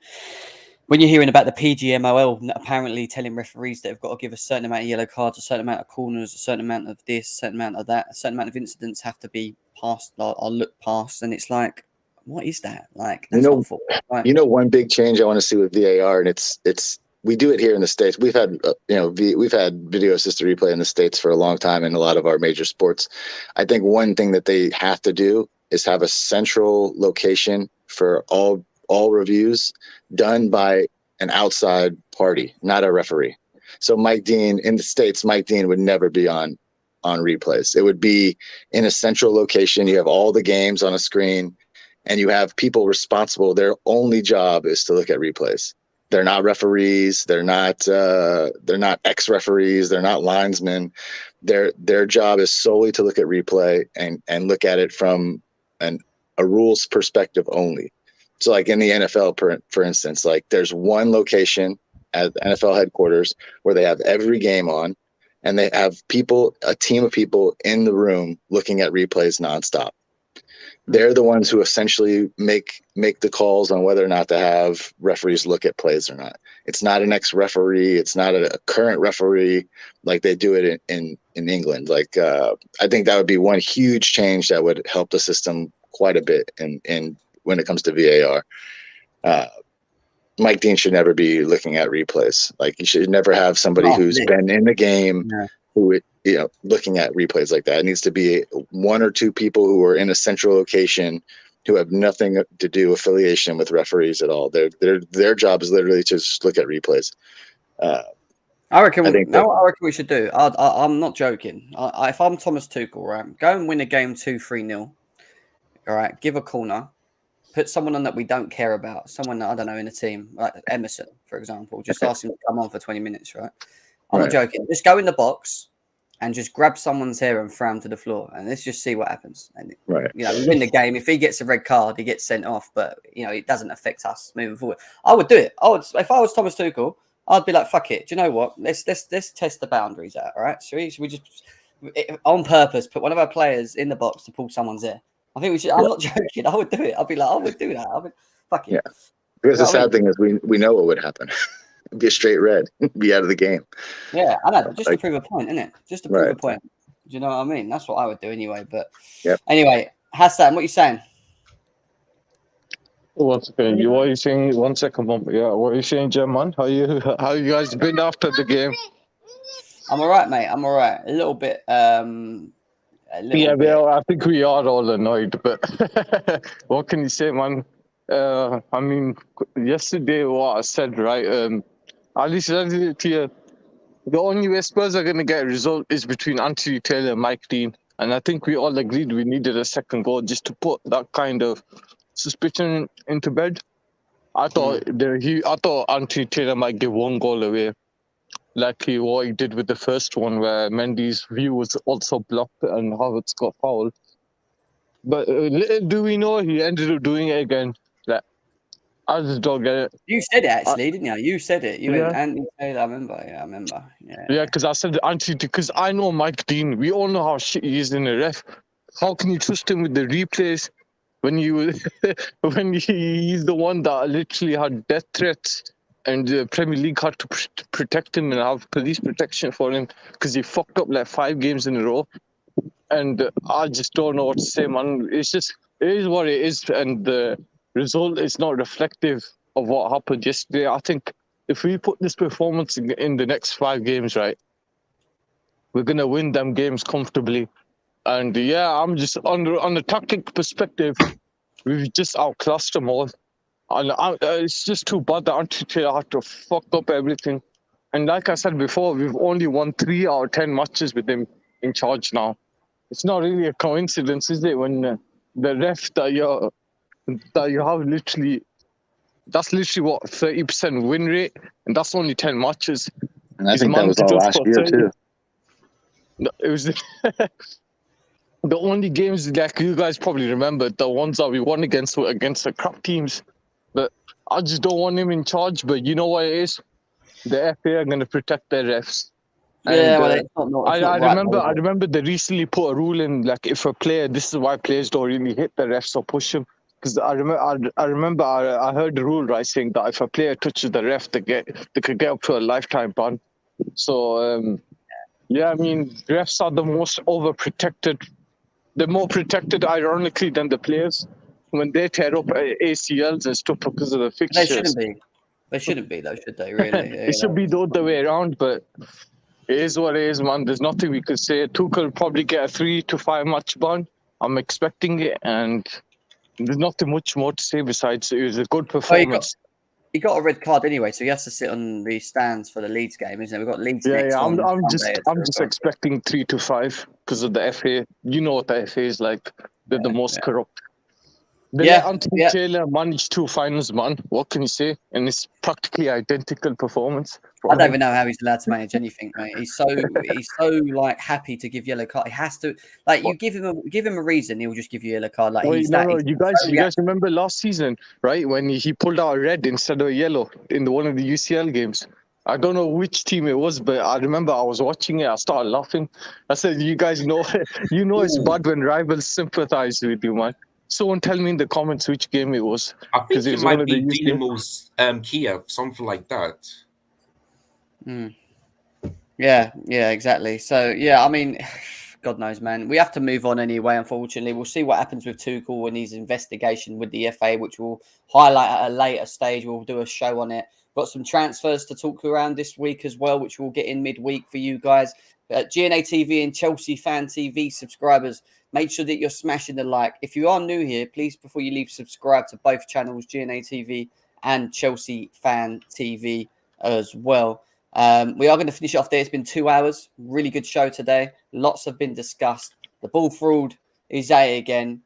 when you're hearing about the PGMOL apparently telling referees that they've got to give a certain amount of yellow cards, a certain amount of corners, a certain amount of this, a certain amount of that, a certain amount of incidents have to be passed or looked past, and it's like, what is that? Like, that's not football. Right? One big change I want to see with VAR, and it's we do it here in the States. We've had we've had video assisted replay in the States for a long time in a lot of our major sports. I think one thing that they have to do is have a central location for all reviews done by an outside party, not a referee. So Mike Dean in the States, Mike Dean would never be on replays. It would be in a central location. You have all the games on a screen and you have people responsible. Their only job is to look at replays. They're not referees. They're not ex-referees. They're not linesmen. Their job is solely to look at replay and look at it from a rules perspective only. So like in the NFL, for instance, like there's one location at NFL headquarters where they have every game on, and they have a team of people in the room looking at replays nonstop. They're the ones who essentially make the calls on whether or not to have referees look at plays or not. It's not an ex-referee. It's not a current referee like they do it in England. Like I think that would be one huge change that would help the system quite a bit in when it comes to VAR. Mike Dean should never be looking at replays. Like you should never have somebody who's been in the game who looking at replays like that. It needs to be one or two people who are in a central location who have nothing to do affiliation with referees at all. Their job is literally to just look at replays. I reckon we should do. I'm not joking. If I'm Thomas Tuchel, right, go and win a game 2-3-0. All right, give a corner. Put someone on that we don't care about. Someone that, I don't know, in a team, like Emerson, for example. Just ask him to come on for 20 minutes, right? I'm not joking. Just go in the box and just grab someone's hair and throw him to the floor. And let's just see what happens. And, we win the game. If he gets a red card, he gets sent off. But, it doesn't affect us moving forward. I would do it. If I was Thomas Tuchel, I'd be like, fuck it. Do you know what? Let's test the boundaries out, all right? So we just, on purpose, put one of our players in the box to pull someone's hair. I think we should. I'm not joking. I would do it. I'd be like, I would do that. Fuck it. Yeah. Because the sad thing is, we know what would happen. It'd be a straight red. Be out of the game. Yeah, I know. Just to prove a point, isn't it? Just to prove a point. Do you know what I mean? That's what I would do anyway. But anyway, Hassan, what are you saying? Once again, what are you saying? 1 second, Mom. Yeah, what are you saying, German? How you guys been after the game? I'm all right, mate. I'm all right. A little bit. Well, I think we are all annoyed, but what can you say, man? I mean, yesterday what I said, right? At least I did it here. The only way Spurs are going to get a result is between Anthony Taylor and Mike Dean. And I think we all agreed we needed a second goal just to put that kind of suspicion into bed. I thought Anthony Taylor might give one goal away, like what he did with the first one, where Mendy's view was also blocked and Havertz got fouled. But little do we know, he ended up doing it again. Like, I just don't get it. You said it actually, didn't you? You said it. You Yeah. and Anthony Taylor. I remember. Yeah, I remember. Yeah. Yeah, because I said because I know Mike Dean. We all know how shit he is in a ref. How can you trust him with the replays when he's the one that literally had death threats and the Premier League had to protect him and have police protection for him because he fucked up like 5 games in a row. And I just don't know what to say, man. It is what it is, and the result is not reflective of what happened yesterday. I think if we put this performance in the next 5 games, right, we're gonna win them games comfortably. And yeah, I'm just on the tactic perspective, we've just outclassed them all. And it's just too bad that Anthony Taylor had to fuck up everything. And like I said before, we've only won 3 out of 10 matches with him in charge now. It's not really a coincidence, is it? When the ref that you have literally, that's literally what 30% win rate, and that's only 10 matches. And I think that was all last year too. No, it was the only games like you guys probably remember. The ones that we won against were against the crap teams. But I just don't want him in charge. But you know what it is? The FA are going to protect their refs. Yeah, And, well, it's not I right, remember they recently put a rule in, like if a player, this is why players don't really hit the refs or push him. Because I remember I heard the rule, right, saying that if a player touches the ref, they could get up to a lifetime ban. So yeah, I mean, refs are the most overprotected. They're more protected, ironically, than the players when they tear up ACLs and stuff because of the fixtures. They shouldn't be. They shouldn't be, though, should they? Really? It should be the other way around, but it is what it is, man. There's nothing we could say. Tuchel will probably get a 3 to 5 match ban. I'm expecting it, and there's nothing much more to say besides it was a good performance. He got a red card anyway, so he has to sit on the stands for the Leeds game, isn't it? We've got Leeds Yeah, next. yeah. On I'm Sunday just expecting 3 to 5 because of the FA. You know what the FA is like. They're the most corrupt. They let Anthony Taylor manage 2 finals, man. What can you say? And it's practically identical performance. I don't even know how he's allowed to manage anything, mate. He's so like happy to give yellow card. He has to, like, you give him a reason, he'll just give you a yellow card. Like, you guys remember last season, right? When he pulled out a red instead of a yellow in one of the UCL games. I don't know which team it was, but I remember I was watching it. I started laughing. I said, "You guys know, it's bad when rivals sympathize with you, man." Someone tell me in the comments which game it was. I think it might be Dynamo's Kiev, something like that. Yeah, exactly. So, yeah, I mean, God knows, man. We have to move on anyway, unfortunately. We'll see what happens with Tuchel and his investigation with the FA, which we'll highlight at a later stage. We'll do a show on it. Got some transfers to talk around this week as well, which we'll get in midweek for you guys. GNA TV and Chelsea Fan TV subscribers, make sure that you're smashing the like. If you are new here, please, before you leave, subscribe to both channels, GNA TV and Chelsea Fan TV as well. We are going to finish off there. It's been 2 hours. Really good show today. Lots have been discussed. The ball fraud is A again.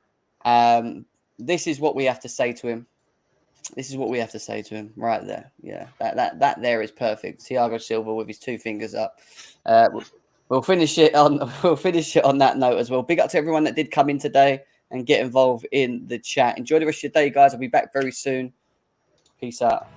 This is what we have to say to him. This is what we have to say to him right there. Yeah, that there is perfect. Thiago Silva with his 2 fingers up. We'll finish it on that note as well. Big up to everyone that did come in today and get involved in the chat. Enjoy the rest of your day, guys. I'll be back very soon. Peace out.